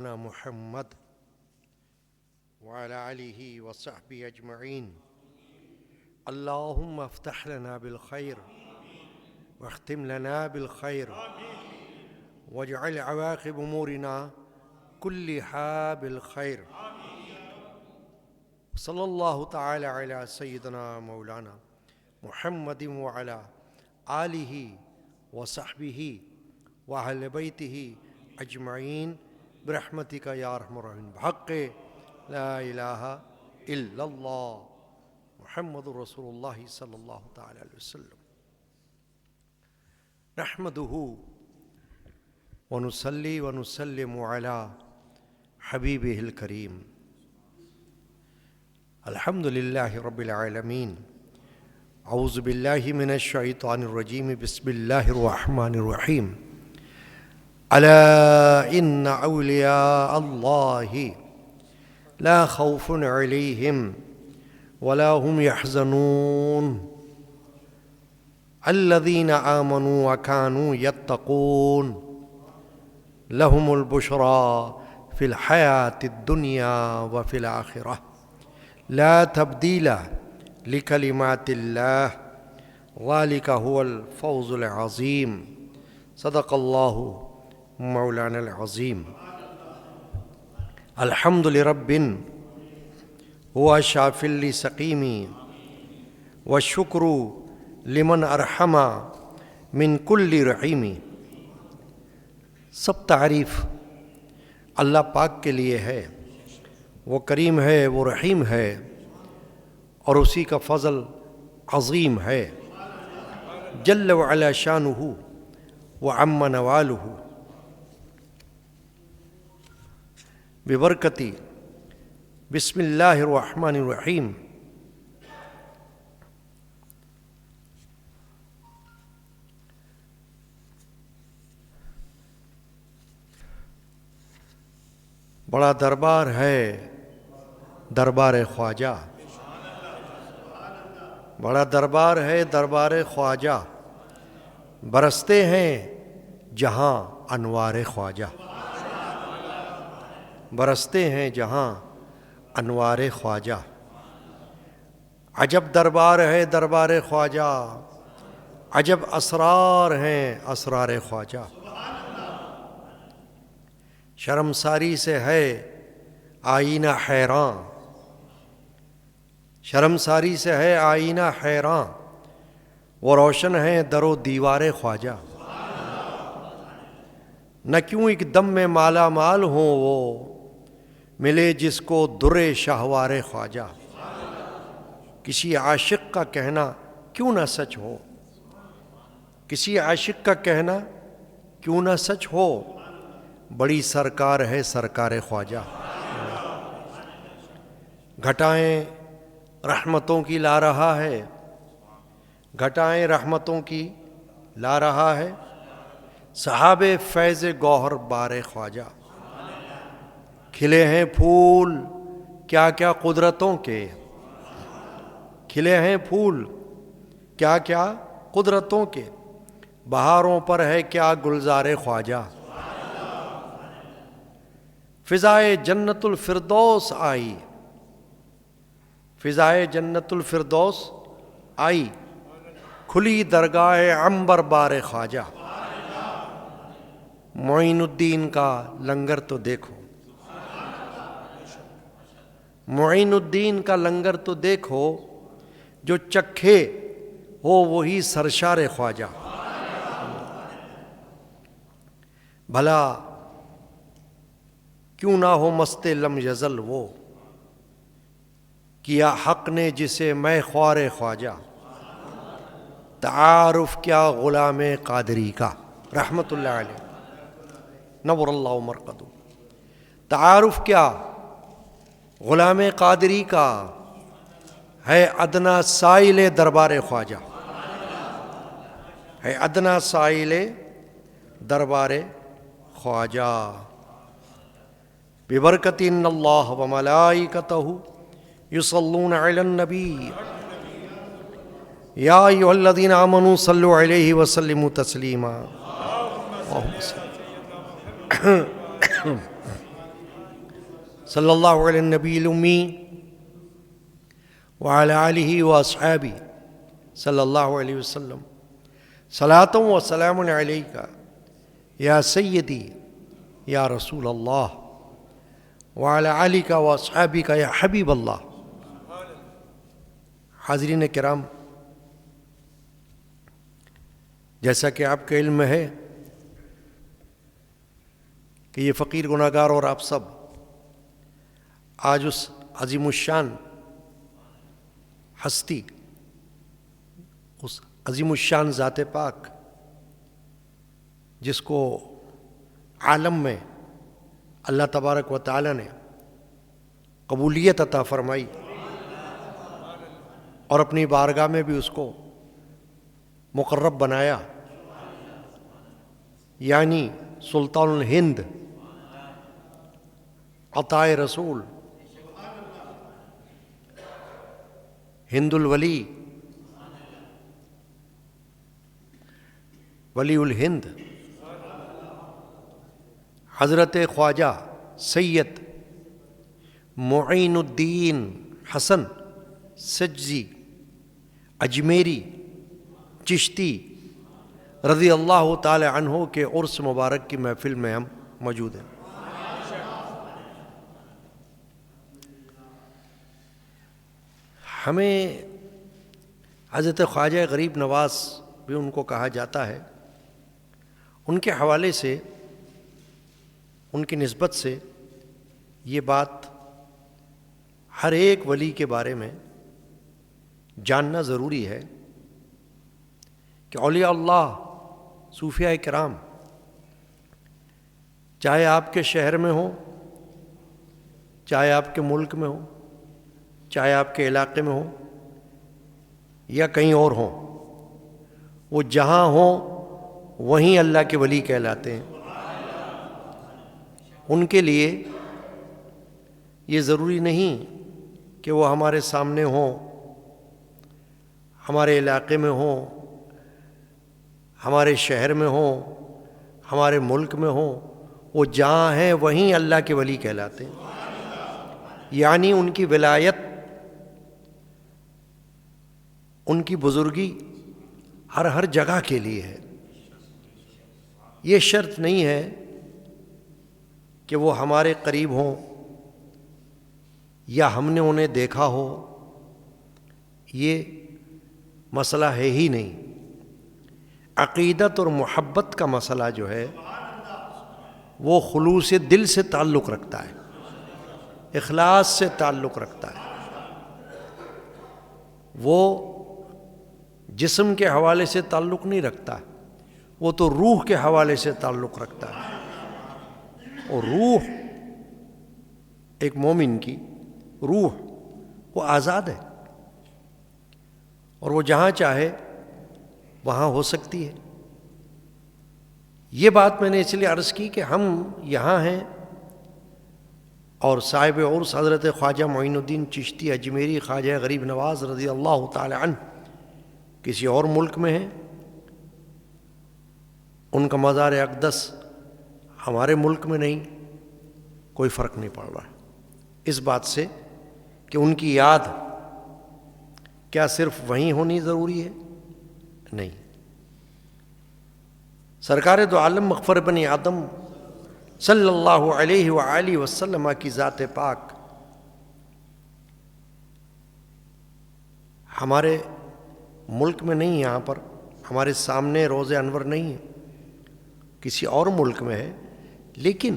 محمد وعلى آله وصحبه أجمعين. اللهم افتح لنا بالخير واختم لنا بالخير واجعل عواقب أمورنا كلها بالخير. صلى الله تعالى على سيدنا مولانا محمد وعلى آله وصحبه وأهل بيته أجمعين برحمتك يا أرحم الراحمين بحق لا إله إلا الله محمد رسول الله صلى الله تعالى عليه وسلم. نحمده ونصلي ونسلم على حبيبه الكريم. الحمد لله رب العالمين. أعوذ بالله من الشيطان الرجيم. بسم الله الرحمن الرحيم. ألا إن أولياء الله لا خوف عليهم ولا هم يحزنون الذين آمنوا وكانوا يتقون لهم البشرى في الحياة الدنيا وفي الآخرة لا تبديل لكلمات الله ذلك هو الفوز العظيم. صدق الله مولانا العظيم. الحمد لرب هو شاف لسقيم والشكر لمن أرحم من كل رحيم. سب تعریف اللہ پاک کے لیے ہے. وہ کریم ہے، وہ رحیم ہے، اور اسی کا فضل عظیم ہے. جل وعلا شانہ وعم نوالہ. ببرکتی بسم اللہ الرحمن الرحیم. بڑا دربار ہے دربار خواجہ. بڑا دربار ہے دربار خواجہ. برستے ہیں جہاں انوار خواجہ. برستے ہیں جہاں انوار خواجہ. عجب دربار ہے دربار خواجہ. عجب اسرار ہیں اسرار خواجہ. شرمساری سے ہے آئینہ حیران. شرمساری سے ہے آئینہ حیران. وہ روشن ہیں در و دیوار خواجہ. نہ کیوں ایک دم میں مالا مال ہوں وہ ملے جس کو در شاہوار خواجہ. کسی عاشق کا کہنا کیوں نہ سچ ہو. کسی عاشق کا کہنا کیوں نہ سچ ہو. بڑی سرکار ہے سرکار خواجہ. گھٹائیں رحمتوں کی لا رہا ہے. گھٹائیں رحمتوں کی لا رہا ہے. صحاب فیض گوہر بار خواجہ. کھلے ہیں پھول کیا کیا قدرتوں کے. کھلے ہیں پھول کیا کیا قدرتوں کے. بہاروں پر ہے کیا گلزار خواجہ. فضائے جنت الفردوس آئی. فضائے جنت الفردوس آئی. کھلی درگاہ عنبر بار خواجہ. معین الدین کا لنگر تو دیکھو. معین الدین کا لنگر تو دیکھو. جو چکھے ہو وہی سرشار خواجہ. بھلا کیوں نہ ہو مست لم یزل وہ. کیا حق نے جسے میں خوار خواجہ. تعارف کیا غلام قادری کا رحمت اللہ علیہ نور اللہ مرقدہ. تعارف کیا غلام قادری کا ہے ادنا سائل دربار خواجہ. ہے ادنا سائل دربار خواجہ. ببرکت ان اللہ وملائکتہ یصلون علی النبی یا ایھا الذین آمنوا صلوا علیہ وسلموا تسلیما. صلی اللہ علیہ نبی الامی وعلی آلہ و اصحابہ صلی اللہ علیہ وسلم صلاۃ و سلام علیک یا سیدی یا رسول اللہ وعلی آلک و اصحابک یا حبیب اللہ۔ حاضرین کرام، جیسا کہ آپ کے علم میں ہے کہ یہ فقیر گناہگار اور آپ سب آج اس عظیم الشان ہستی، اس عظیم الشان ذات پاک جس کو عالم میں اللہ تبارک و تعالی نے قبولیت عطا فرمائی اور اپنی بارگاہ میں بھی اس کو مقرب بنایا، یعنی سلطان الہند عطائے رسول ہند الولی ولی الہند حضرت خواجہ سید معین الدین حسن سجزی اجمیری چشتی رضی اللہ تعالی عنہ کے عرس مبارک کی محفل میں ہم موجود ہیں۔ ہمیں حضرت خواجہ غریب نواز بھی ان کو کہا جاتا ہے، ان کے حوالے سے، ان کی نسبت سے یہ بات ہر ایک ولی کے بارے میں جاننا ضروری ہے کہ اولیاء اللہ، صوفیاء کرام، چاہے آپ کے شہر میں ہوں، چاہے آپ کے ملک میں ہوں، چاہے آپ کے علاقے میں ہوں یا کہیں اور ہوں، وہ جہاں ہوں وہیں اللہ کے ولی کہلاتے ہیں۔ ان کے لیے یہ ضروری نہیں کہ وہ ہمارے سامنے ہوں، ہمارے علاقے میں ہوں، ہمارے شہر میں ہوں، ہمارے ملک میں ہوں، وہ جہاں ہیں وہیں اللہ کے ولی کہلاتے ہیں۔ یعنی ان کی ولایت، ان کی بزرگی ہر جگہ کے لیے ہے۔ یہ شرط نہیں ہے کہ وہ ہمارے قریب ہوں یا ہم نے انہیں دیکھا ہو، یہ مسئلہ ہے ہی نہیں۔ عقیدت اور محبت کا مسئلہ جو ہے وہ خلوص دل سے تعلق رکھتا ہے، اخلاص سے تعلق رکھتا ہے۔ وہ جسم کے حوالے سے تعلق نہیں رکھتا، وہ تو روح کے حوالے سے تعلق رکھتا ہے، اور روح، ایک مومن کی روح وہ آزاد ہے اور وہ جہاں چاہے وہاں ہو سکتی ہے۔ یہ بات میں نے اس لیے عرض کی کہ ہم یہاں ہیں اور صاحب عرس حضرت خواجہ معین الدین چشتی اجمیری خواجہ غریب نواز رضی اللہ تعالی عنہ کسی اور ملک میں ہیں، ان کا مزار اقدس ہمارے ملک میں نہیں، کوئی فرق نہیں پڑ رہا ہے اس بات سے کہ ان کی یاد کیا صرف وہیں ہونی ضروری ہے؟ نہیں۔ سرکار دو عالم مغفر بنی آدم صلی اللہ علیہ وآلہ وسلم کی ذات پاک ہمارے ملک میں نہیں، یہاں پر ہمارے سامنے روض انور نہیں ہے، کسی اور ملک میں ہے، لیکن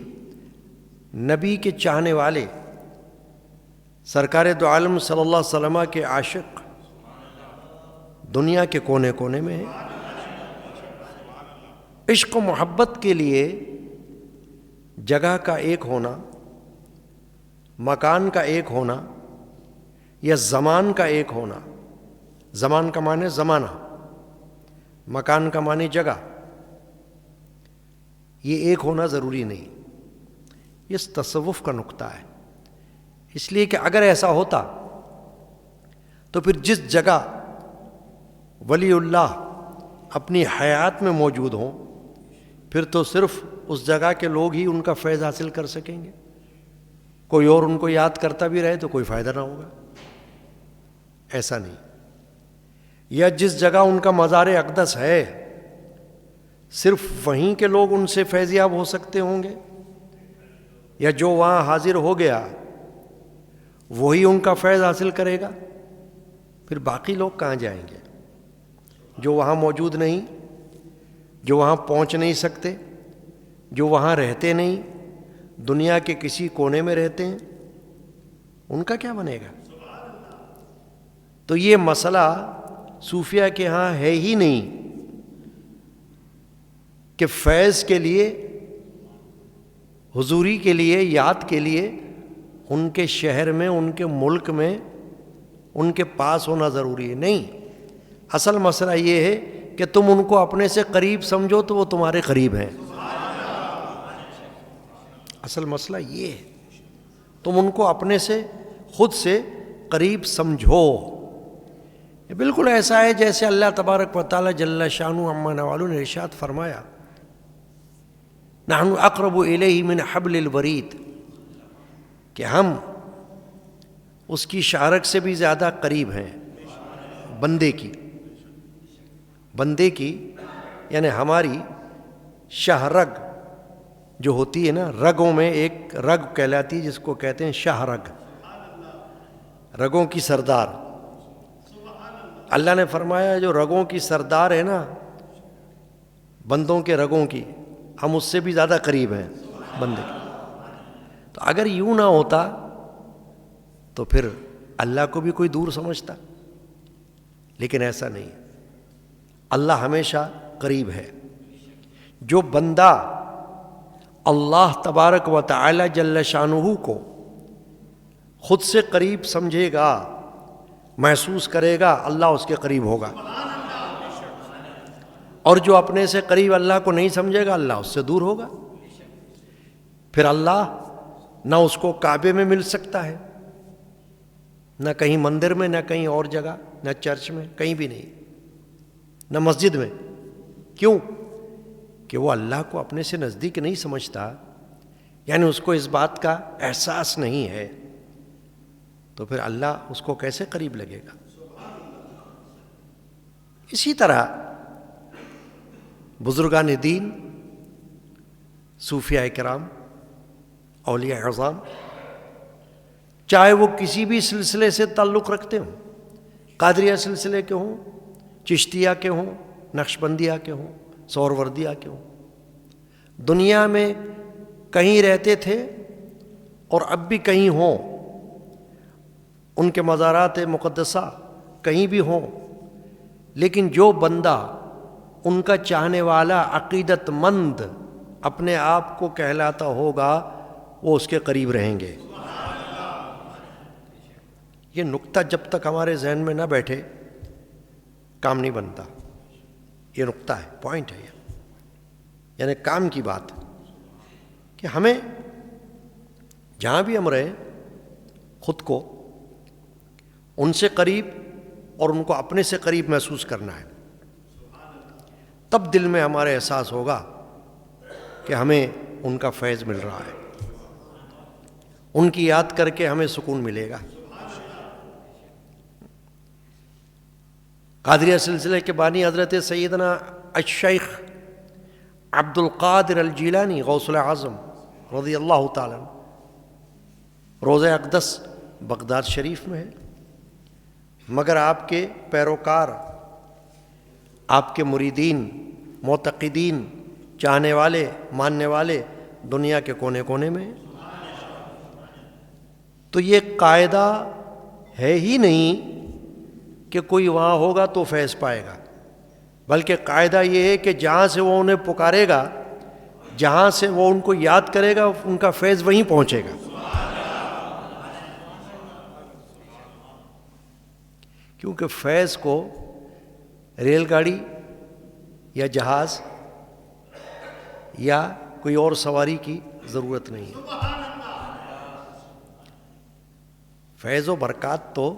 نبی کے چاہنے والے سرکار دو عالم صلی اللہ علیہ وسلم کے عاشق دنیا کے کونے کونے میں ہیں۔ عشق و محبت کے لیے جگہ کا ایک ہونا، مکان کا ایک ہونا یا زمان کا ایک ہونا، زمان کا معنی زمانہ، مکان کا معنی جگہ، یہ ایک ہونا ضروری نہیں، یہ تصوف کا نقطہ ہے۔ اس لیے کہ اگر ایسا ہوتا تو پھر جس جگہ ولی اللہ اپنی حیات میں موجود ہوں، پھر تو صرف اس جگہ کے لوگ ہی ان کا فیض حاصل کر سکیں گے، کوئی اور ان کو یاد کرتا بھی رہے تو کوئی فائدہ نہ ہوگا، ایسا نہیں. یا جس جگہ ان کا مزار اقدس ہے صرف وہیں کے لوگ ان سے فیضیاب ہو سکتے ہوں گے، یا جو وہاں حاضر ہو گیا وہی ان کا فیض حاصل کرے گا؟ پھر باقی لوگ کہاں جائیں گے جو وہاں موجود نہیں، جو وہاں پہنچ نہیں سکتے، جو وہاں رہتے نہیں، دنیا کے کسی کونے میں رہتے ہیں، ان کا کیا بنے گا؟ تو یہ مسئلہ صوفیہ کے ہاں ہے ہی نہیں کہ فیض کے لیے، حضوری کے لیے، یاد کے لیے ان کے شہر میں، ان کے ملک میں، ان کے پاس ہونا ضروری ہے. نہیں، اصل مسئلہ یہ ہے کہ تم ان کو اپنے سے قریب سمجھو تو وہ تمہارے قریب ہیں. اصل مسئلہ یہ ہے، تم ان کو اپنے سے، خود سے قریب سمجھو. یہ بالکل ایسا ہے جیسے اللہ تبارک و تعالی جل شانہ عما نوالہ نے ارشاد فرمایا، نحن اقرب الیہ من حبل الورید، کہ ہم اس کی شارک سے بھی زیادہ قریب ہیں بندے کی. بندے کی یعنی ہماری شاہ رگ جو ہوتی ہے نا، رگوں میں ایک رگ کہلاتی ہے جس کو کہتے ہیں شاہ رگ، رگوں کی سردار. اللہ نے فرمایا جو رگوں کی سردار ہے نا، بندوں کے رگوں کی، ہم اس سے بھی زیادہ قریب ہیں بندے کے. تو اگر یوں نہ ہوتا تو پھر اللہ کو بھی کوئی دور سمجھتا، لیکن ایسا نہیں. اللہ ہمیشہ قریب ہے. جو بندہ اللہ تبارک و تعالی جل شانہ کو خود سے قریب سمجھے گا، محسوس کرے گا، اللہ اس کے قریب ہوگا. اور جو اپنے سے قریب اللہ کو نہیں سمجھے گا، اللہ اس سے دور ہوگا. پھر اللہ نہ اس کو کعبے میں مل سکتا ہے، نہ کہیں مندر میں، نہ کہیں اور جگہ، نہ چرچ میں، کہیں بھی نہیں، نہ مسجد میں. کیوں؟ کہ وہ اللہ کو اپنے سے نزدیک نہیں سمجھتا، یعنی اس کو اس بات کا احساس نہیں ہے. تو پھر اللہ اس کو کیسے قریب لگے گا؟ اسی طرح بزرگان دین، صوفیاء کرام، اولیاء اعظام، چاہے وہ کسی بھی سلسلے سے تعلق رکھتے ہوں، قادریہ سلسلے کے ہوں، چشتیہ کے ہوں، نقشبندیہ کے ہوں، سہروردیہ کے ہوں، دنیا میں کہیں رہتے تھے اور اب بھی کہیں ہوں، ان کے مزارات مقدسہ کہیں بھی ہوں، لیکن جو بندہ ان کا چاہنے والا، عقیدت مند اپنے آپ کو کہلاتا ہوگا، وہ اس کے قریب رہیں گے. یہ نقطہ جب تک ہمارے ذہن میں نہ بیٹھے کام نہیں بنتا. یہ نقطہ ہے، پوائنٹ ہے، یعنی کام کی بات کہ ہمیں جہاں بھی ہم رہیں خود کو ان سے قریب اور ان کو اپنے سے قریب محسوس کرنا ہے. تب دل میں ہمارے احساس ہوگا کہ ہمیں ان کا فیض مل رہا ہے، ان کی یاد کر کے ہمیں سکون ملے گا. قادریہ سلسلے کے بانی حضرت سیدنا الشیخ عبد القادر الجیلانی غوث الاعظم رضی اللہ تعالیٰ عنہ، روضہ اقدس بغداد شریف میں ہے، مگر آپ کے پیروکار، آپ کے مریدین، معتقدین، چاہنے والے، ماننے والے دنیا کے کونے کونے میں. تو یہ قاعدہ ہے ہی نہیں کہ کوئی وہاں ہوگا تو فیض پائے گا، بلکہ قاعدہ یہ ہے کہ جہاں سے وہ انہیں پکارے گا، جہاں سے وہ ان کو یاد کرے گا، ان کا فیض وہیں پہنچے گا. کیونکہ فیض کو ریل گاڑی یا جہاز یا کوئی اور سواری کی ضرورت نہیں ہے. فیض و برکات تو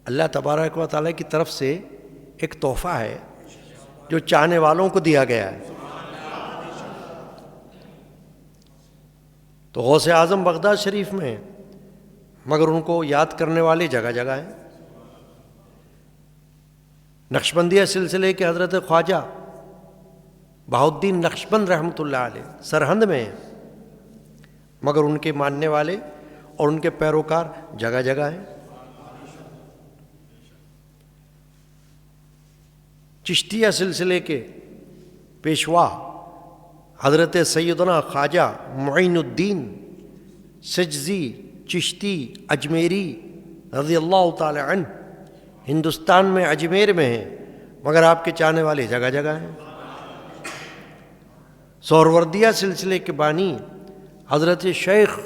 اللہ تبارک و تعالیٰ کی طرف سے ایک تحفہ ہے جو چاہنے والوں کو دیا گیا ہے. تو غوث اعظم بغداد شریف میں ہیں، مگر ان کو یاد کرنے والے جگہ جگہ ہیں۔ نقشبندیہ سلسلے کے حضرت خواجہ بہاؤالدین نقشبند رحمۃ اللہ علیہ سرہند میں ہیں، مگر ان کے ماننے والے اور ان کے پیروکار جگہ جگہ ہیں۔ چشتیہ سلسلے کے پیشوا حضرت سیدنا خواجہ معین الدین سجزی چشتی اجمیری رضی اللہ تعالی عنہ ہندوستان میں اجمیر میں ہیں، مگر آپ کے چاہنے والے جگہ جگہ ہیں۔ سہروردیہ سلسلے کے بانی حضرت شیخ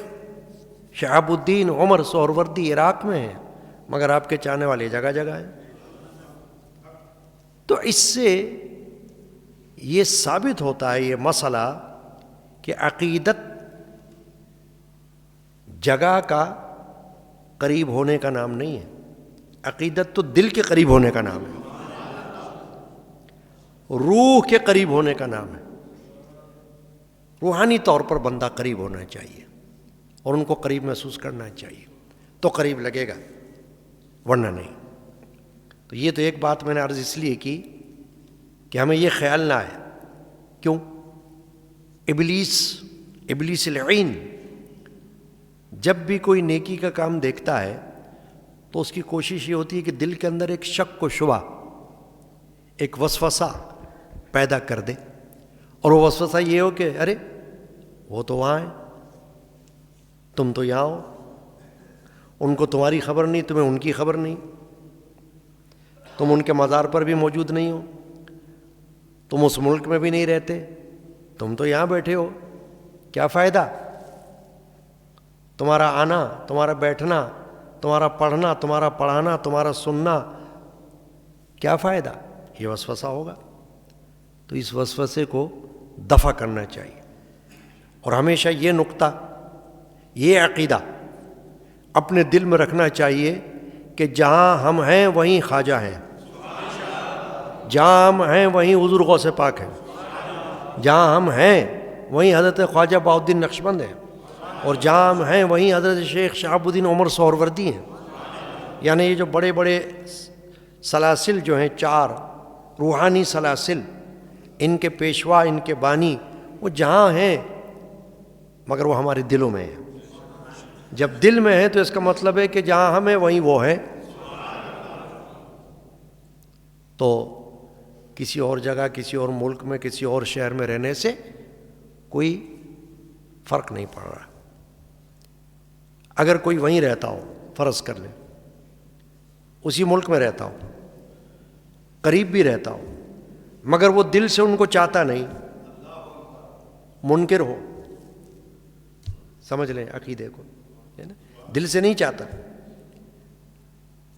شہاب الدین عمر سہروردی عراق میں ہیں، مگر آپ کے چاہنے والے جگہ جگہ ہیں۔ تو اس سے یہ ثابت ہوتا ہے یہ مسئلہ کہ عقیدت جگہ کا قریب ہونے کا نام نہیں ہے، عقیدت تو دل کے قریب ہونے کا نام ہے، روح کے قریب ہونے کا نام ہے۔ روحانی طور پر بندہ قریب ہونا چاہیے اور ان کو قریب محسوس کرنا چاہیے، تو قریب لگے گا، ورنہ نہیں۔ تو یہ تو ایک بات میں نے عرض اس لیے کی کہ ہمیں یہ خیال نہ آئے، کیوں؟ ابلیس العین جب بھی کوئی نیکی کا کام دیکھتا ہے تو اس کی کوشش یہ ہوتی ہے کہ دل کے اندر ایک شک و شبہ، ایک وسوسہ پیدا کر دے، اور وہ وسوسہ یہ ہو کہ ارے وہ تو وہاں ہیں، تم تو یہاں ہو، ان کو تمہاری خبر نہیں، تمہیں ان کی خبر نہیں، تم ان کے مزار پر بھی موجود نہیں ہو، تم اس ملک میں بھی نہیں رہتے، تم تو یہاں بیٹھے ہو، کیا فائدہ تمہارا آنا، تمہارا بیٹھنا، تمہارا پڑھنا، تمہارا پڑھانا، تمہارا سننا، کیا فائدہ؟ یہ وسوسہ ہوگا۔ تو اس وسوسے کو دفع کرنا چاہیے، اور ہمیشہ یہ نقطہ، یہ عقیدہ اپنے دل میں رکھنا چاہیے کہ جہاں ہم ہیں وہیں خواجہ ہیں، جہاں ہم ہیں وہیں حضور غوث پاک ہیں، جہاں ہم ہیں وہیں حضرت خواجہ بہاؤالدین نقشبند ہیں، اور جہاں ہم ہیں وہیں حضرت شیخ شہاب الدین عمر سہروردی ہیں۔ یعنی یہ جو بڑے بڑے سلاسل جو ہیں، چار روحانی سلاسل، ان کے پیشوا، ان کے بانی، وہ جہاں ہیں مگر وہ ہمارے دلوں میں ہیں۔ جب دل میں ہے تو اس کا مطلب ہے کہ جہاں ہم ہیں وہیں وہ ہیں۔ تو کسی اور جگہ، کسی اور ملک میں، کسی اور شہر میں رہنے سے کوئی فرق نہیں پڑ رہا۔ اگر کوئی وہیں رہتا ہو، فرض کر لیں اسی ملک میں رہتا ہو، قریب بھی رہتا ہو، مگر وہ دل سے ان کو چاہتا نہیں، منکر ہو، سمجھ لیں عقیدے کو، دل سے نہیں چاہتا،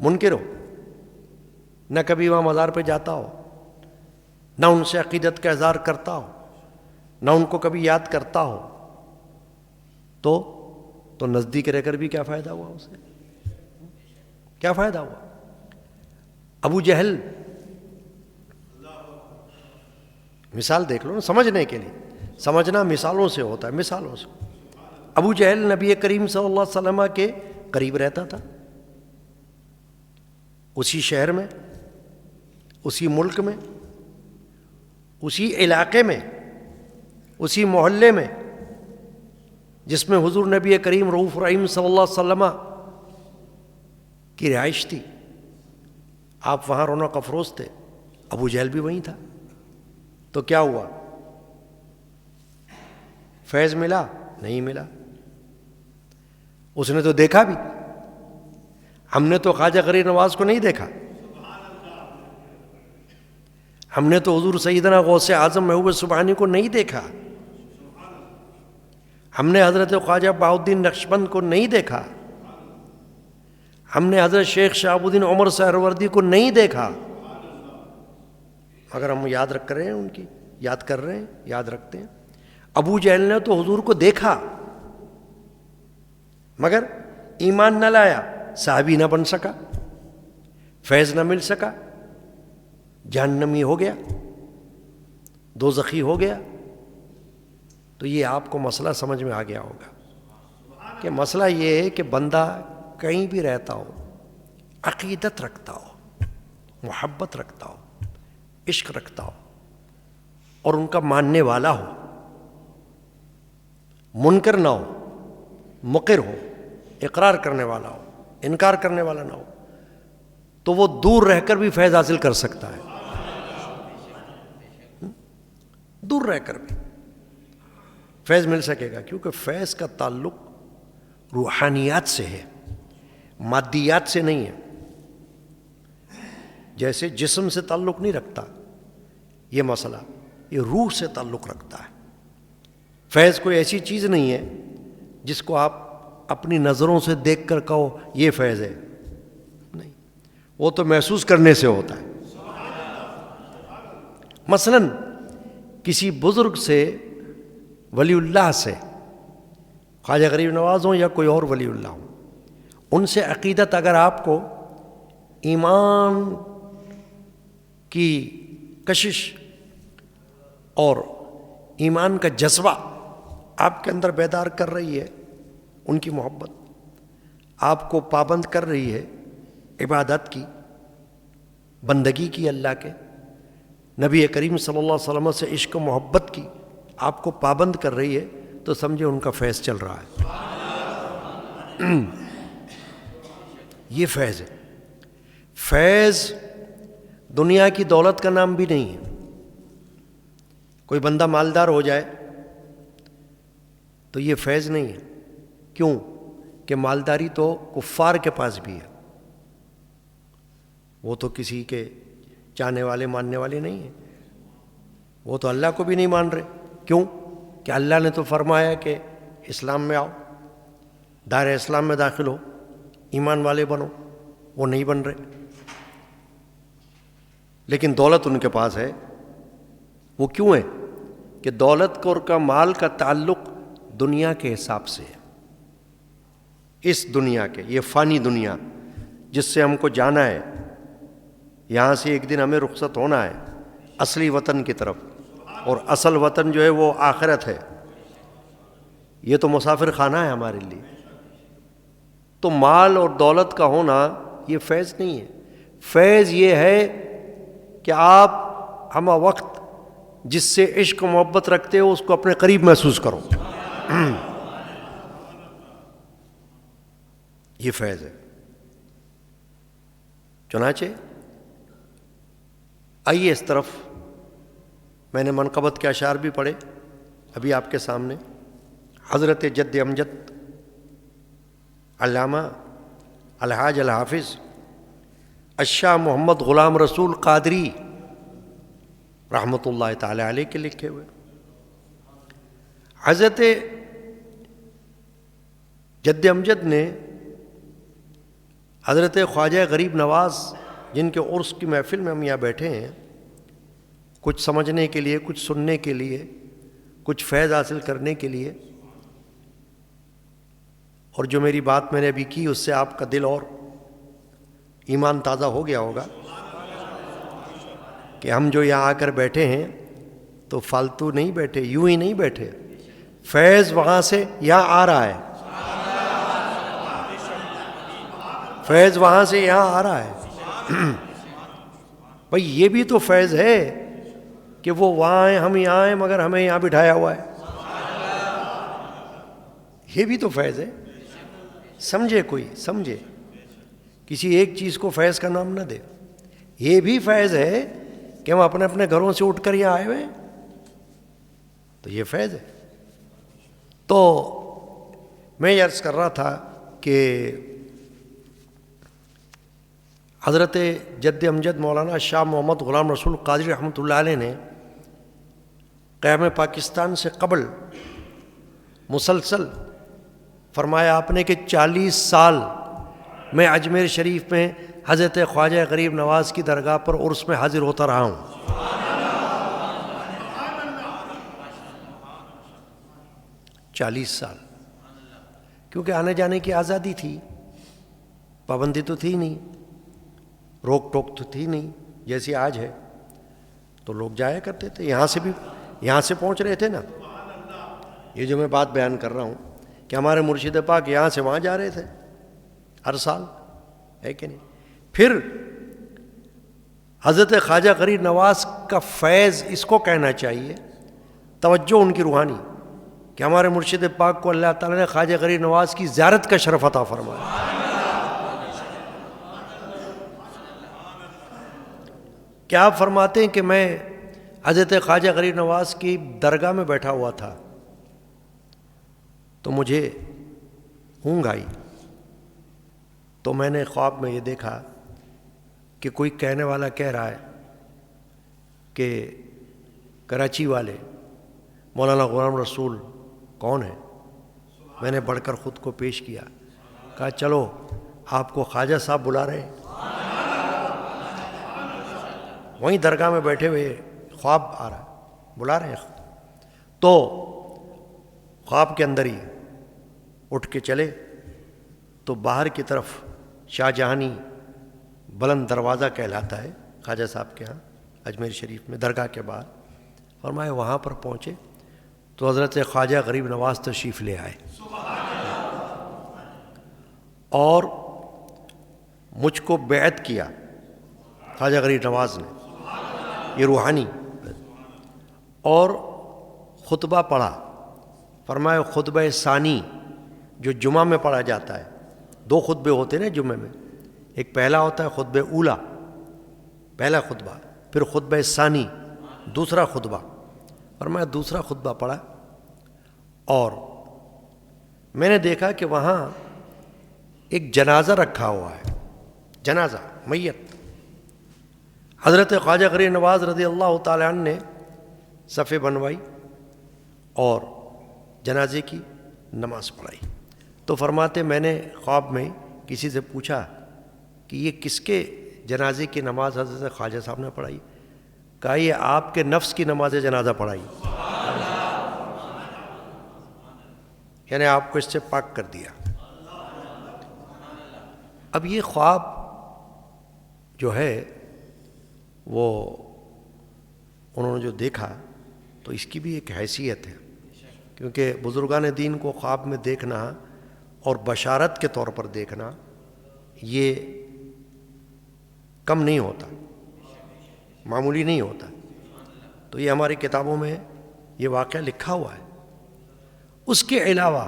منکر ہو، نہ کبھی وہاں مزار پہ جاتا ہو، نہ ان سے عقیدت کا اظہار کرتا ہو، نہ ان کو کبھی یاد کرتا ہو، تو نزدیک رہ کر بھی کیا فائدہ ہوا اسے؟ کیا فائدہ ہوا؟ ابو جہل، مثال دیکھ لو نا سمجھنے کے لیے، سمجھنا مثالوں سے ہوتا ہے، مثالوں سے۔ ابو جہل نبی کریم صلی اللہ علیہ وسلم کے قریب رہتا تھا، اسی شہر میں، اسی ملک میں، اسی علاقے میں، اسی محلے میں جس میں حضور نبی کریم رؤوف رحیم صلی اللہ علیہ وسلم کی رہائش تھی، آپ وہاں رونق افروز تھے، ابو جہل بھی وہیں تھا۔ تو کیا ہوا؟ فیض ملا؟ نہیں ملا۔ اس نے تو دیکھا بھی، ہم نے تو خواجہ غریب نواز کو نہیں دیکھا، ہم نے تو حضور سیدنا غوث اعظم محبوب سبحانی کو نہیں دیکھا، ہم نے حضرت خواجہ بہاؤالدین نقشبند کو نہیں دیکھا، ہم نے حضرت شیخ شہاب الدین عمر سہروردی کو نہیں دیکھا، اگر ہم یاد رکھ رہے ہیں، ان کی یاد کر رہے ہیں، یاد رکھتے ہیں۔ ابو جہل نے تو حضور کو دیکھا مگر ایمان نہ لایا، صحابی نہ بن سکا، فیض نہ مل سکا، جہنمی ہو گیا، دوزخی ہو گیا۔ تو یہ آپ کو مسئلہ سمجھ میں آ گیا ہوگا۔ کہ مسئلہ یہ ہے کہ بندہ کہیں بھی رہتا ہو، عقیدت رکھتا ہو، محبت رکھتا ہو، عشق رکھتا ہو اور ان کا ماننے والا ہو، منکر نہ ہو، مقر ہو، اقرار کرنے والا ہو، انکار کرنے والا نہ ہو، تو وہ دور رہ کر بھی فیض حاصل کر سکتا ہے، دور رہ کر بھی فیض مل سکے گا، کیونکہ فیض کا تعلق روحانیات سے ہے، مادیات سے نہیں ہے۔ جیسے جسم سے تعلق نہیں رکھتا یہ مسئلہ، یہ روح سے تعلق رکھتا ہے۔ فیض کوئی ایسی چیز نہیں ہے جس کو آپ اپنی نظروں سے دیکھ کر کہو یہ فیض ہے، نہیں، وہ تو محسوس کرنے سے ہوتا ہے۔ مثلاً کسی بزرگ سے، ولی اللہ سے، خواجہ غریب نواز ہوں یا کوئی اور ولی اللہ ہوں، ان سے عقیدت اگر آپ کو ایمان کی کشش اور ایمان کا جذبہ آپ کے اندر بیدار کر رہی ہے، ان کی محبت آپ کو پابند کر رہی ہے عبادت کی، بندگی کی، اللہ کے نبی کریم صلی اللہ علیہ وسلم سے عشق و محبت کی آپ کو پابند کر رہی ہے، تو سمجھے ان کا فیض چل رہا ہے۔ یہ فیض ہے۔ فیض دنیا کی دولت کا نام بھی نہیں ہے۔ کوئی بندہ مالدار ہو جائے تو یہ فیض نہیں ہے۔ کیوں؟ کہ مالداری تو کفار کے پاس بھی ہے، وہ تو کسی کے چاہنے والے ماننے والے نہیں ہیں، وہ تو اللہ کو بھی نہیں مان رہے۔ کیوں؟ کہ اللہ نے تو فرمایا کہ اسلام میں آؤ، دائرہ اسلام میں داخل ہو، ایمان والے بنو، وہ نہیں بن رہے۔ لیکن دولت ان کے پاس ہے۔ وہ کیوں ہے؟ کہ دولت کا مال کا تعلق دنیا کے حساب سے ہے، اس دنیا کے، یہ فانی دنیا جس سے ہم کو جانا ہے، یہاں سے ایک دن ہمیں رخصت ہونا ہے اصلی وطن کی طرف، اور اصل وطن جو ہے وہ آخرت ہے۔ یہ تو مسافر خانہ ہے ہمارے لیے۔ تو مال اور دولت کا ہونا یہ فیض نہیں ہے۔ فیض یہ ہے کہ آپ ہمہ وقت جس سے عشق و محبت رکھتے ہو اس کو اپنے قریب محسوس کرو، یہ فیض ہے۔ چنانچہ آئیے اس طرف، میں نے منقبت کے اشعار بھی پڑھے ابھی آپ کے سامنے۔ حضرت جد امجد علامہ الحاج الحافظ الشاہ محمد غلام رسول قادری رحمۃ اللہ تعالی علیہ کے لکھے ہوئے۔ حضرت جد امجد نے حضرت خواجہ غریب نواز، جن کے عرس کی محفل میں ہم یہاں بیٹھے ہیں، کچھ سمجھنے کے لیے، کچھ سننے کے لیے، کچھ فیض حاصل کرنے کے لیے، اور جو میری بات میں نے ابھی کی اس سے آپ کا دل اور ایمان تازہ ہو گیا ہوگا کہ ہم جو یہاں آ کر بیٹھے ہیں تو فالتو نہیں بیٹھے، یوں ہی نہیں بیٹھے، فیض وہاں سے یہاں آ رہا ہے، فیض وہاں سے یہاں آ رہا ہے۔ بھئی یہ بھی تو فیض ہے کہ وہ وہاں آئیں، ہم یہاں آئیں، مگر ہمیں یہاں بٹھایا ہوا ہے۔ یہ بھی تو فیض ہے۔ سمجھے کوئی، سمجھے، کسی ایک چیز کو فیض کا نام نہ دے۔ یہ بھی فیض ہے کہ ہم اپنے اپنے گھروں سے اٹھ کر یہاں آئے ہوئے ہیں، تو یہ فیض ہے۔ تو میں یہ عرض کر رہا تھا کہ حضرت جد امجد مولانا شاہ محمد غلام رسول قادری رحمۃ اللہ علیہ نے قیام پاکستان سے قبل مسلسل فرمایا آپ نے کہ 40 سال میں اجمیر شریف میں حضرت خواجہ غریب نواز کی درگاہ پر عرس میں حاضر ہوتا رہا ہوں۔ 40 سال، کیونکہ آنے جانے کی آزادی تھی، پابندی تو تھی نہیں، روک ٹوک تو تھی نہیں جیسی آج ہے، تو لوگ جایا کرتے تھے، یہاں سے بھی، یہاں سے پہنچ رہے تھے نا۔ یہ جو میں بات بیان کر رہا ہوں کہ کہ ہمارے مرشد پاک یہاں سے وہاں جا رہے تھے ہر سال، ہے کہ نہیں؟ پھر حضرت خواجہ غریب نواز کا فیض اس کو کہنا چاہیے، توجہ ان کی روحانی، کہ ہمارے مرشد پاک کو اللہ تعالیٰ نے خواجہ غریب نواز کی زیارت کا شرف عطا فرمایا۔ کیا آپ فرماتے ہیں کہ میں حضرت خواجہ غریب نواز کی درگاہ میں بیٹھا ہوا تھا تو مجھے اونگ آئی، تو میں نے خواب میں یہ دیکھا کہ کوئی کہنے والا کہہ رہا ہے کہ کراچی والے مولانا غلام رسول کون ہے؟ میں نے بڑھ کر خود کو پیش کیا، کہا چلو آپ کو خواجہ صاحب بلا رہے ہیں۔ وہیں درگاہ میں بیٹھے ہوئے خواب آ رہا ہے، بلا رہے ہیں۔ تو خواب کے اندر ہی اٹھ کے چلے تو باہر کی طرف شاہ جہانی بلند دروازہ کہلاتا ہے خواجہ صاحب کے ہاں اجمیر شریف میں، درگاہ کے باہر، فرمایا وہاں پر پہنچے تو حضرت خواجہ غریب نواز تشریف لے آئے اور مجھ کو بیعت کیا خواجہ غریب نواز نے، یہ روحانی، اور خطبہ پڑھا۔ فرمایا خطبہ ثانی جو جمعہ میں پڑھا جاتا ہے، دو خطبے ہوتے ہیں نا جمعے میں، ایک پہلا ہوتا ہے خطبہ اولا، پہلا خطبہ، پھر خطبہ ثانی دوسرا خطبہ۔ فرمایا دوسرا خطبہ پڑھا اور میں نے دیکھا کہ وہاں ایک جنازہ رکھا ہوا ہے، جنازہ میت۔ حضرت خواجہ غریب نواز رضی اللہ تعالیٰ عنہ نے صفیں بنوائی اور جنازے کی نماز پڑھائی۔ تو فرماتے میں نے خواب میں کسی سے پوچھا کہ یہ کس کے جنازے کی نماز حضرت خواجہ صاحب نے پڑھائی؟ کہا یہ آپ کے نفس کی نماز جنازہ پڑھائی، یعنی آپ کو اس سے پاک کر دیا۔ اب یہ خواب جو ہے وہ انہوں نے جو دیکھا تو اس کی بھی ایک حیثیت ہے، کیونکہ بزرگان دین کو خواب میں دیکھنا اور بشارت کے طور پر دیکھنا یہ کم نہیں ہوتا، معمولی نہیں ہوتا۔ تو یہ ہماری کتابوں میں یہ واقعہ لکھا ہوا ہے۔ اس کے علاوہ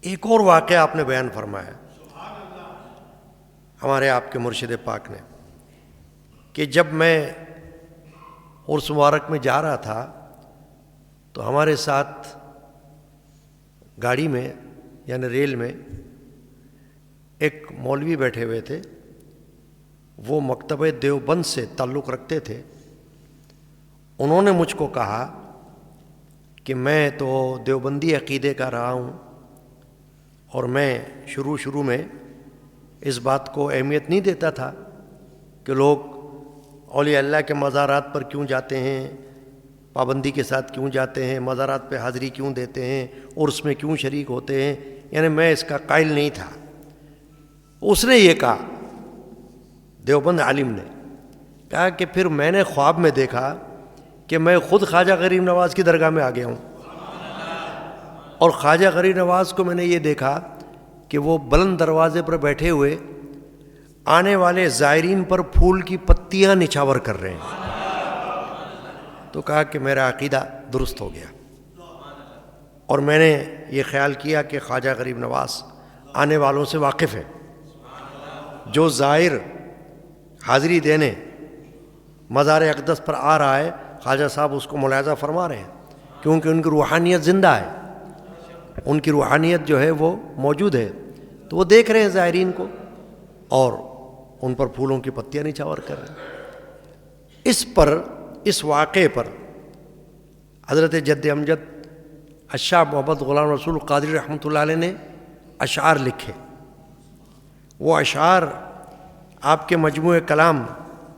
ایک اور واقعہ آپ نے بیان فرمایا ہمارے آپ کے مرشد پاک نے، کہ جب میں عرس مبارک میں جا رہا تھا تو ہمارے ساتھ گاڑی میں یعنی ریل میں ایک مولوی بیٹھے ہوئے تھے، وہ مکتبہ دیوبند سے تعلق رکھتے تھے۔ انہوں نے مجھ کو کہا کہ میں تو دیوبندی عقیدے کا رہا ہوں اور میں شروع میں اس بات کو اہمیت نہیں دیتا تھا کہ لوگ اولیاء اللہ کے مزارات پر کیوں جاتے ہیں، پابندی کے ساتھ کیوں جاتے ہیں، مزارات پہ حاضری کیوں دیتے ہیں اور اس میں کیوں شریک ہوتے ہیں، یعنی میں اس کا قائل نہیں تھا۔ اس نے یہ کہا، دیوبند عالم نے کہا کہ پھر میں نے خواب میں دیکھا کہ میں خود خواجہ غریب نواز کی درگاہ میں آ گیا ہوں، اور خواجہ غریب نواز کو میں نے یہ دیکھا کہ وہ بلند دروازے پر بیٹھے ہوئے آنے والے زائرین پر پھول کی پتیاں نچھاور کر رہے ہیں۔ تو کہا کہ میرا عقیدہ درست ہو گیا، اور میں نے یہ خیال کیا کہ خواجہ غریب نواز آنے والوں سے واقف ہے، جو زائر حاضری دینے مزار اقدس پر آ رہا ہے خواجہ صاحب اس کو ملاحظہ فرما رہے ہیں، کیونکہ ان کی روحانیت زندہ ہے، ان کی روحانیت جو ہے وہ موجود ہے، تو وہ دیکھ رہے ہیں زائرین کو اور ان پر پھولوں کی پتیاں نچھاور کر رہے ہیں۔ اس واقعے پر حضرت جد امجد الشاہ محمد غلام رسول قادری رحمۃ اللہ علیہ نے اشعار لکھے۔ وہ اشعار آپ کے مجموعہ کلام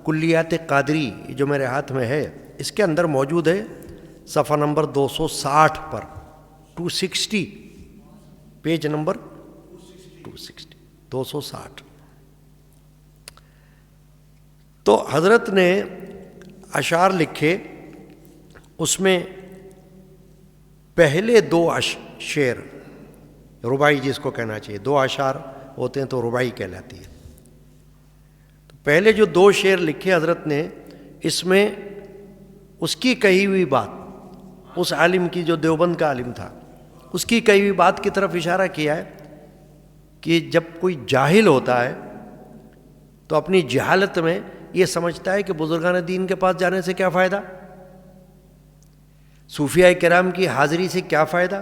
کلیات قادری جو میرے ہاتھ میں ہے، اس کے اندر موجود ہے، صفحہ نمبر 260 پر، 260 پیج نمبر 260۔ تو حضرت نے اشعار لکھے، اس میں پہلے دو شعر ربائی جس کو کہنا چاہیے، 2 اشعار ہوتے ہیں تو ربائی کہلاتی ہے۔ تو پہلے جو 2 شعر لکھے حضرت نے، اس میں اس کی کہی ہوئی بات، اس عالم کی جو دیوبند کا عالم تھا، اس کی کہی ہوئی بات کی طرف اشارہ کیا ہے کہ جب کوئی جاہل ہوتا ہے تو اپنی جہالت میں یہ سمجھتا ہے کہ بزرگان دین کے پاس جانے سے کیا فائدہ، صوفیاء کرام کی حاضری سے کیا فائدہ،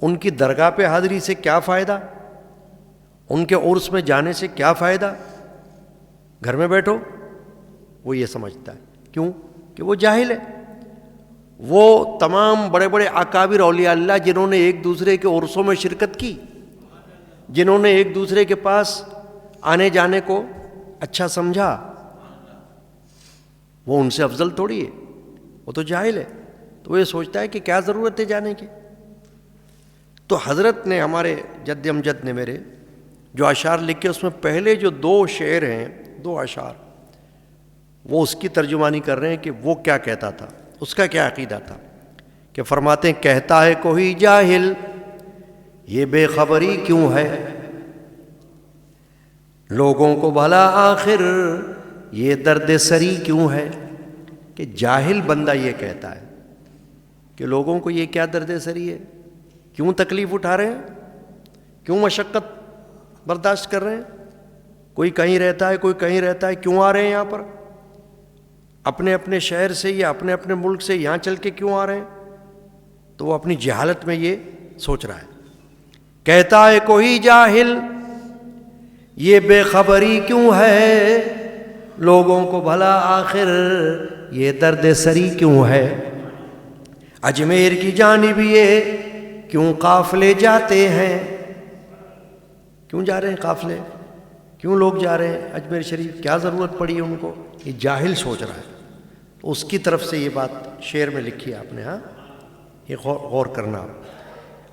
ان کی درگاہ پہ حاضری سے کیا فائدہ، ان کے عرس میں جانے سے کیا فائدہ، گھر میں بیٹھو۔ وہ یہ سمجھتا ہے، کیوں کہ وہ جاہل ہے۔ وہ تمام بڑے بڑے اکابر اولیاء اللہ جنہوں نے ایک دوسرے کے عرسوں میں شرکت کی، جنہوں نے ایک دوسرے کے پاس آنے جانے کو اچھا سمجھا، وہ ان سے افضل تھوڑی ہے، وہ تو جاہل ہے۔ تو وہ یہ سوچتا ہے کہ کیا ضرورت ہے جانے کی۔ تو حضرت نے، ہمارے جد امجد نے میرے جو اشعار لکھے، اس میں پہلے جو 2 شعر ہیں، 2 اشعار، وہ اس کی ترجمانی کر رہے ہیں کہ وہ کیا کہتا تھا، اس کا کیا عقیدہ تھا۔ کہ فرماتے ہیں، کہتا ہے کوئی جاہل یہ بے خبری کیوں ہے، لوگوں کو بھلا آخر یہ درد سری کیوں ہے۔ کہ جاہل بندہ یہ کہتا ہے کہ لوگوں کو یہ کیا درد سری ہے، کیوں تکلیف اٹھا رہے ہیں، کیوں مشقت برداشت کر رہے ہیں، کوئی کہیں رہتا ہے کوئی کہیں رہتا ہے، کیوں آ رہے ہیں یہاں پر، اپنے اپنے شہر سے یا اپنے اپنے ملک سے یہاں چل کے کیوں آ رہے ہیں۔ تو وہ اپنی جہالت میں یہ سوچ رہا ہے۔ کہتا ہے کوئی جاہل یہ بے خبری کیوں ہے، لوگوں کو بھلا آخر یہ درد سری کیوں ہے، اجمیر کی جانب یہ کیوں قافلے جاتے ہیں، کیوں جا رہے ہیں قافلے، کیوں لوگ جا رہے ہیں اجمیر شریف، کیا ضرورت پڑی ہے ان کو۔ یہ جاہل سوچ رہا ہے، تو اس کی طرف سے یہ بات شعر میں لکھی ہے آپ نے۔ ہاں، یہ غور کرنا۔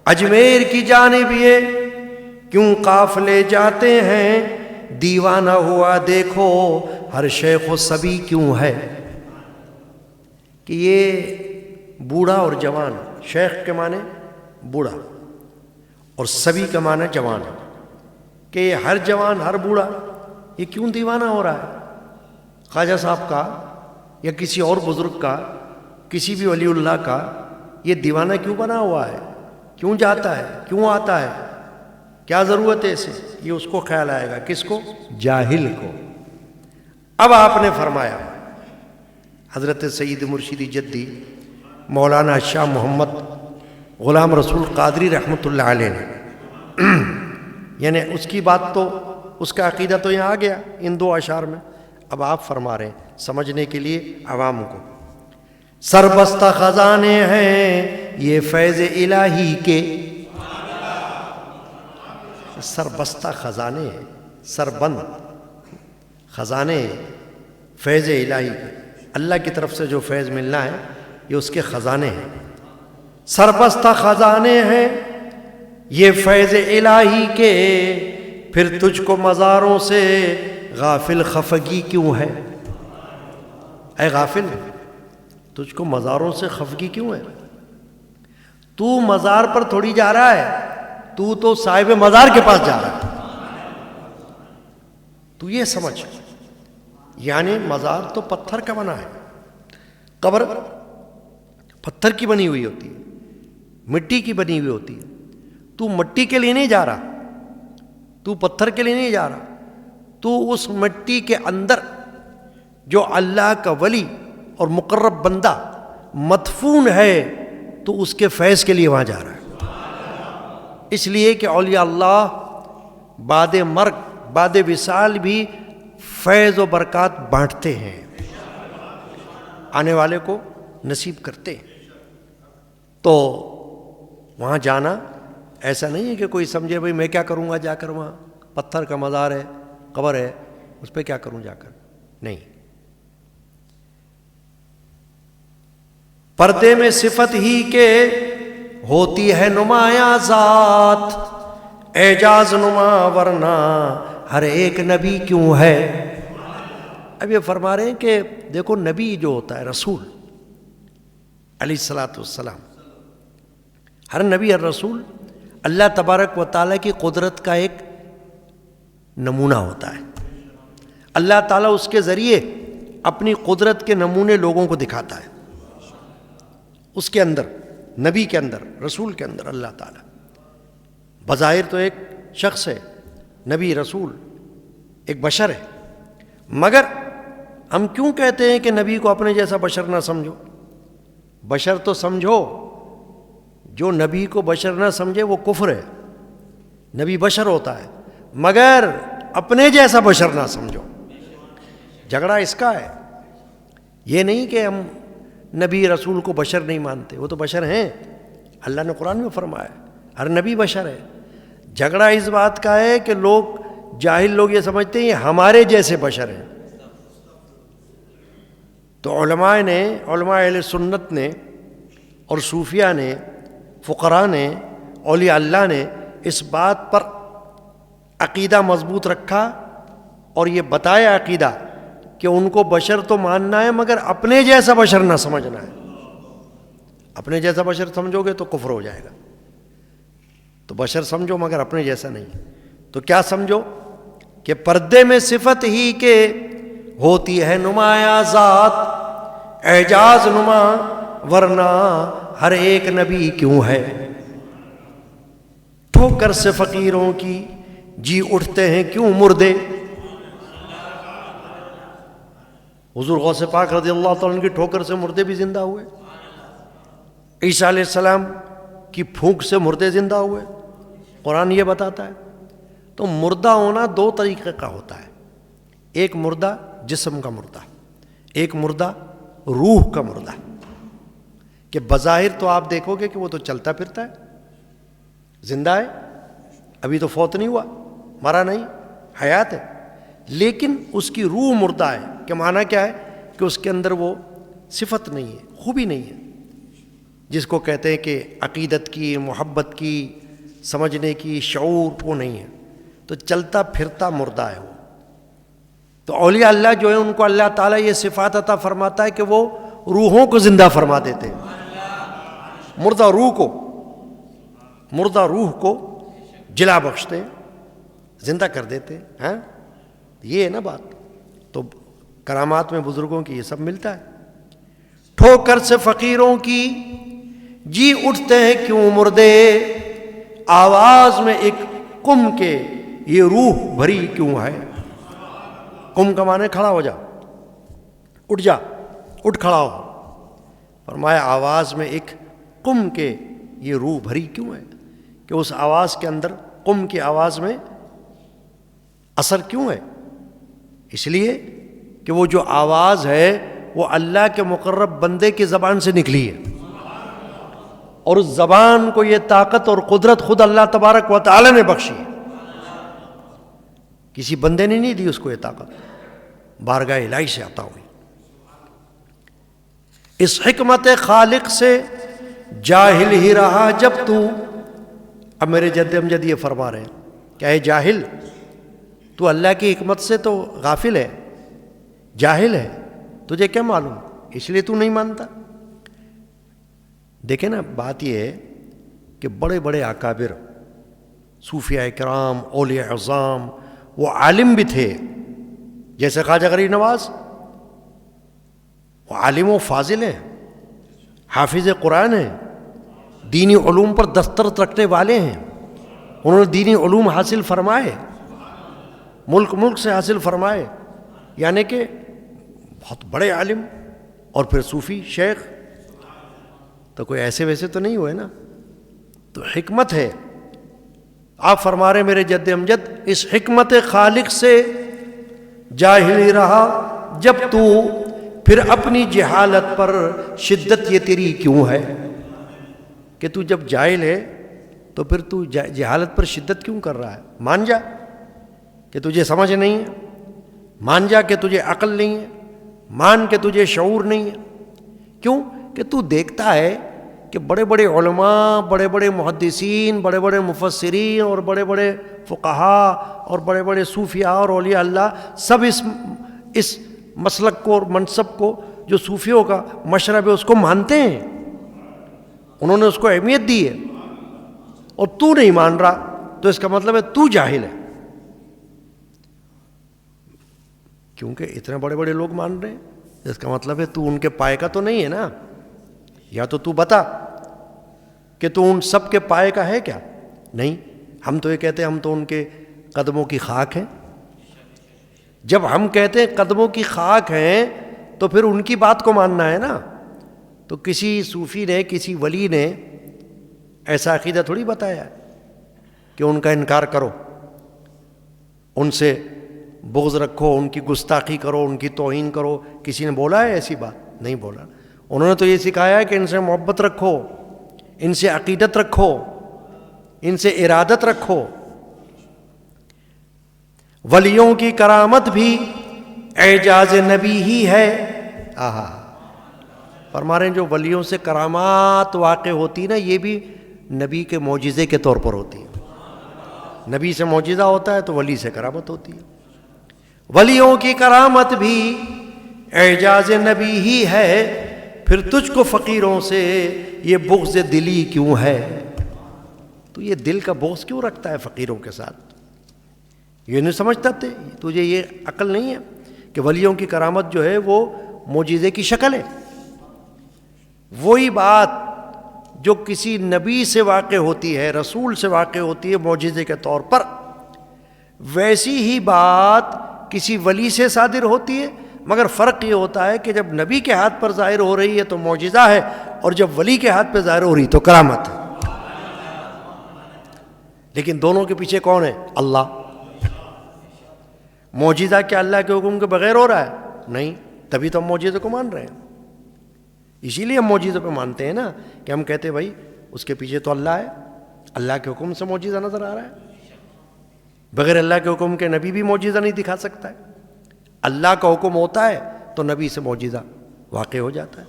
اجمیر کی جانب یہ کیوں قافلے جاتے ہیں، دیوانہ ہوا دیکھو ہر شیخ و صبی کیوں ہے۔ کہ یہ بوڑھا اور جوان، شیخ کے معنی بوڑھا اور صبی کا معنی جوان، کہ یہ ہر جوان ہر بوڑھا یہ کیوں دیوانہ ہو رہا ہے، خواجہ صاحب کا یا کسی اور بزرگ کا، کسی بھی ولی اللہ کا، یہ دیوانہ کیوں بنا ہوا ہے، کیوں جاتا ہے، کیوں آتا ہے، کیا ضرورت ہے اسے۔ یہ اس کو خیال آئے گا، کس کو، جاہل کو۔ اب آپ نے فرمایا، حضرت سید مرشدی جدی مولانا شاہ محمد غلام رسول قادری رحمۃ اللہ علیہ نے یعنی اس کی بات تو، اس کا عقیدہ تو یہاں آ گیا ان 2 اشعار میں۔ اب آپ فرما رہے ہیں سمجھنے کے لیے عوام کو، سربستہ خزانے ہیں یہ فیض الہی کے، سربستہ خزانے ہیں، سربند خزانے فیض الہی کے، اللہ کی طرف سے جو فیض ملنا ہے یہ اس کے خزانے ہیں۔ سربستہ خزانے ہیں یہ فیض الہی کے، پھر تجھ کو مزاروں سے غافل خفگی کیوں ہے۔ اے غافل، تجھ کو مزاروں سے خفگی کیوں ہے، تو مزار پر تھوڑی جا رہا ہے، تو صاحب مزار کے پاس جا رہا ہے۔ تو یہ سمجھ، یعنی مزار تو پتھر کا بنا ہے، قبر پتھر کی بنی ہوئی ہوتی ہے، مٹی کی بنی ہوئی ہوتی ہے۔ تو مٹی کے لیے نہیں جا رہا، تو پتھر کے لیے نہیں جا رہا، تو اس مٹی کے اندر جو اللہ کا ولی اور مقرب بندہ مدفون ہے، تو اس کے فیض کے لیے وہاں جا رہا ہے۔ اس لیے کہ اولیاء اللہ بعد مرگ، بعد وصال بھی فیض و برکات بانٹتے ہیں، آنے والے کو نصیب کرتے ہیں۔ تو وہاں جانا ایسا نہیں ہے کہ کوئی سمجھے بھئی میں کیا کروں گا جا کر، وہاں پتھر کا مزار ہے، قبر ہے، اس پہ کیا کروں جا کر، نہیں۔ پردے میں صفت ہی کے ہوتی ہے نمایاں ذات، اعجاز نما ورنہ ہر ایک نبی کیوں ہے۔ اب یہ فرما رہے ہیں کہ دیکھو نبی جو ہوتا ہے، رسول علیہ الصلوۃ والسلام، ہر نبی ہر رسول اللہ تبارک و تعالیٰ کی قدرت کا ایک نمونہ ہوتا ہے. اللہ تعالیٰ اس کے ذریعے اپنی قدرت کے نمونے لوگوں کو دکھاتا ہے. اس کے اندر، نبی کے اندر، رسول کے اندر اللہ تعالیٰ بظاہر تو ایک شخص ہے، نبی رسول ایک بشر ہے، مگر ہم کیوں کہتے ہیں کہ نبی کو اپنے جیسا بشر نہ سمجھو؟ بشر تو سمجھو، جو نبی کو بشر نہ سمجھے وہ کفر ہے. نبی بشر ہوتا ہے مگر اپنے جیسا بشر نہ سمجھو. جھگڑا اس کا ہے، یہ نہیں کہ ہم نبی رسول کو بشر نہیں مانتے، وہ تو بشر ہیں. اللہ نے قرآن میں فرمایا ہر نبی بشر ہے. جھگڑا اس بات کا ہے کہ جاہل لوگ یہ سمجھتے ہیں یہ ہمارے جیسے بشر ہیں. تو علماء اہل سنت نے اور صوفیہ نے، فقراء نے، اولیاء اللہ نے اس بات پر عقیدہ مضبوط رکھا اور یہ بتایا عقیدہ کہ ان کو بشر تو ماننا ہے مگر اپنے جیسا بشر نہ سمجھنا ہے. اپنے جیسا بشر سمجھو گے تو کفر ہو جائے گا. تو بشر سمجھو مگر اپنے جیسا نہیں. تو کیا سمجھو کہ پردے میں صفت ہی کے ہوتی ہے نمایاں ذات، اعجاز نما ورنہ ہر ایک نبی کیوں ہے. ٹھوکر سے فقیروں کی جی اٹھتے ہیں کیوں مردے. حضور غوث پاک رضی اللہ تعالیٰ عنہ کی ٹھوکر سے مردے بھی زندہ ہوئے. عیسیٰ علیہ السلام کی پھونک سے مردے زندہ ہوئے. قرآن یہ بتاتا ہے. تو مردہ ہونا دو طریقے کا ہوتا ہے. ایک مردہ جسم کا مردہ، ایک مردہ روح کا مردہ. کہ بظاہر تو آپ دیکھو گے کہ وہ تو چلتا پھرتا ہے، زندہ ہے، ابھی تو فوت نہیں ہوا، مرا نہیں، حیات ہے، لیکن اس کی روح مردہ ہے. کہ معنی کیا ہے کہ اس کے اندر وہ صفت نہیں ہے، خوبی نہیں ہے جس کو کہتے ہیں کہ عقیدت کی، محبت کی، سمجھنے کی، شعور، وہ نہیں ہے. تو چلتا پھرتا مردہ ہے وہ. تو اولیاء اللہ جو ہے ان کو اللہ تعالیٰ یہ صفات عطا فرماتا ہے کہ وہ روحوں کو زندہ فرما دیتے ہیں. مردہ روح کو جلا بخشتے ہیں، زندہ کر دیتے ہیں. یہ ہے نا بات. تو کرامات میں بزرگوں کی یہ سب ملتا ہے. ٹھوکر سے فقیروں کی جی اٹھتے ہیں کیوں مردے، آواز میں ایک کم کے یہ روح بھری کیوں ہے. کم کا معنی کھڑا ہو جا، اٹھ جا، اٹھ کھڑا ہو. فرمایا آواز میں ایک کم کے یہ روح بھری کیوں ہے. کہ اس آواز کے اندر، کم کی آواز میں اثر کیوں ہے؟ اس لیے کہ وہ جو آواز ہے وہ اللہ کے مقرب بندے کی زبان سے نکلی ہے، اور اس زبان کو یہ طاقت اور قدرت خود اللہ تبارک و تعالی نے بخشی ہے. کسی بندے نے نہیں دی اس کو یہ طاقت، بارگاہ الہی سے عطا ہوئی. اس حکمت خالق سے جاہل ہی رہا جب تو. اب میرے جد امجد یہ فرما رہے ہیں کہ اے جاہل، تو اللہ کی حکمت سے تو غافل ہے، جاہل ہے، تجھے کیا معلوم، اس لیے تو نہیں مانتا. دیکھیں نا، بات یہ ہے کہ بڑے بڑے اکابر، صوفیاء کرام، اولیاء اعظام، وہ عالم بھی تھے. جیسے خواجہ غریب نواز، وہ عالم و فاضل ہیں، حافظ قرآن ہیں، دینی علوم پر دسترس رکھنے والے ہیں. انہوں نے دینی علوم حاصل فرمائے، ملک سے حاصل فرمائے، یعنی کہ بہت بڑے عالم، اور پھر صوفی شیخ. تو کوئی ایسے ویسے تو نہیں ہوئے نا. تو حکمت ہے. آپ فرما رہے میرے جد امجد، اس حکمت خالق سے جاہل ہی رہا جب تو، پھر اپنی جہالت پر شدت یہ تیری کیوں ہے. کہ تو جب جاہل ہے تو پھر تو جہالت پر شدت کیوں کر رہا ہے؟ مان جا کہ تجھے سمجھ نہیں ہے، مان جا کہ تجھے عقل نہیں ہے، مان کہ تجھے شعور نہیں ہے. کیوں کہ تو دیکھتا ہے کہ بڑے بڑے علماء، بڑے بڑے محدثین، بڑے بڑے مفسرین، اور بڑے بڑے فقہاء، اور بڑے بڑے صوفیاء اور اولیاء اللہ سب اس مسلک کو اور منصب کو جو صوفیوں کا مشرب ہے اس کو مانتے ہیں. انہوں نے اس کو اہمیت دی ہے. اور تو نہیں مان رہا تو اس کا مطلب ہے تو جاہل ہے، کیونکہ اتنے بڑے بڑے لوگ مان رہے ہیں، اس کا مطلب ہے تو ان کے پائے کا تو نہیں ہے نا. یا تو بتا کہ تو ان سب کے پائے کا ہے کیا؟ نہیں، ہم تو یہ کہتے ہیں ہم تو ان کے قدموں کی خاک ہیں. جب ہم کہتے ہیں قدموں کی خاک ہیں تو پھر ان کی بات کو ماننا ہے نا. تو کسی صوفی نے، کسی ولی نے ایسا عقیدہ تھوڑی بتایا کہ ان کا انکار کرو، ان سے بغض رکھو، ان کی گستاخی کرو، ان کی توہین کرو. کسی نے بولا ہے ایسی بات؟ نہیں بولا. انہوں نے تو یہ سکھایا ہے کہ ان سے محبت رکھو، ان سے عقیدت رکھو، ان سے ارادت رکھو. ولیوں کی کرامت بھی اعجاز نبی ہی ہے. آہا، فرما رہے ہیں جو ولیوں سے کرامات واقع ہوتی نا، یہ بھی نبی کے معجزے کے طور پر ہوتی ہے. نبی سے معجزہ ہوتا ہے تو ولی سے کرامت ہوتی ہے. ولیوں کی کرامت بھی اعجاز نبی ہی ہے، پھر تجھ کو فقیروں سے یہ بغض دلی کیوں ہے؟ تو یہ دل کا بغض کیوں رکھتا ہے فقیروں کے ساتھ؟ یہ نہیں سمجھتا تھے؟ تجھے یہ عقل نہیں ہے کہ ولیوں کی کرامت جو ہے وہ معجزے کی شکل ہے. وہی بات جو کسی نبی سے واقع ہوتی ہے، رسول سے واقع ہوتی ہے معجزے کے طور پر، ویسی ہی بات کسی ولی سے صادر ہوتی ہے. مگر فرق یہ ہوتا ہے کہ جب نبی کے ہاتھ پر ظاہر ہو رہی ہے تو معجزہ ہے، اور جب ولی کے ہاتھ پہ ظاہر ہو رہی تو کرامت ہے. لیکن دونوں کے پیچھے کون ہے؟ اللہ. معجزہ کیا اللہ کے حکم کے بغیر ہو رہا ہے؟ نہیں، تبھی تو ہم معجزے کو مان رہے ہیں. اسی لیے ہم معجزے پہ مانتے ہیں نا، کہ ہم کہتے ہیں بھائی اس کے پیچھے تو اللہ ہے، اللہ کے حکم سے معجزہ نظر آ رہا ہے. بغیر اللہ کے حکم کے نبی بھی معجزہ نہیں دکھا سکتا ہے. اللہ کا حکم ہوتا ہے تو نبی سے معجزہ واقع ہو جاتا ہے.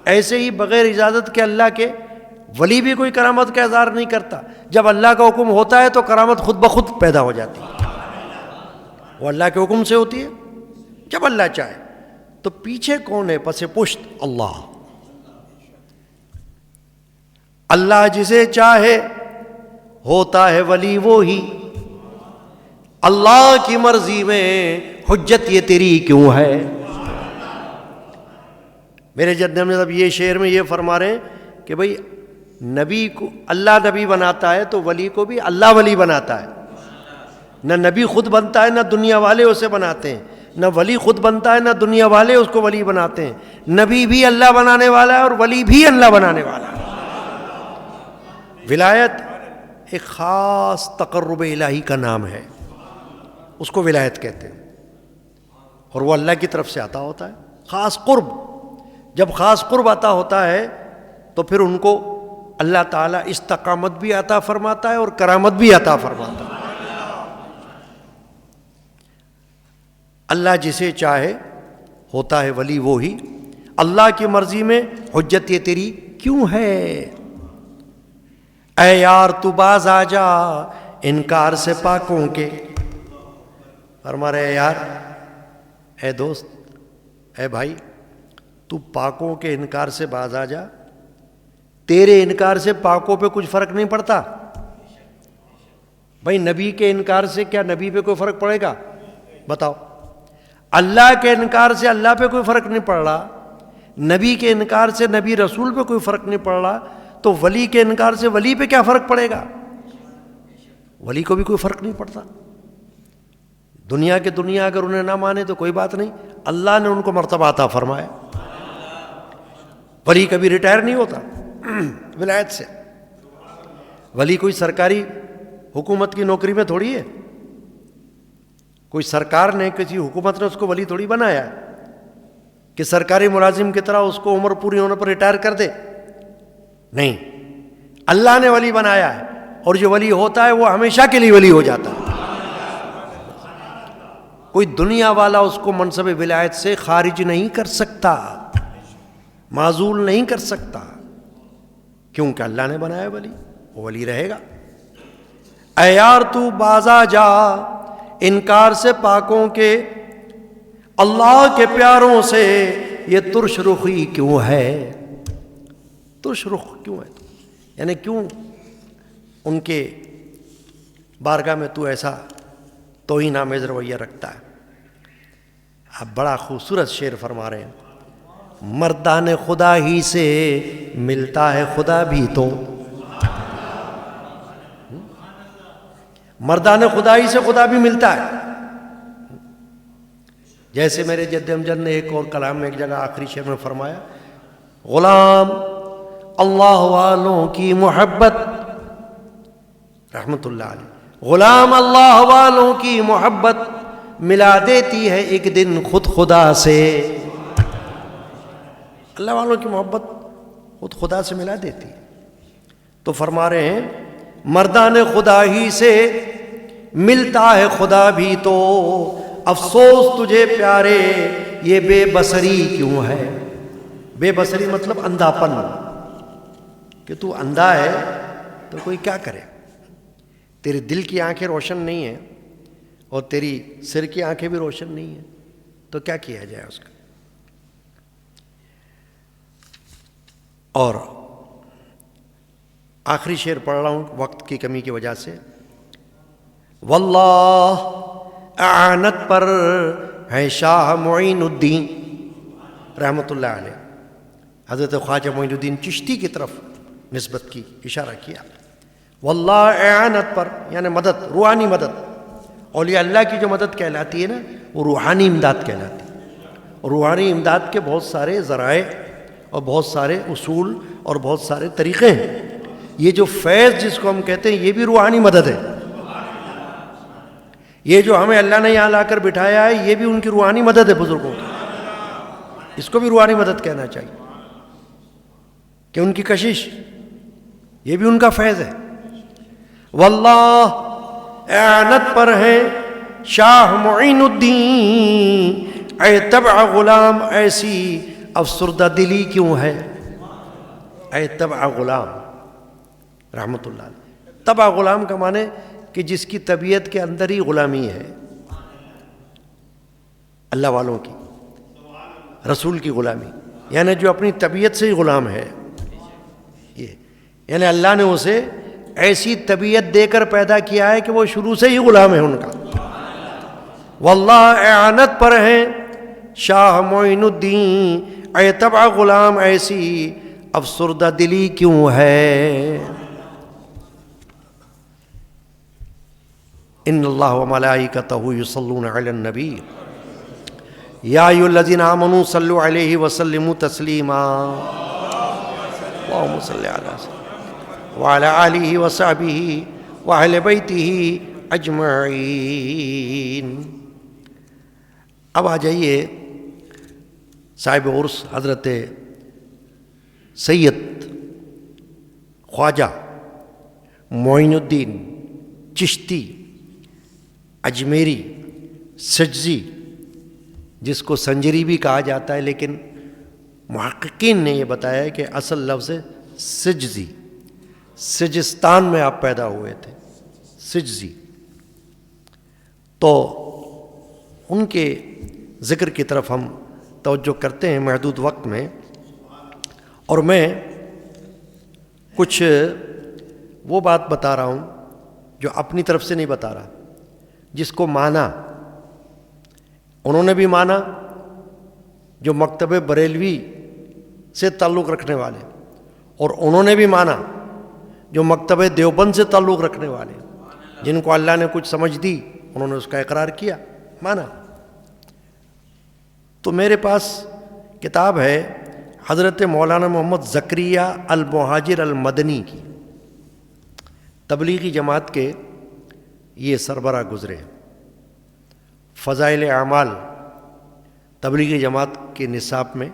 ایسے ہی بغیر اجازت کے اللہ کے ولی بھی کوئی کرامت کا اظہار نہیں کرتا. جب اللہ کا حکم ہوتا ہے تو کرامت خود بخود پیدا ہو جاتی ہے. وہ اللہ کے حکم سے ہوتی ہے جب اللہ چاہے. تو پیچھے کون ہے پس پشت؟ اللہ. اللہ جسے چاہے ہوتا ہے ولی وہی، اللہ کی مرضی میں حجت یہ تیری کیوں ہے. میرے جد مذہب یہ شعر میں یہ فرما رہے ہیں کہ بھئی نبی کو اللہ نبی بناتا ہے تو ولی کو بھی اللہ ولی بناتا ہے. نہ نبی خود بنتا ہے، نہ دنیا والے اسے بناتے ہیں. نہ ولی خود بنتا ہے، نہ دنیا والے اس کو ولی بناتے ہیں. نبی بھی اللہ بنانے والا ہے اور ولی بھی اللہ بنانے والا ہے. ولایت ایک خاص تقرب الہی کا نام ہے، اس کو ولایت کہتے ہیں، اور وہ اللہ کی طرف سے عطا ہوتا ہے. خاص قرب، جب خاص قرب عطا ہوتا ہے تو پھر ان کو اللہ تعالیٰ استقامت بھی عطا فرماتا ہے اور کرامت بھی عطا فرماتا ہے. اللہ جسے چاہے ہوتا ہے ولی وہی، اللہ کی مرضی میں حجت یہ تیری کیوں ہے. اے یار تو باز آ جا انکار سے پاکوں کے. فرما رہے یار، اے دوست، اے بھائی، تو پاکوں کے انکار سے باز آ جا. تیرے انکار سے پاکوں پہ کچھ فرق نہیں پڑتا. بھائی نبی کے انکار سے کیا نبی پہ کوئی فرق پڑے گا؟ بتاؤ. اللہ کے انکار سے اللہ پہ کوئی فرق نہیں پڑ رہا، نبی کے انکار سے نبی رسول پہ کوئی فرق نہیں پڑ رہا، تو ولی کے انکار سے ولی پہ کیا فرق پڑے گا؟ ولی کو بھی کوئی فرق نہیں پڑتا. دنیا کے دنیا اگر انہیں نہ مانے تو کوئی بات نہیں، اللہ نے ان کو مرتبہ عطا فرمایا. ولی کبھی ریٹائر نہیں ہوتا ولایت سے. ولی کوئی سرکاری حکومت کی نوکری میں تھوڑی ہے، کوئی سرکار نے، کسی حکومت نے اس کو ولی تھوڑی بنایا کہ سرکاری ملازم کی طرح اس کو عمر پوری ہونے پر ریٹائر کر دے. نہیں، اللہ نے ولی بنایا ہے، اور جو ولی ہوتا ہے وہ ہمیشہ کے لیے ولی ہو جاتا ہے. کوئی دنیا والا اس کو منصب ولایت سے خارج نہیں کر سکتا، معزول نہیں کر سکتا، کیونکہ اللہ نے بنایا ولی، وہ ولی رہے گا. اے یار تو بازا جا انکار سے پاکوں کے، اللہ کے پیاروں سے یہ ترش رخی کیوں ہے. ترش رخ کیوں ہے؟ یعنی کیوں ان کے بارگاہ میں تو ایسا توہین آمیز رویہ رکھتا ہے. اب بڑا خوبصورت شعر فرما رہے ہیں، مردان خدا ہی سے ملتا ہے خدا بھی تو، مردان خدا ہی سے خدا بھی ملتا ہے. جیسے میرے جد امجد نے ایک اور کلام میں ایک جگہ آخری شعر میں فرمایا، غلام اللہ والوں کی محبت، رحمت اللہ علیہ، غلام اللہ والوں کی محبت ملا دیتی ہے ایک دن خود خدا سے. اللہ والوں کی محبت خود خدا سے ملا دیتی ہے. تو فرما رہے ہیں مردان خدا ہی سے ملتا ہے خدا بھی تو، افسوس تجھے پیارے یہ بے بصری کیوں ہے. بے بصری مطلب اندھا پن، کہ تو اندھا ہے تو کوئی کیا کرے. تیرے دل کی آنکھیں روشن نہیں ہیں اور تیری سر کی آنکھیں بھی روشن نہیں ہیں، تو کیا کیا جائے اس کا. اور آخری شعر پڑھ رہا ہوں وقت کی کمی کی وجہ سے. واللہ اعانت پر ہے شاہ معین الدین رحمۃ اللہ علیہ، حضرت خواجہ معین الدین چشتی کی طرف نسبت کی، اشارہ کیا. واللہ اعانت پر یعنی مدد، روحانی مدد. اولیاء اللہ کی جو مدد کہلاتی ہے نا وہ روحانی امداد کہلاتی ہے. اور روحانی امداد کے بہت سارے ذرائع اور بہت سارے اصول اور بہت سارے طریقے ہیں. یہ جو فیض جس کو ہم کہتے ہیں یہ بھی روحانی مدد ہے. یہ جو ہمیں اللہ نے یہاں لا کر بٹھایا ہے یہ بھی ان کی روحانی مدد ہے بزرگوں کی. اس کو بھی روحانی مدد کہنا چاہیے کہ ان کی کشش یہ بھی ان کا فیض ہے. واللہ اعانت پر ہے شاہ معین الدین، اے تبع غلام ایسی افسردہ دلی کیوں ہے. اے تبع غلام رحمت اللہ علیہ. تبع غلام کا معنی کہ جس کی طبیعت کے اندر ہی غلامی ہے، اللہ والوں کی، رسول کی غلامی، یعنی جو اپنی طبیعت سے ہی غلام ہے. یہ یعنی اللہ نے اسے ایسی طبیعت دے کر پیدا کیا ہے کہ وہ شروع سے ہی غلام ہے ان کا. واللہ اعانت پر ہے شاہ معین الدین، اے تبع غلام ایسی افسردہ دلی کیوں ہے. ان اللہ وملائکتہ یصلون علی النبی یا ایھا الذین آمنوا صلوا علیہ وسلموا تسلیما. اللہم صلی علی سیدنا وعلی آلہ وصحبہ واہل بیتہ اجمعین. اب آ جائیے صاحب عرس حضرت سید خواجہ معین الدین چشتی اجمیری سجزی، جس کو سنجری بھی کہا جاتا ہے، لیکن محققین نے یہ بتایا ہے کہ اصل لفظ ہے سجزی. سجستان میں آپ پیدا ہوئے تھے، سجزی. تو ان کے ذکر کی طرف ہم توجہ کرتے ہیں محدود وقت میں، اور میں کچھ وہ بات بتا رہا ہوں جو اپنی طرف سے نہیں بتا رہا، جس کو مانا انہوں نے بھی مانا، جو مکتب بریلوی سے تعلق رکھنے والے، اور انہوں نے بھی مانا جو مکتب دیوبند سے تعلق رکھنے والے، جن کو اللہ نے کچھ سمجھ دی انہوں نے اس کا اقرار کیا، مانا. تو میرے پاس کتاب ہے حضرت مولانا محمد زکریا المہاجر المدنی کی، تبلیغی جماعت کے یہ سربراہ گزرے. فضائل اعمال تبلیغی جماعت کے نصاب میں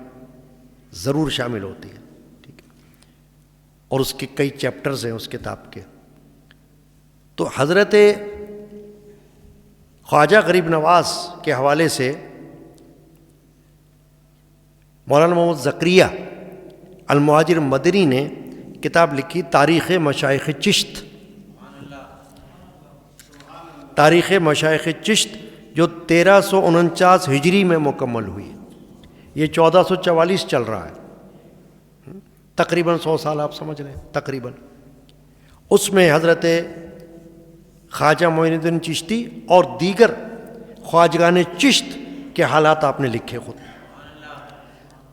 ضرور شامل ہوتی ہے، ٹھیک ہے، اور اس کے کئی چیپٹرز ہیں اس کتاب کے. تو حضرت خواجہ غریب نواز کے حوالے سے مولانا محمد زکریا المہاجر مدنی نے کتاب لکھی تاریخ مشائخ چشت. تاریخ مشائخ چشت جو 1349 ہجری میں مکمل ہوئی، یہ 1444 چل رہا ہے، تقریباً 100 سال آپ سمجھ رہے ہیں تقریباً. اس میں حضرت خواجہ معین الدین چشتی اور دیگر خواجگان چشت کے حالات آپ نے لکھے خود.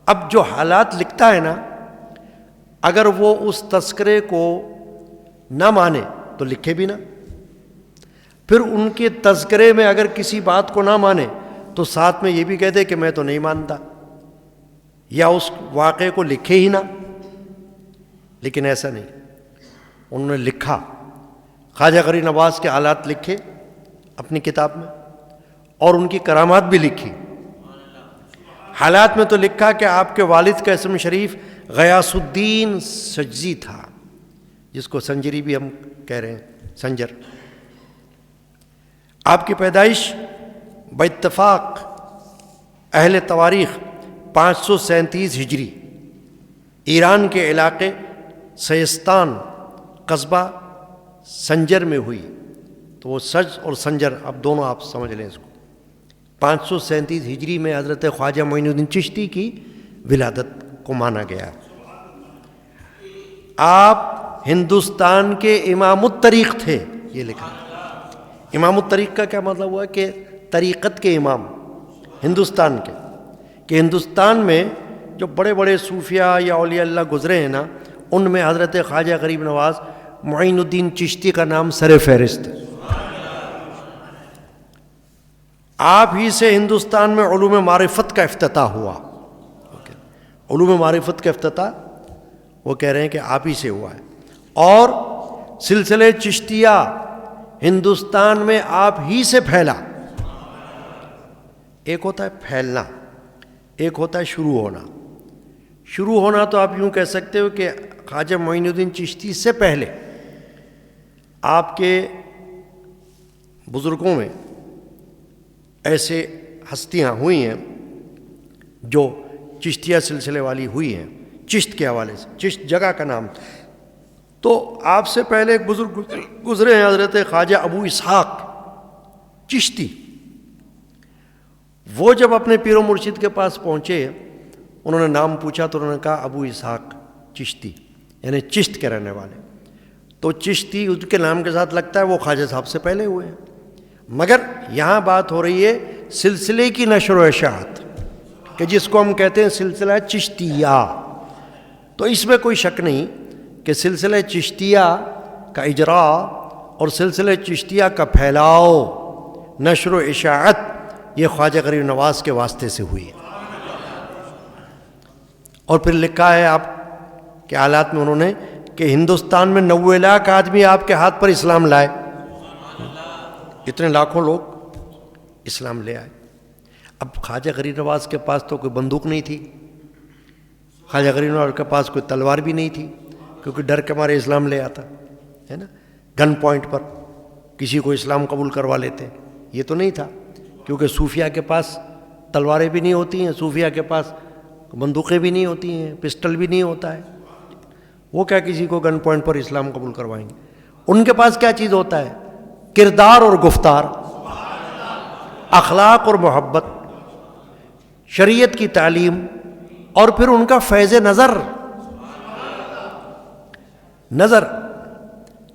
اب جو حالات لکھتا ہے نا، اگر وہ اس تذکرے کو نہ مانے تو لکھے بھی نہ. پھر ان کے تذکرے میں اگر کسی بات کو نہ مانے تو ساتھ میں یہ بھی کہہ دے کہ میں تو نہیں مانتا، یا اس واقعے کو لکھے ہی نہ. لیکن ایسا نہیں، انہوں نے لکھا. خواجہ غریب نواز کے حالات لکھے اپنی کتاب میں، اور ان کی کرامات بھی لکھی. حالات میں تو لکھا کہ آپ کے والد کا اسم شریف غیاث الدین سجزی تھا، جس کو سنجری بھی ہم کہہ رہے ہیں، سنجر. آپ کی پیدائش باتفاق اہل تواریخ 537 ہجری ایران کے علاقے سیستان قصبہ سنجر میں ہوئی. تو وہ سج اور سنجر اب دونوں آپ سمجھ لیں اس کو. 537 ہجری میں حضرت خواجہ معین الدین چشتی کی ولادت کو مانا گیا. آپ ہندوستان کے امام الطریق تھے، یہ لکھا. امام الطریق کا کیا مطلب ہوا کہ طریقت کے امام ہندوستان کے، کہ ہندوستان میں جو بڑے بڑے صوفیاء یا اولیاء اللہ گزرے ہیں نا، ان میں حضرت خواجہ غریب نواز معین الدین چشتی کا نام سر فہرست ہے. آپ ہی سے ہندوستان میں علوم معرفت کا افتتاح ہوا. علوم معرفت کا افتتاح وہ کہہ رہے ہیں کہ آپ ہی سے ہوا ہے. اور سلسلہ چشتیہ ہندوستان میں آپ ہی سے پھیلا. ایک ہوتا ہے پھیلنا، ایک ہوتا ہے شروع ہونا. شروع ہونا تو آپ یوں کہہ سکتے ہو کہ خواجہ معین الدین چشتی سے پہلے آپ کے بزرگوں میں ایسے ہستیاں ہوئی ہیں جو چشتیہ سلسلے والی ہوئی ہیں، چشت کے حوالے سے. چشت جگہ کا نام. تو آپ سے پہلے ایک بزرگ گزرے ہیں حضرت خواجہ ابو اسحاق چشتی. وہ جب اپنے پیر و مرشد کے پاس پہنچے، انہوں نے نام پوچھا تو انہوں نے کہا ابو اسحاق چشتی، یعنی چشت کے رہنے والے. تو چشتی اس کے نام کے ساتھ لگتا ہے، وہ خواجہ صاحب سے پہلے ہوئے ہیں. مگر یہاں بات ہو رہی ہے سلسلے کی نشر و اشاعت، کہ جس کو ہم کہتے ہیں سلسلہ چشتیہ. تو اس میں کوئی شک نہیں کہ سلسلہ چشتیہ کا اجرا اور سلسلہ چشتیہ کا پھیلاؤ، نشر و اشاعت، یہ خواجہ غریب نواز کے واسطے سے ہوئی. اور پھر لکھا ہے آپ کے حالات میں انہوں نے کہ ہندوستان میں 90 لاکھ آدمی آپ کے ہاتھ پر اسلام لائے. اتنے لاکھوں لوگ اسلام لے آئے. اب خواجہ غریب نواز کے پاس تو کوئی بندوق نہیں تھی، خواجہ غریب نواز کے پاس کوئی تلوار بھی نہیں تھی، کیونکہ ڈر کے مارے اسلام لے آتا ہے نا. گن پوائنٹ پر کسی کو اسلام قبول کروا لیتے. یہ تو نہیں تھا، کیونکہ صوفیاء کے پاس تلواریں بھی نہیں ہوتی ہیں، صوفیاء کے پاس بندوقیں بھی نہیں ہوتی ہیں، پسٹل بھی نہیں ہوتا ہے. وہ کیا کسی کو گن پوائنٹ پر اسلام قبول کروائیں گے؟ ان کے پاس کیا چیز ہوتا ہے؟ کردار اور گفتار، اخلاق اور محبت، شریعت کی تعلیم، اور پھر ان کا فیض نظر.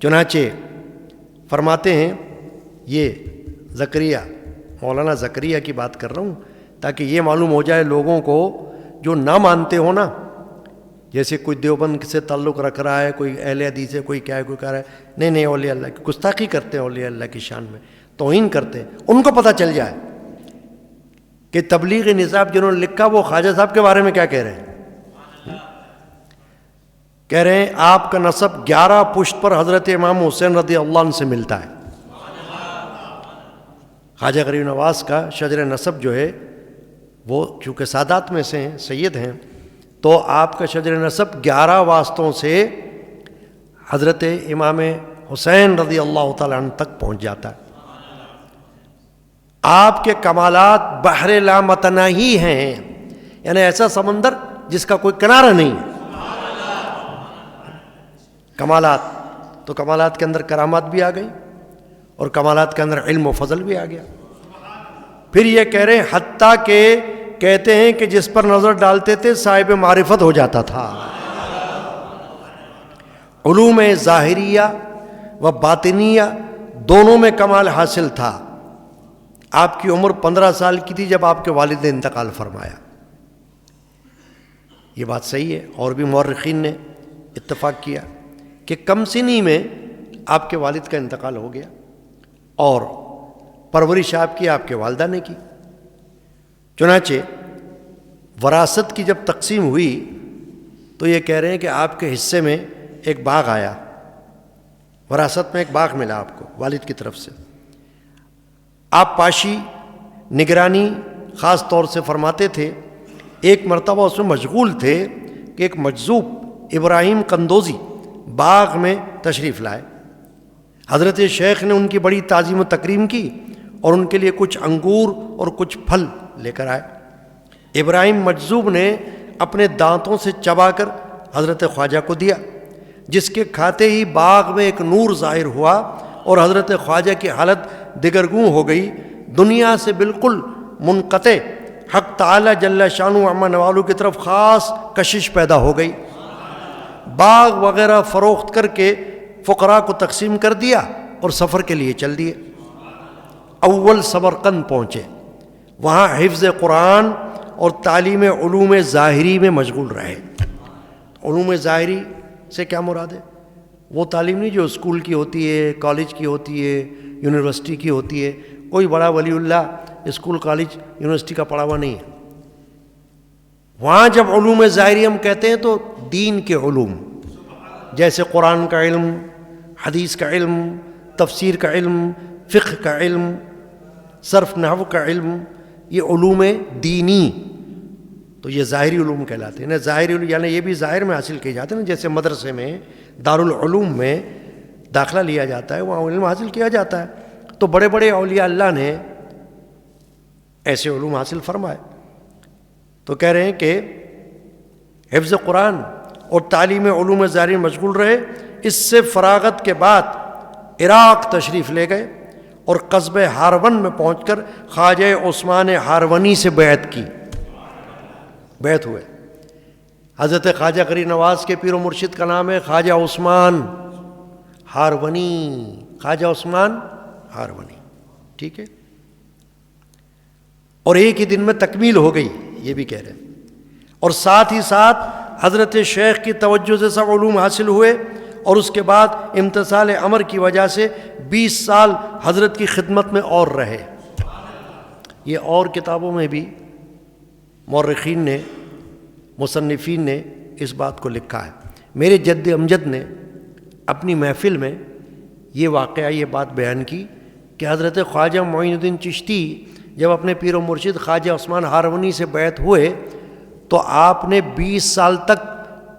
چنانچہ فرماتے ہیں، یہ زکریا، مولانا زکریا کی بات کر رہا ہوں تاکہ یہ معلوم ہو جائے لوگوں کو جو نہ مانتے ہو نا، جیسے کوئی دیوبند سے تعلق رکھ رہا ہے، کوئی اہل حدیث ہے، کوئی کیا ہے، کوئی کہہ رہا ہے نہیں اولیاء اللہ کی گستاخی کرتے ہیں، اولیاء اللہ کی شان میں توہین کرتے ہیں. ان کو پتہ چل جائے کہ تبلیغ نصاب جنہوں نے لکھا وہ خواجہ صاحب کے بارے میں کیا کہہ رہے ہیں. کہہ رہے ہیں آپ کا نسب 11 پشت پر حضرت امام حسین رضی اللہ عنہ سے ملتا ہے. خواجہ غریب نواز کا شجر نسب جو ہے وہ چونکہ سادات میں سے ہیں، سید ہیں، تو آپ کا شجر نسب 11 واسطوں سے حضرت امام حسین رضی اللہ تعالیٰ عنہ تک پہنچ جاتا ہے. آپ کے کمالات بحر لا متناہی ہیں، یعنی ایسا سمندر جس کا کوئی کنارہ نہیں ہے. کمالات، تو کمالات کے اندر کرامات بھی آ گئی اور کمالات کے اندر علم و فضل بھی آ گیا. پھر یہ کہہ رہے ہیں حتیٰ کہ کہتے ہیں کہ جس پر نظر ڈالتے تھے صاحب معرفت ہو جاتا تھا. علوم ظاہریہ و باطنیہ دونوں میں کمال حاصل تھا۔ آپ کی عمر 15 سال کی تھی جب آپ کے والد نے انتقال فرمایا۔ یہ بات صحیح ہے، اور بھی مورخین نے اتفاق کیا کہ کم سنی میں آپ کے والد کا انتقال ہو گیا، اور پرورش آپ کی آپ کے والدہ نے کی۔ چنانچہ وراثت کی جب تقسیم ہوئی تو یہ کہہ رہے ہیں کہ آپ کے حصے میں ایک باغ آیا، وراثت میں ایک باغ ملا آپ کو والد کی طرف سے۔ آپ پاشی نگرانی خاص طور سے فرماتے تھے۔ ایک مرتبہ اس میں مشغول تھے کہ ایک مجذوب ابراہیم قندوزی باغ میں تشریف لائے۔ حضرت شیخ نے ان کی بڑی تعظیم و تکریم کی اور ان کے لیے کچھ انگور اور کچھ پھل لے کر آئے۔ ابراہیم مجذوب نے اپنے دانتوں سے چبا کر حضرت خواجہ کو دیا، جس کے کھاتے ہی باغ میں ایک نور ظاہر ہوا اور حضرت خواجہ کی حالت دگرگوں ہو گئی، دنیا سے بالکل منقطع، حق تعالی جل شانہ عما نوالو کی طرف خاص کشش پیدا ہو گئی۔ باغ وغیرہ فروخت کر کے فقراء کو تقسیم کر دیا اور سفر کے لیے چل دیے۔ اول سمرقند پہنچے، وہاں حفظ قرآن اور تعلیم علوم ظاہری میں مشغول رہے۔ علوم ظاہری سے کیا مراد ہے؟ وہ تعلیم نہیں جو اسکول کی ہوتی ہے، کالج کی ہوتی ہے، یونیورسٹی کی ہوتی ہے۔ کوئی بڑا ولی اللہ اسکول کالج یونیورسٹی کا پڑھا ہوا نہیں ہے۔ وہاں جب علوم ظاہری ہم کہتے ہیں تو دین کے علوم، جیسے قرآن کا علم، حدیث کا علم، تفسیر کا علم، فقہ کا علم، صرف نحو کا علم، یہ علوم دینی، تو یہ ظاہری علوم کہلاتے ہیں۔ ظاہری علوم یعنی یہ بھی ظاہر میں حاصل کیے جاتے ہیں، جیسے مدرسے میں دارالعلوم میں داخلہ لیا جاتا ہے، وہاں علم حاصل کیا جاتا ہے۔ تو بڑے بڑے اولیاء اللہ نے ایسے علوم حاصل فرمائے۔ تو کہہ رہے ہیں کہ حفظ قرآن اور تعلیم علوم ظاہری میں مشغول رہے۔ اس سے فراغت کے بعد عراق تشریف لے گئے اور قصبہ ہارون میں پہنچ کر خواجہ عثمان ہارونی سے بیعت کی، بیعت ہوئے۔ حضرت خواجہ غریب نواز کے پیر و مرشد کا نام ہے خواجہ عثمان ہارونی، خواجہ عثمان ہارونی، ٹھیک ہے۔ اور ایک ہی دن میں تکمیل ہو گئی، یہ بھی کہہ رہے ہیں۔ اور ساتھ ہی ساتھ حضرت شیخ کی توجہ سے سب علوم حاصل ہوئے، اور اس کے بعد امتثال امر کی وجہ سے 20 سال حضرت کی خدمت میں اور رہے۔ یہ اور کتابوں میں بھی مورخین نے، مصنفین نے اس بات کو لکھا ہے۔ میرے جد امجد نے اپنی محفل میں یہ واقعہ، یہ بات بیان کی کہ حضرت خواجہ معین الدین چشتی جب اپنے پیر و مرشد خواجہ عثمان ہارونی سے بیعت ہوئے تو آپ نے 20 سال تک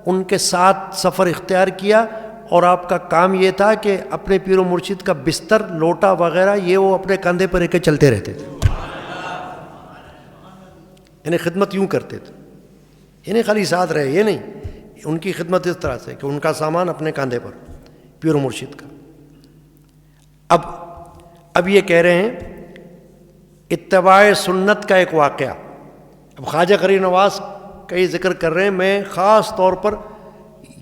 ان کے ساتھ سفر اختیار کیا، اور آپ کا کام یہ تھا کہ اپنے پیر و مرشد کا بستر، لوٹا وغیرہ یہ وہ اپنے کندھے پر رکھ کے چلتے رہتے تھے، یعنی خدمت یوں کرتے تھے، یعنی خالی ساتھ رہے، یہ نہیں، ان کی خدمت اس طرح سے کہ ان کا سامان اپنے کاندھے پر، پیر و مرشد کا۔ اب یہ کہہ رہے ہیں اتباع سنت کا ایک واقعہ۔ اب خواجہ غریب نواز کا یہ ذکر کر رہے ہیں، میں خاص طور پر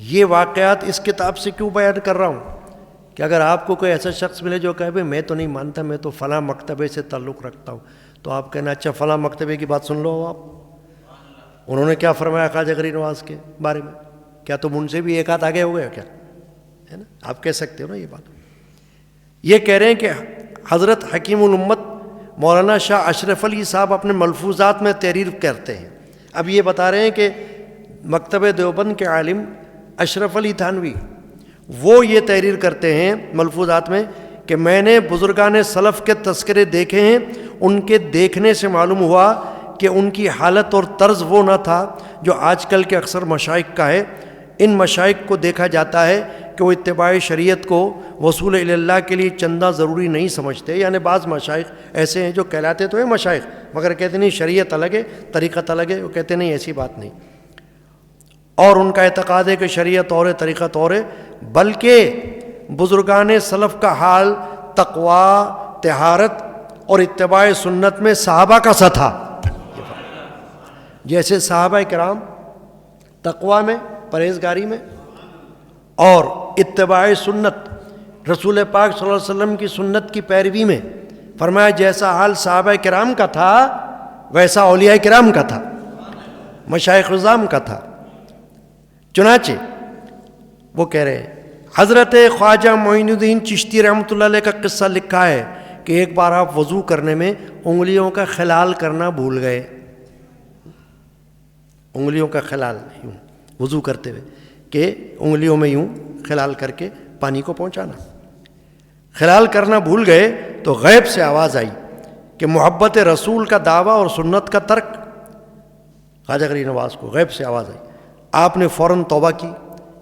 یہ واقعات اس کتاب سے کیوں بیان کر رہا ہوں کہ اگر آپ کو کوئی ایسا شخص ملے جو کہے میں تو نہیں مانتا، میں تو فلاں مکتبے سے تعلق رکھتا ہوں، تو آپ کہنا اچھا فلاں مکتبے کی بات سن لو آپ، انہوں نے کیا فرمایا خواجہ غریب نواز کے بارے میں، کیا تم ان سے بھی ایک ہاتھ آگے ہو گئے کیا، ہے نا؟ آپ کہہ سکتے ہو نا یہ بات۔ یہ کہہ رہے ہیں کہ حضرت حکیم الامت مولانا شاہ اشرف علی صاحب اپنے ملفوظات میں تحریر کرتے ہیں۔ اب یہ بتا رہے ہیں کہ مکتبہ دیوبند کے عالم اشرف علی تھانوی وہ یہ تحریر کرتے ہیں ملفوظات میں کہ میں نے بزرگان سلف کے تذکرے دیکھے ہیں، ان کے دیکھنے سے معلوم ہوا کہ ان کی حالت اور طرز وہ نہ تھا جو آج کل کے اکثر مشائخ کا ہے۔ ان مشائخ کو دیکھا جاتا ہے کہ وہ اتباع شریعت کو وصول الی اللہ کے لیے چندہ ضروری نہیں سمجھتے، یعنی بعض مشائخ ایسے ہیں جو کہلاتے تو ہیں مشائخ مگر کہتے نہیں شریعت الگ ہے، طریقت الگ ہے، وہ کہتے نہیں ایسی بات نہیں، اور ان کا اعتقاد ہے کہ شریعت اور ہے، طریقت اور ہے، بلکہ بزرگان سلف کا حال تقوی، طہارت اور اتباع سنت میں صحابہ کا سا تھا۔ جیسے صحابہ کرام تقوی میں، پرہیزگاری میں، اور اتباع سنت رسول پاک صلی اللہ علیہ وسلم کی سنت کی پیروی میں فرمایا جیسا حال صحابہ کرام کا تھا ویسا اولیاء کرام کا تھا، مشائخ اعظام کا تھا۔ چنانچہ وہ کہہ رہے ہیں حضرت خواجہ معین الدین چشتی رحمۃ اللہ علیہ کا قصہ لکھا ہے کہ ایک بار آپ وضو کرنے میں انگلیوں کا خلال کرنا بھول گئے، انگلیوں کا خلال یوں وضو کرتے ہوئے کہ انگلیوں میں یوں خلال کر کے پانی کو پہنچانا، خلال کرنا بھول گئے تو غیب سے آواز آئی کہ محبت رسول کا دعویٰ اور سنت کا ترک۔ خواجہ غریب نواز کو غیب سے آواز آئی، آپ نے فوراً توبہ کی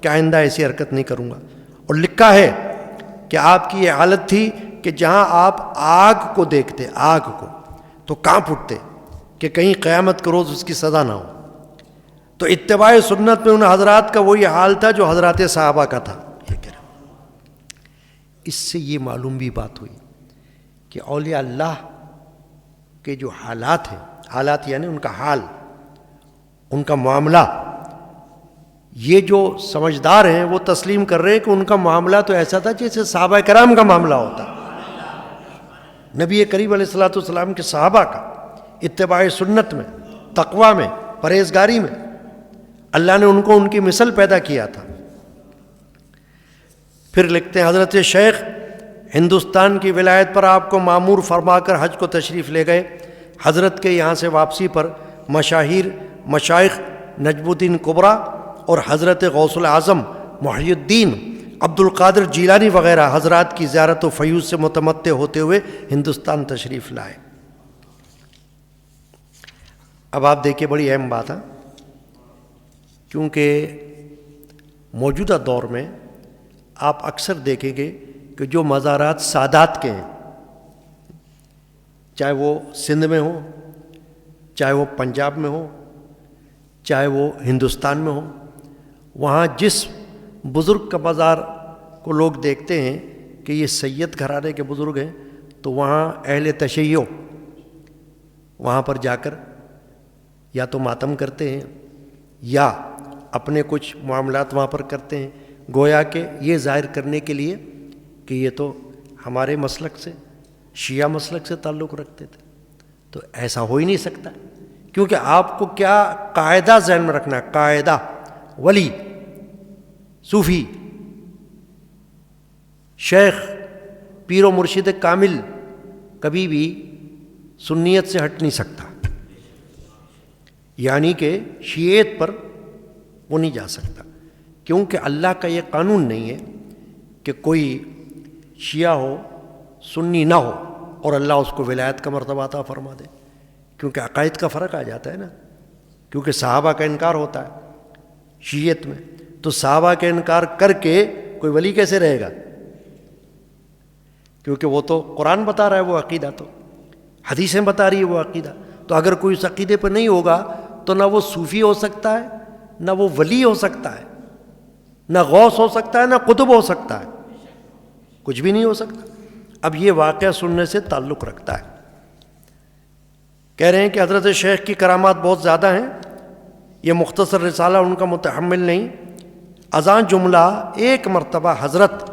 کہ آئندہ ایسی حرکت نہیں کروں گا، اور لکھا ہے کہ آپ کی یہ حالت تھی کہ جہاں آپ آگ کو دیکھتے، آگ کو، تو کانپ اٹھتے کہ کہیں قیامت کے روز اس کی سزا نہ ہو۔ تو اتباع سنت میں ان حضرات کا وہی حال تھا جو حضرات صحابہ کا تھا۔ یہ کہہ رہا ہوں، اس سے یہ معلوم بھی بات ہوئی کہ اولیاء اللہ کے جو حالات ہیں، حالات یعنی ان کا حال، ان کا معاملہ، یہ جو سمجھدار ہیں وہ تسلیم کر رہے ہیں کہ ان کا معاملہ تو ایسا تھا جیسے صحابہ کرام کا معاملہ ہوتا۔ نبی کریم علیہ الصلوۃ والسلام کے صحابہ کا اتباع سنت میں، تقوی میں، پرہیزگاری میں اللہ نے ان کو ان کی مثل پیدا کیا تھا۔ پھر لکھتے ہیں حضرت شیخ ہندوستان کی ولایت پر آپ کو مامور فرما کر حج کو تشریف لے گئے۔ حضرت کے یہاں سے واپسی پر مشائخ نجم الدین کبریٰ اور حضرت غوث العظم محی الدین عبد القادر جیلانی وغیرہ حضرات کی زیارت و فیوض سے متمتع ہوتے ہوئے ہندوستان تشریف لائے۔ اب آپ دیکھیں بڑی اہم بات ہے، کیونکہ موجودہ دور میں آپ اکثر دیکھیں گے کہ جو مزارات سادات کے ہیں، چاہے وہ سندھ میں ہوں، چاہے وہ پنجاب میں ہوں، چاہے وہ ہندوستان میں ہوں، وہاں جس بزرگ کا مزار کو لوگ دیکھتے ہیں کہ یہ سید گھرانے کے بزرگ ہیں، تو وہاں اہل تشیع وہاں پر جا کر یا تو ماتم کرتے ہیں یا اپنے کچھ معاملات وہاں پر کرتے ہیں، گویا کہ یہ ظاہر کرنے کے لیے کہ یہ تو ہمارے مسلک سے، شیعہ مسلک سے تعلق رکھتے تھے۔ تو ایسا ہو ہی نہیں سکتا، کیونکہ آپ کو کیا قاعدہ ذہن میں رکھنا ہے، قاعدہ ولی، صوفی، شیخ، پیر و مرشد کامل کبھی بھی سنیت سے ہٹ نہیں سکتا، یعنی کہ شیعیت پر وہ نہیں جا سکتا، کیونکہ اللہ کا یہ قانون نہیں ہے کہ کوئی شیعہ ہو سنی نہ ہو اور اللہ اس کو ولایت کا مرتبہ عطا فرما دے، کیونکہ عقائد کا فرق آ جاتا ہے نا، کیونکہ صحابہ کا انکار ہوتا ہے شیعیت میں، تو صحابہ کا انکار کر کے کوئی ولی کیسے رہے گا؟ کیونکہ وہ تو قرآن بتا رہا ہے وہ عقیدہ، تو حدیثیں بتا رہی ہے وہ عقیدہ، تو اگر کوئی اس عقیدے پر نہیں ہوگا تو نہ وہ صوفی ہو سکتا ہے، نہ وہ ولی ہو سکتا ہے، نہ غوث ہو سکتا ہے، نہ قطب ہو سکتا ہے، کچھ بھی نہیں ہو سکتا۔ اب یہ واقعہ سننے سے تعلق رکھتا ہے۔ کہہ رہے ہیں کہ حضرت شیخ کی کرامات بہت زیادہ ہیں، یہ مختصر رسالہ ان کا متحمل نہیں۔ ازاں جملہ ایک مرتبہ حضرت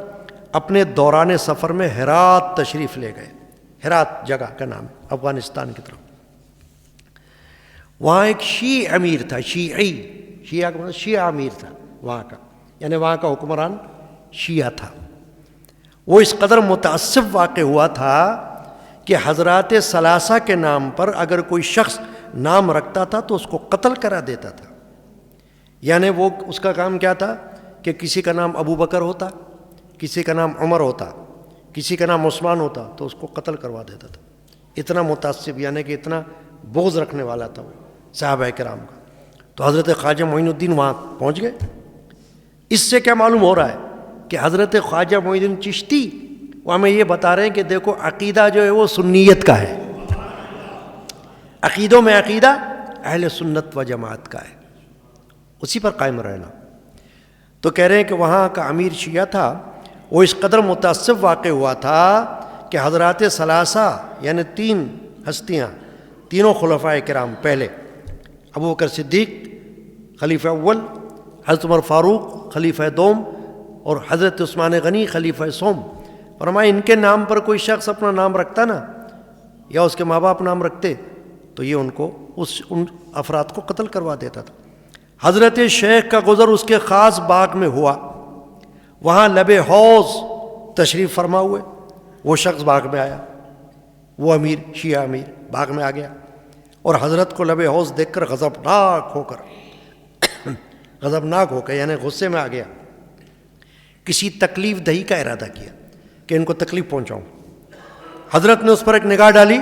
اپنے دوران سفر میں ہرات تشریف لے گئے، ہرات جگہ کا نام ہے افغانستان کی طرف۔ وہاں ایک شیعی امیر تھا، شیعہ کا مطلب شیعہ امیر تھا وہاں کا، یعنی وہاں کا حکمران شیعہ تھا۔ وہ اس قدر متعصب واقع ہوا تھا کہ حضرات ثلاثہ کے نام پر اگر کوئی شخص نام رکھتا تھا تو اس کو قتل کرا دیتا تھا۔ یعنی وہ اس کا کام کیا تھا کہ کسی کا نام ابو بکر ہوتا، کسی کا نام عمر ہوتا، کسی کا نام عثمان ہوتا تو اس کو قتل کروا دیتا تھا۔ اتنا متعصب، یعنی کہ اتنا بغض رکھنے والا تھا وہ صحابہ کرام کا۔ تو حضرت خواجہ معین الدین وہاں پہنچ گئے۔ اس سے کیا معلوم ہو رہا ہے کہ حضرت خواجہ معین الدین چشتی وہ ہمیں یہ بتا رہے ہیں کہ دیکھو عقیدہ جو ہے وہ سنیت کا ہے، عقیدوں میں عقیدہ اہل سنت و جماعت کا ہے، اسی پر قائم رہنا۔ تو کہہ رہے ہیں کہ وہاں کا امیر شیعہ تھا، وہ اس قدر متعصب واقع ہوا تھا کہ حضرات ثلاثہ یعنی تین ہستیاں، تینوں خلفائے کرام، پہلے ابو بکر صدیق خلیفہ اول، حضرت عمر فاروق خلیفہ دوم، اور حضرت عثمان غنی خلیفہ سوم، فرمایا ان کے نام پر کوئی شخص اپنا نام رکھتا نا یا اس کے ماں باپ نام رکھتے تو یہ ان کو ان افراد کو قتل کروا دیتا تھا۔ حضرت شیخ کا گزر اس کے خاص باغ میں ہوا، وہاں لب حوض تشریف فرما ہوئے، وہ شخص باغ میں آیا، وہ امیر شیعہ امیر باغ میں آ گیا اور حضرت کو لب حوض دیکھ کر غضبناک ہو کر یعنی غصے میں آ گیا، کسی تکلیف دہی کا ارادہ کیا کہ ان کو تکلیف پہنچاؤں۔ حضرت نے اس پر ایک نگاہ ڈالی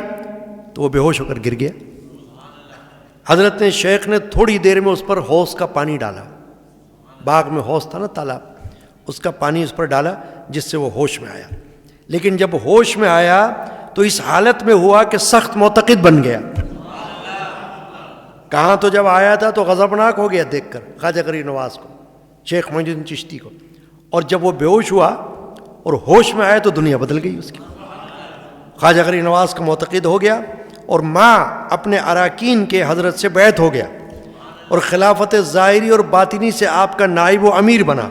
تو وہ بے ہوش ہو کر گر گیا۔ حضرت نے شیخ نے تھوڑی دیر میں اس پر حوض کا پانی ڈالا، باغ میں حوض تھا نا تالاب، اس کا پانی اس پر ڈالا جس سے وہ ہوش میں آیا۔ لیکن جب ہوش میں آیا تو اس حالت میں ہوا کہ سخت معتقد بن گیا۔ کہاں تو جب آیا تھا تو غضبناک ہو گیا دیکھ کر خواجہ غریب نواز کو، شیخ معین الدین چشتی کو، اور جب وہ بے ہوش ہوا اور ہوش میں آیا تو دنیا بدل گئی اس کی۔ خواجہ غریب نواز کا معتقد ہو گیا اور ماں اپنے اراکین کے حضرت سے بیعت ہو گیا اور خلافت ظاہری اور باطنی سے آپ کا نائب و امیر بنا۔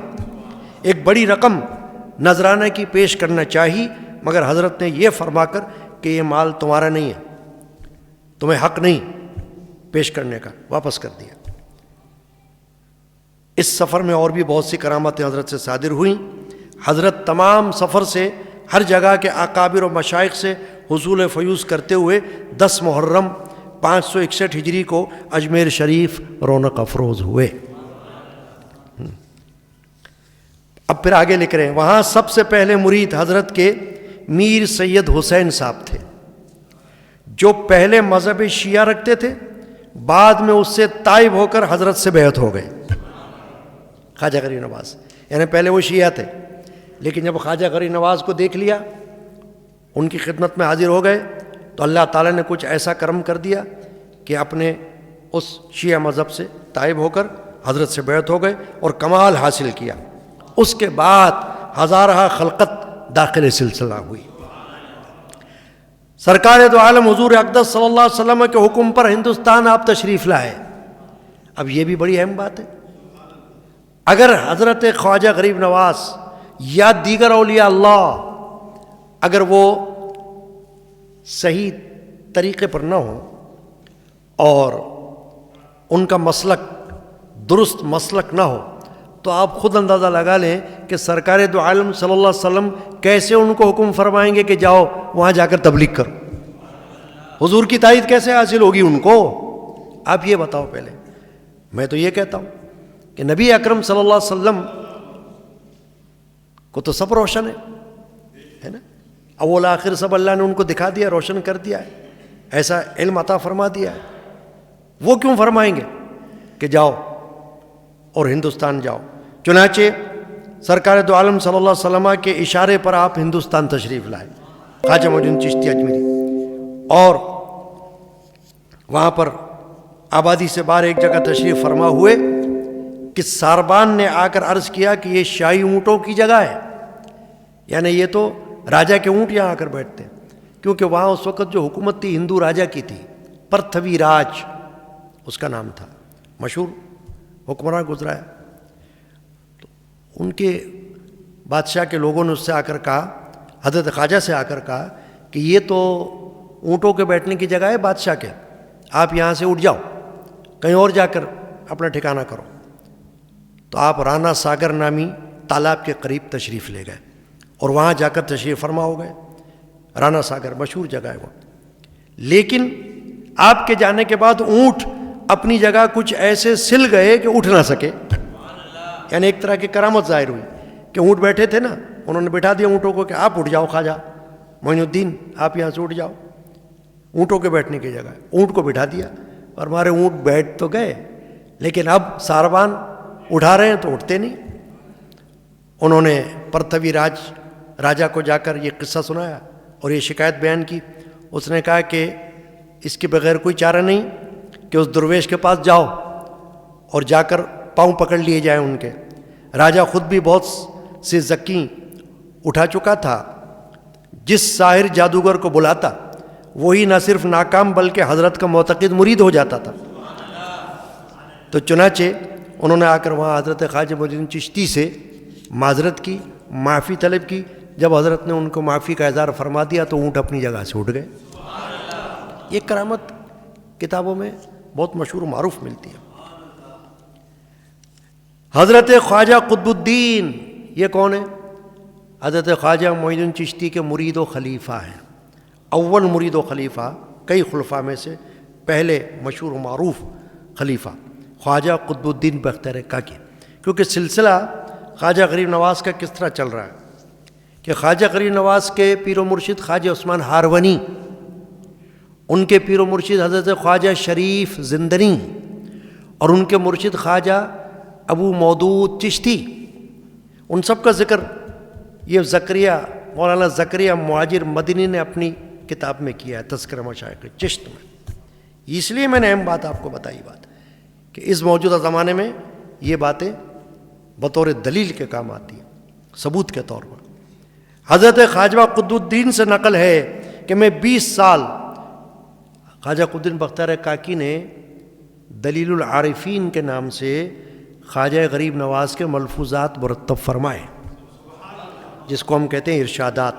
ایک بڑی رقم نذرانہ کی پیش کرنا چاہی، مگر حضرت نے یہ فرما کر کہ یہ مال تمہارا نہیں ہے، تمہیں حق نہیں پیش کرنے کا، واپس کر دیا۔ اس سفر میں اور بھی بہت سی کرامتیں حضرت سے صادر ہوئیں۔ حضرت تمام سفر سے ہر جگہ کے اکابر و مشائخ سے حصول فیوض کرتے ہوئے 10 محرم 561 ہجری کو اجمیر شریف رونق افروز ہوئے۔ اب پھر آگے لکھ رہے ہیں، وہاں سب سے پہلے مرید حضرت کے میر سید حسین صاحب تھے، جو پہلے مذہب شیعہ رکھتے تھے، بعد میں اس سے تائب ہو کر حضرت سے بیعت ہو گئے۔ خواجہ غریب نواز یعنی پہلے وہ شیعہ تھے، لیکن جب خواجہ غریب نواز کو دیکھ لیا، ان کی خدمت میں حاضر ہو گئے، تو اللہ تعالیٰ نے کچھ ایسا کرم کر دیا کہ اپنے اس شیعہ مذہب سے تائب ہو کر حضرت سے بیعت ہو گئے اور کمال حاصل کیا۔ اس کے بعد ہزارہ خلقت داخل سلسلہ ہوئی۔ سرکار دو عالم حضور اقدس صلی اللہ علیہ وسلم کے حکم پر ہندوستان آپ تشریف لائے۔ اب یہ بھی بڑی اہم بات ہے، اگر حضرت خواجہ غریب نواز یا دیگر اولیاء اللہ اگر وہ صحیح طریقے پر نہ ہوں اور ان کا مسلک درست مسلک نہ ہو، تو آپ خود اندازہ لگا لیں کہ سرکار دو عالم صلی اللہ علیہ وسلم کیسے ان کو حکم فرمائیں گے کہ جاؤ وہاں جا کر تبلیغ کرو۔ حضور کی تائید کیسے حاصل ہوگی ان کو؟ آپ یہ بتاؤ پہلے۔ میں تو یہ کہتا ہوں کہ نبی اکرم صلی اللہ علیہ وسلم کو تو سب روشن ہے نا، اول آخر سب اللہ نے ان کو دکھا دیا، روشن کر دیا ہے، ایسا علم عطا فرما دیا ہے۔ وہ کیوں فرمائیں گے کہ جاؤ اور ہندوستان جاؤ؟ چنانچہ سرکار دو عالم صلی اللہ علیہ وسلم کے اشارے پر آپ ہندوستان تشریف لائے، خواجہ معین الدین چشتی اجمیری، اور وہاں پر آبادی سے باہر ایک جگہ تشریف فرما ہوئے کہ ساربان نے آ کر عرض کیا کہ یہ شاہی اونٹوں کی جگہ ہے، یعنی یہ تو راجہ کے اونٹ یہاں آ کر بیٹھتے ہیں، کیونکہ وہاں اس وقت جو حکومت تھی ہندو راجہ کی تھی، پرتھوی راج اس کا نام تھا، مشہور حکمراں گزرا ہے۔ تو ان کے بادشاہ کے لوگوں نے اس سے آ کر کہا، حضرت خواجہ سے آ کر کہا کہ یہ تو اونٹوں کے بیٹھنے کی جگہ ہے بادشاہ کے، آپ یہاں سے اٹھ جاؤ، کہیں اور جا کر اپنا ٹھکانہ کرو۔ تو آپ رانا ساگر نامی تالاب کے قریب تشریف لے گئے اور وہاں جا کر تشریف فرما ہو گئے۔ رانا ساگر مشہور جگہ ہے وہ، لیکن آپ کے جانے کے بعد اونٹ اپنی جگہ کچھ ایسے سل گئے کہ اٹھ نہ سکے، یعنی ایک طرح کی کرامت ظاہر ہوئی کہ اونٹ بیٹھے تھے نا، انہوں نے بٹھا دیا اونٹوں کو کہ آپ اٹھ جاؤ خواجہ معین الدین، آپ یہاں سے اٹھ جاؤ، اونٹوں کے بیٹھنے کی جگہ اونٹ کو بٹھا دیا، اور ہمارے اونٹ بیٹھ تو گئے لیکن اب ساربان اٹھا رہے ہیں تو اٹھتے نہیں۔ انہوں نے پرتھوی راجہ کو جا کر یہ قصہ سنایا اور یہ شکایت بیان کی۔ اس نے کہا کہ اس کے بغیر کوئی چارہ نہیں کہ اس درویش کے پاس جاؤ اور جا کر پاؤں پکڑ لیے جائیں ان کے۔ راجہ خود بھی بہت سے زکی اٹھا چکا تھا، جس ساحر جادوگر کو بلاتا وہی نہ صرف ناکام بلکہ حضرت کا معتقد مرید ہو جاتا تھا۔ تو چنانچہ انہوں نے آ کر وہاں حضرت خواجہ معین الدین چشتی سے معذرت کی، معافی طلب کی جب حضرت نے ان کو معافی کا اظہار فرما دیا تو اونٹ اپنی جگہ سے اٹھ گئے. یہ کرامت کتابوں میں بہت مشہور و معروف ملتی ہے. حضرت خواجہ قطب الدین یہ کون ہے؟ حضرت خواجہ معین الدین چشتی کے مرید و خلیفہ ہیں. اول مرید و خلیفہ کئی خلفاء میں سے پہلے مشہور و معروف خلیفہ خواجہ قطب الدین بختیار کاکی. کیونکہ سلسلہ خواجہ غریب نواز کا کس طرح چل رہا ہے کہ خواجہ غریب نواز کے پیر و مرشد خواجہ عثمان ہارونی، ان کے پیر و مرشد حضرت خواجہ شریف زندنی، اور ان کے مرشد خواجہ ابو مودود چشتی، ان سب کا ذکر یہ زکریا مولانا زکریا مہاجر مدنی نے اپنی کتاب میں کیا ہے تذکرہ مشائخ چشت میں. اس لیے میں نے اہم بات آپ کو بتائی بات کہ اس موجودہ زمانے میں یہ باتیں بطور دلیل کے کام آتی ہیں، ثبوت کے طور پر. حضرت خواجہ قطب الدین سے نقل ہے کہ میں 20 سال خواجہ قطب الدین بختیار کاکی نے دلیل العارفین کے نام سے خواجہ غریب نواز کے ملفوظات مرتب فرمائے، جس کو ہم کہتے ہیں ارشادات.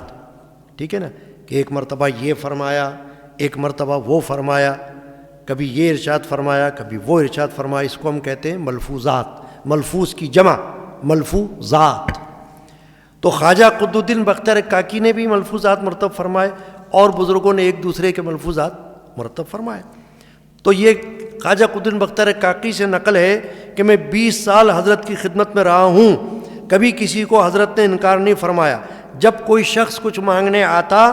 ٹھیک ہے نا، کہ ایک مرتبہ یہ فرمایا، ایک مرتبہ وہ فرمایا، کبھی یہ ارشاد فرمایا، کبھی وہ ارشاد فرمایا. اس کو ہم کہتے ہیں ملفوظات. ملفوظ کی جمع ملفوظات. تو خواجہ قطب الدین بختیار کاکی نے بھی ملفوظات مرتب فرمائے اور بزرگوں نے ایک دوسرے کے ملفوظات مرتب فرمائے. تو یہ خواجہ قطب الدین بختیار کاکی سے نقل ہے کہ میں 20 سال حضرت کی خدمت میں رہا ہوں، کبھی کسی کو حضرت نے انکار نہیں فرمایا. جب کوئی شخص کچھ مانگنے آتا،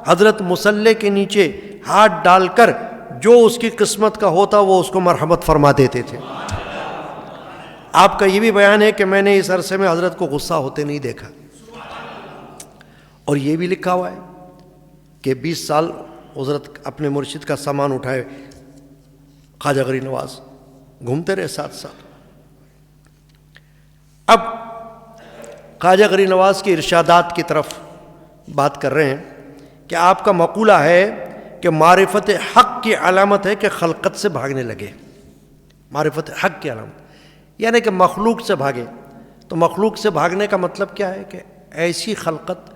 حضرت مصلے کے نیچے ہاتھ ڈال کر جو اس کی قسمت کا ہوتا وہ اس کو مرحمت فرما دیتے تھے. آپ کا یہ بھی بیان ہے کہ میں نے اس عرصے میں حضرت کو غصہ ہوتے نہیں دیکھا. اور یہ بھی لکھا ہوا ہے کہ 20 سال حضرت اپنے مرشد کا سامان اٹھائے، خواجہ غریب نواز گھومتے رہے ساتھ ساتھ. اب خواجہ غریب نواز کے ارشادات کی طرف بات کر رہے ہیں کہ آپ کا مقولہ ہے کہ معرفت حق کی علامت ہے کہ خلقت سے بھاگنے لگے. معرفت حق کی علامت یعنی کہ مخلوق سے بھاگے. تو مخلوق سے بھاگنے کا مطلب کیا ہے کہ ایسی خلقت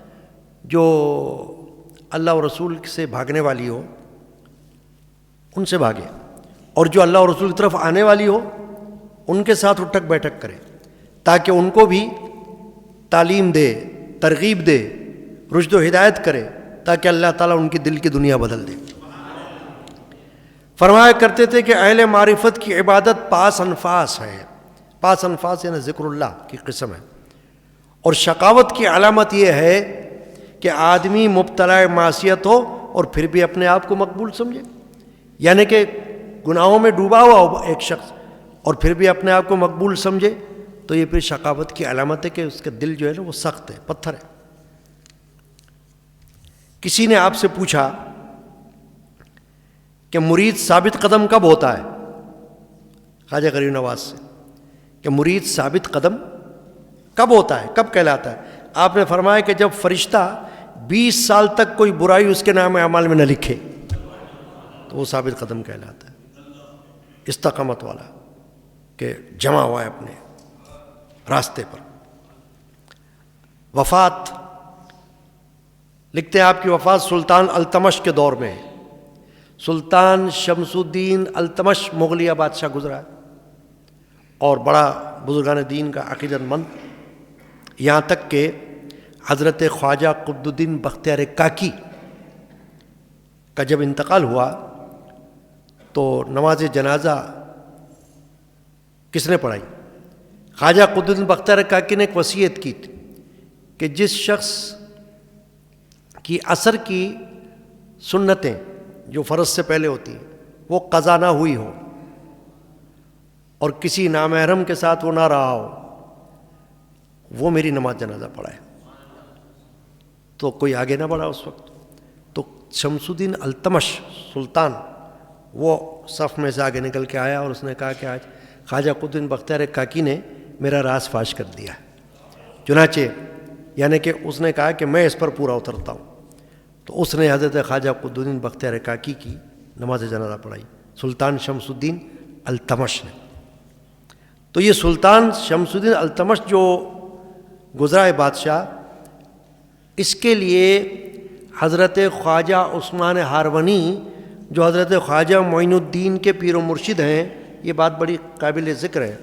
جو اللہ اور رسول سے بھاگنے والی ہو ان سے بھاگے، اور جو اللہ اور رسول کی طرف آنے والی ہو ان کے ساتھ اٹھک بیٹھک کرے، تاکہ ان کو بھی تعلیم دے، ترغیب دے، رشد و ہدایت کرے، تاکہ اللہ تعالیٰ ان کی دل کی دنیا بدل دے. فرمایا کرتے تھے کہ اہل معرفت کی عبادت پاس انفاس ہے. پاس انفاس یعنی ذکر اللہ کی قسم ہے. اور شقاوت کی علامت یہ ہے کہ آدمی مبتلا معصیت ہو اور پھر بھی اپنے آپ کو مقبول سمجھے. یعنی کہ گناہوں میں ڈوبا ہوا ہو ایک شخص اور پھر بھی اپنے آپ کو مقبول سمجھے، تو یہ پھر شقاوت کی علامت ہے کہ اس کا دل جو ہے نا وہ سخت ہے، پتھر ہے. کسی نے آپ سے پوچھا کہ مرید ثابت قدم کب ہوتا ہے؟ خواجہ غریب نواز سے کہ مرید ثابت قدم کب ہوتا ہے، کب کہلاتا ہے؟ آپ نے فرمایا کہ جب فرشتہ 20 سال تک کوئی برائی اس کے نام اعمال میں نہ لکھے تو وہ ثابت قدم کہلاتا ہے. استقامت والا کہ جمع ہوا ہے اپنے راستے پر. وفات لکھتے ہیں آپ کی وفات سلطان التمش کے دور میں ہے. سلطان شمس الدین التمش مغلیہ بادشاہ گزرا اور بڑا بزرگان دین کا عقیدت مند، یہاں تک کہ حضرت خواجہ قطب الدین بختیار کاکی کا جب انتقال ہوا تو نماز جنازہ کس نے پڑھائی؟ خواجہ قطب الدین بختیار کاکی نے ایک وصیت کی تھی کہ جس شخص کی عصر کی سنتیں جو فرض سے پہلے ہوتی ہیں وہ قضا نہ ہوئی ہو اور کسی نامحرم کے ساتھ وہ نہ رہا ہو، وہ میری نماز جنازہ پڑھائے. تو کوئی آگے نہ بڑھا اس وقت. تو شمس الدین التمش سلطان وہ صف میں سے آگے نکل کے آیا اور اس نے کہا کہ آج خواجہ قطب الدین بختیار کاکی نے میرا راز فاش کر دیا ہے. چنانچہ یعنی کہ اس نے کہا کہ میں اس پر پورا اترتا ہوں. تو اس نے حضرت خواجہ قطب الدین بختیار کاکی کی نماز جنازہ پڑھائی، سلطان شمس الدین التمش نے. تو یہ سلطان شمس الدین التمش جو گزرا ہے بادشاہ، اس کے لیے حضرت خواجہ عثمان ہارونی جو حضرت خواجہ معین الدین کے پیر و مرشد ہیں، یہ بات بڑی قابل ذکر ہے،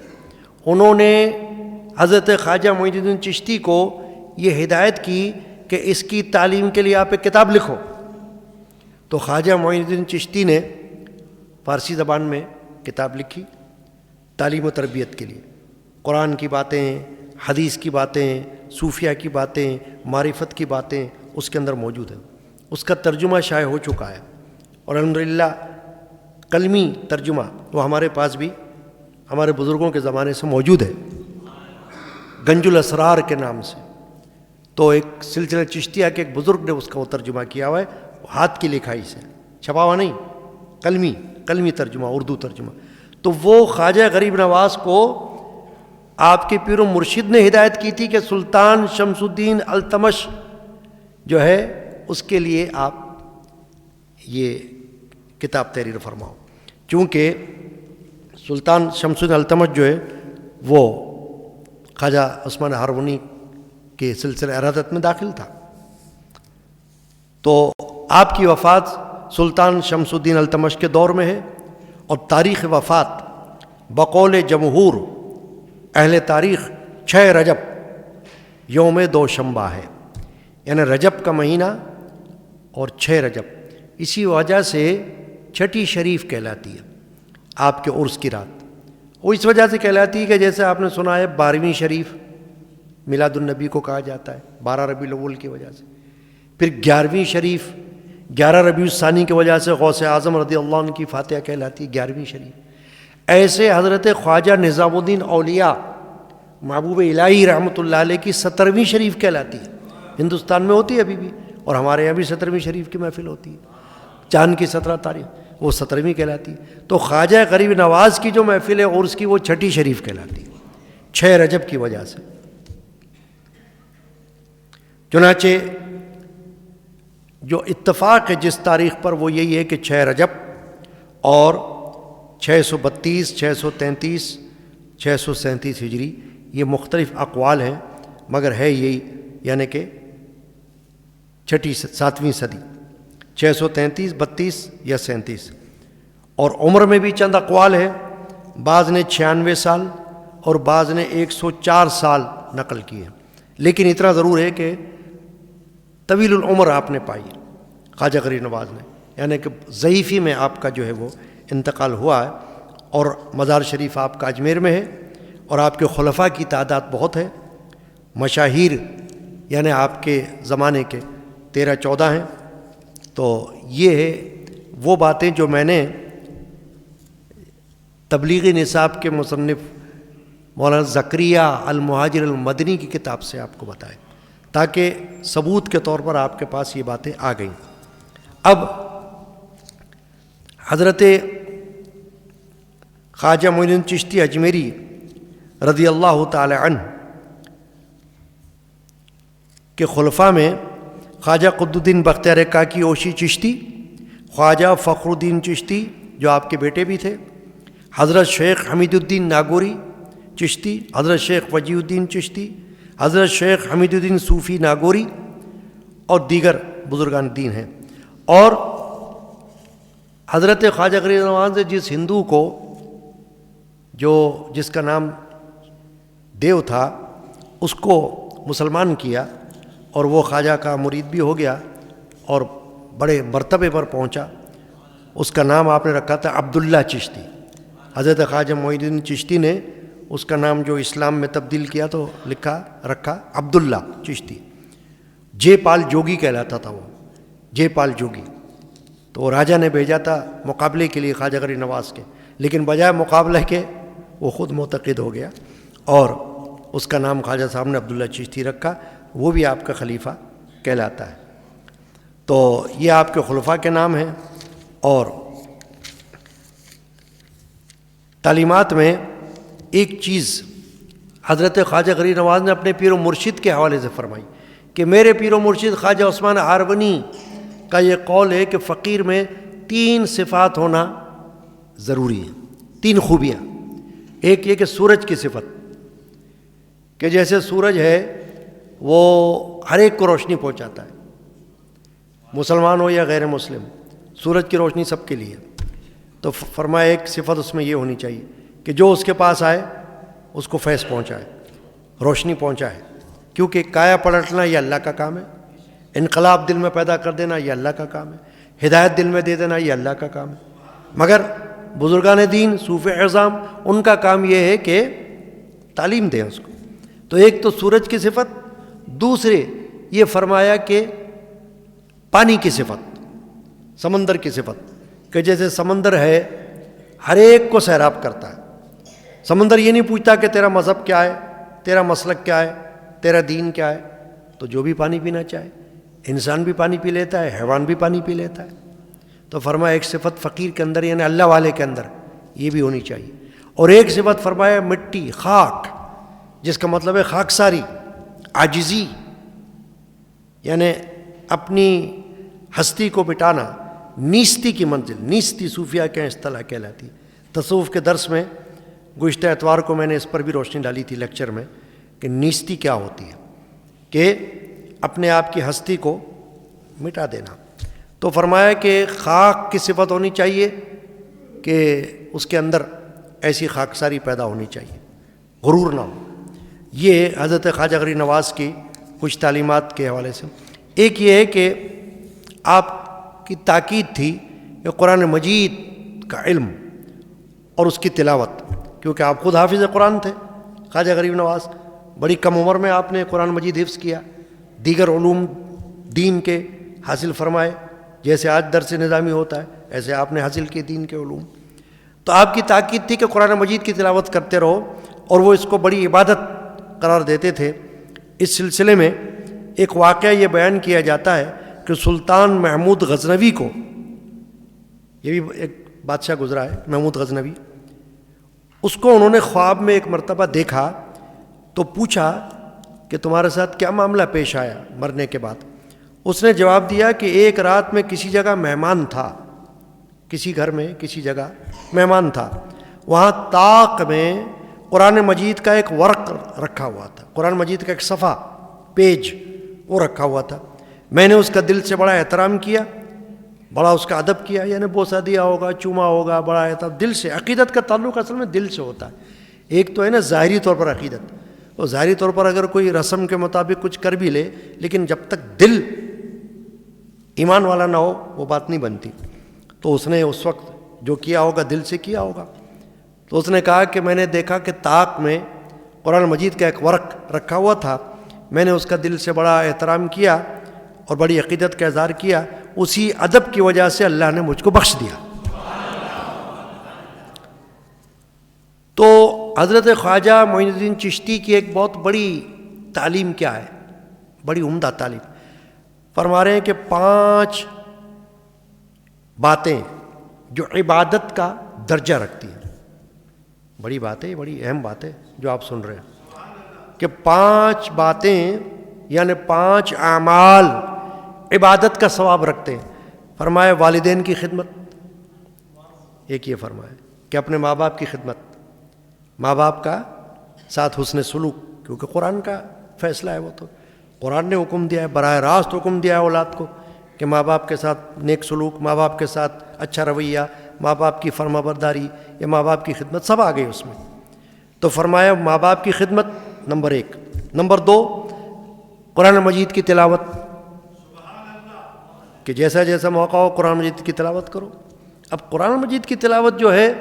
انہوں نے حضرت خواجہ معین الدین چشتی کو یہ ہدایت کی کہ اس کی تعلیم کے لیے آپ ایک کتاب لکھو۔ تو خواجہ معین الدین چشتی نے فارسی زبان میں کتاب لکھی تعلیم و تربیت کے لیے، قرآن کی باتیں، حدیث کی باتیں، صوفیہ کی باتیں، معرفت کی باتیں اس کے اندر موجود ہیں۔ اس کا ترجمہ شائع ہو چکا ہے، اور الحمدللہ قلمی ترجمہ وہ ہمارے پاس بھی ہمارے بزرگوں کے زمانے سے موجود ہے، گنج الاسرار کے نام سے۔ تو ایک سلسلہ چشتیہ کے ایک بزرگ نے اس کا وہ ترجمہ کیا ہوا ہے، ہاتھ کی لکھائی سے، چھپا ہوا نہیں، قلمی ترجمہ، اردو ترجمہ۔ تو وہ خواجہ غریب نواز کو آپ کے پیر و مرشد نے ہدایت کی تھی کہ سلطان شمس الدین التمش جو ہے اس کے لیے آپ یہ کتاب تحریر فرماؤ، چونکہ سلطان شمس الدین التمش جو ہے وہ خواجہ عثمان ہارونی کے سلسلہ ارادت میں داخل تھا۔ تو آپ کی وفات سلطان شمس الدین التمش کے دور میں ہے، اور تاریخ وفات بقول جمہور اہل تاریخ 6 رجب یوم دوشنبہ ہے، یعنی رجب کا مہینہ اور 6 رجب، اسی وجہ سے چھٹی شریف کہلاتی ہے آپ کے عرس کی رات۔ وہ اس وجہ سے کہلاتی ہے کہ جیسے آپ نے سنا ہے 12ویں شریف میلاد النبی کو کہا جاتا ہے 12 ربیع الاول کی وجہ سے، پھر 11ویں شریف 11 ربیع الثانی کی وجہ سے غوث اعظم رضی اللہ عنہ کی فاتحہ کہلاتی ہے 11ویں شریف۔ ایسے حضرت خواجہ نظام الدین اولیاء محبوب الہی رحمۃ اللہ علیہ کی 17ویں شریف کہلاتی ہے، ہندوستان میں ہوتی ہے ابھی بھی، اور ہمارے یہاں بھی 17ویں شریف کی محفل ہوتی ہے، چاند کی 17 تاریخ وہ 17ویں کہلاتی ہے۔ تو خواجہ غریب نواز کی جو محفل ہے عرس کی وہ چھٹی شریف کہلاتی ہے 6 رجب کی وجہ سے۔ چنانچہ جو اتفاق ہے جس تاریخ پر وہ یہی ہے کہ 6 رجب اور 632 633 637 ہجری، یہ مختلف اقوال ہیں مگر ہے یہی، یعنی کہ 7ویں صدی 633 32 یا 37۔ اور عمر میں بھی چند اقوال ہیں، بعض نے 96 سال اور بعض نے 104 سال نقل کیے، لیکن اتنا ضرور ہے کہ طویل العمر آپ نے پائی خواجہ غریب نواز نے، یعنی کہ ضعیفی میں آپ کا جو ہے وہ انتقال ہوا ہے، اور مزار شریف آپ کا اجمیر میں ہے، اور آپ کے خلفاء کی تعداد بہت ہے، مشاہیر یعنی آپ کے زمانے کے 13-14 ہیں۔ تو یہ ہے وہ باتیں جو میں نے تبلیغی نصاب کے مصنف مولانا زکریا المہاجر المدنی کی کتاب سے آپ کو بتائے، تاکہ ثبوت کے طور پر آپ کے پاس یہ باتیں آ گئیں۔ اب حضرت خواجہ معین الدین چشتی اجمیری رضی اللہ تعالی عنہ کے خلفاء میں خواجہ قطب الدین بختیار کاکی اوشی چشتی، خواجہ فخر الدین چشتی جو آپ کے بیٹے بھی تھے، حضرت شیخ حمید الدین ناگوری چشتی، حضرت شیخ وجی الدین چشتی، حضرت شیخ حمید الدین صوفی ناگوری اور دیگر بزرگان دین ہیں۔ اور حضرت خواجہ غریب نواز نے جس ہندو کو جس کا نام دیو تھا اس کو مسلمان کیا، اور وہ خواجہ کا مرید بھی ہو گیا اور بڑے مرتبے پر پہنچا، اس کا نام آپ نے رکھا تھا عبداللہ چشتی۔ حضرت خواجہ معین الدین چشتی نے اس کا نام جو اسلام میں تبدیل کیا تو رکھا عبداللہ چشتی۔ جے پال جوگی کہلاتا تھا وہ، جے پال جوگی۔ تو راجہ نے بھیجا تھا مقابلے کے لیے خواجہ غریب نواز کے، لیکن بجائے مقابلہ کے وہ خود معتقد ہو گیا، اور اس کا نام خواجہ صاحب نے عبداللہ چشتی رکھا، وہ بھی آپ کا خلیفہ کہلاتا ہے۔ تو یہ آپ کے خلفاء کے نام ہیں۔ اور تعلیمات میں ایک چیز حضرت خواجہ غریب نواز نے اپنے پیر و مرشد کے حوالے سے فرمائی کہ میرے پیر و مرشد خواجہ عثمان ہارونی کا یہ قول ہے کہ فقیر میں 3 صفات ہونا ضروری ہے، 3 خوبیاں۔ ایک یہ کہ سورج کی صفت، کہ جیسے سورج ہے وہ ہر ایک کو روشنی پہنچاتا ہے، مسلمان ہو یا غیر مسلم، سورج کی روشنی سب کے لیے۔ تو فرمایا ایک صفت اس میں یہ ہونی چاہیے کہ جو اس کے پاس آئے اس کو فیض پہنچائے، روشنی پہنچائے، کیونکہ کایا پلٹنا یہ اللہ کا کام ہے، انقلاب دل میں پیدا کر دینا یہ اللہ کا کام ہے، ہدایت دل میں دے دینا یہ اللہ کا کام ہے۔ مگر بزرگان دین صوفِ اعظام ان کا کام یہ ہے کہ تعلیم دیں اس کو۔ تو ایک تو سورج کی صفت، دوسرے یہ فرمایا کہ پانی کی صفت، سمندر کی صفت، کہ جیسے سمندر ہے ہر ایک کو سیراب کرتا ہے۔ سمندر یہ نہیں پوچھتا کہ تیرا مذہب کیا ہے، تیرا مسلک کیا ہے، تیرا دین کیا ہے، تو جو بھی پانی پینا چاہے، انسان بھی پانی پی لیتا ہے، حیوان بھی پانی پی لیتا ہے۔ تو فرمایا ایک صفت فقیر کے اندر یعنی اللہ والے کے اندر یہ بھی ہونی چاہیے، اور ایک صفت فرمایا مٹی، خاک، جس کا مطلب ہے خاکساری، عاجزی، یعنی اپنی ہستی کو مٹانا، نیستی کی منزل، نیستی صوفیہ کے اصطلاح کہلاتی۔ تصوف کے درس میں گزشتہ اتوار کو میں نے اس پر بھی روشنی ڈالی تھی لیکچر میں کہ نیستی کیا ہوتی ہے، کہ اپنے آپ کی ہستی کو مٹا دینا۔ تو فرمایا کہ خاک کی صفت ہونی چاہیے کہ اس کے اندر ایسی خاکساری پیدا ہونی چاہیے، غرور نہ ہو۔ یہ حضرت خواجہ غریب نواز کی کچھ تعلیمات کے حوالے سے۔ ایک یہ ہے کہ آپ کی تاکید تھی کہ قرآن مجید کا علم اور اس کی تلاوت، کیونکہ آپ خود حافظ قرآن تھے خواجہ غریب نواز، بڑی کم عمر میں آپ نے قرآن مجید حفظ کیا، دیگر علوم دین کے حاصل فرمائے، جیسے آج درس نظامی ہوتا ہے ایسے آپ نے حاصل کیے دین کے علوم۔ تو آپ کی تاکید تھی کہ قرآن مجید کی تلاوت کرتے رہو، اور وہ اس کو بڑی عبادت قرار دیتے تھے۔ اس سلسلے میں ایک واقعہ یہ بیان کیا جاتا ہے کہ سلطان محمود غزنوی کو، یہ بھی ایک بادشاہ گزرا ہے محمود غزنوی، اس کو انہوں نے خواب میں ایک مرتبہ دیکھا تو پوچھا کہ تمہارے ساتھ کیا معاملہ پیش آیا مرنے کے بعد؟ اس نے جواب دیا کہ ایک رات میں کسی جگہ مہمان تھا، کسی گھر میں کسی جگہ مہمان تھا، وہاں طاق میں قرآن مجید کا ایک ورق رکھا ہوا تھا، قرآن مجید کا ایک صفحہ، پیج وہ رکھا ہوا تھا۔ میں نے اس کا دل سے بڑا احترام کیا، بڑا اس کا ادب کیا، یعنی بوسہ دیا ہوگا، چوما ہوگا، بڑا احترام، دل سے۔ عقیدت کا تعلق اصل میں دل سے ہوتا ہے۔ ایک تو ہے نا ظاہری طور پر عقیدت، اور ظاہری طور پر اگر کوئی رسم کے مطابق کچھ کر بھی لے، لیکن جب تک دل ایمان والا نہ ہو وہ بات نہیں بنتی۔ تو اس نے اس وقت جو کیا ہوگا دل سے کیا ہوگا۔ تو اس نے کہا کہ میں نے دیکھا کہ طاق میں قرآن مجید کا ایک ورق رکھا ہوا تھا، میں نے اس کا دل سے بڑا احترام کیا اور بڑی عقیدت کا اظہار کیا، اسی ادب کی وجہ سے اللہ نے مجھ کو بخش دیا۔ تو حضرت خواجہ معین الدین چشتی کی ایک بہت بڑی تعلیم کیا ہے، بڑی عمدہ تعلیم فرما رہے ہیں کہ 5 باتیں جو عبادت کا درجہ رکھتی ہیں۔ بڑی بات ہے، بڑی اہم بات ہے جو آپ سن رہے ہیں کہ 5 باتیں یعنی 5 اعمال عبادت کا ثواب رکھتے ہیں۔ فرمایا والدین کی خدمت، ایک یہ فرمایا کہ اپنے ماں باپ کی خدمت، ماں باپ کا ساتھ حسن سلوک، کیونکہ قرآن کا فیصلہ ہے، وہ تو قرآن نے حکم دیا ہے، براہ راست حکم دیا ہے اولاد کو کہ ماں باپ کے ساتھ نیک سلوک، ماں باپ کے ساتھ اچھا رویہ، ماں باپ کی فرما برداری یا ماں باپ کی خدمت سب آ گئی اس میں۔ تو فرمایا ماں باپ کی خدمت نمبر 1، نمبر 2 قرآن مجید کی تلاوت، کہ جیسا جیسا موقع ہو قرآن مجید کی تلاوت کرو۔ اب قرآن مجید کی تلاوت جو ہے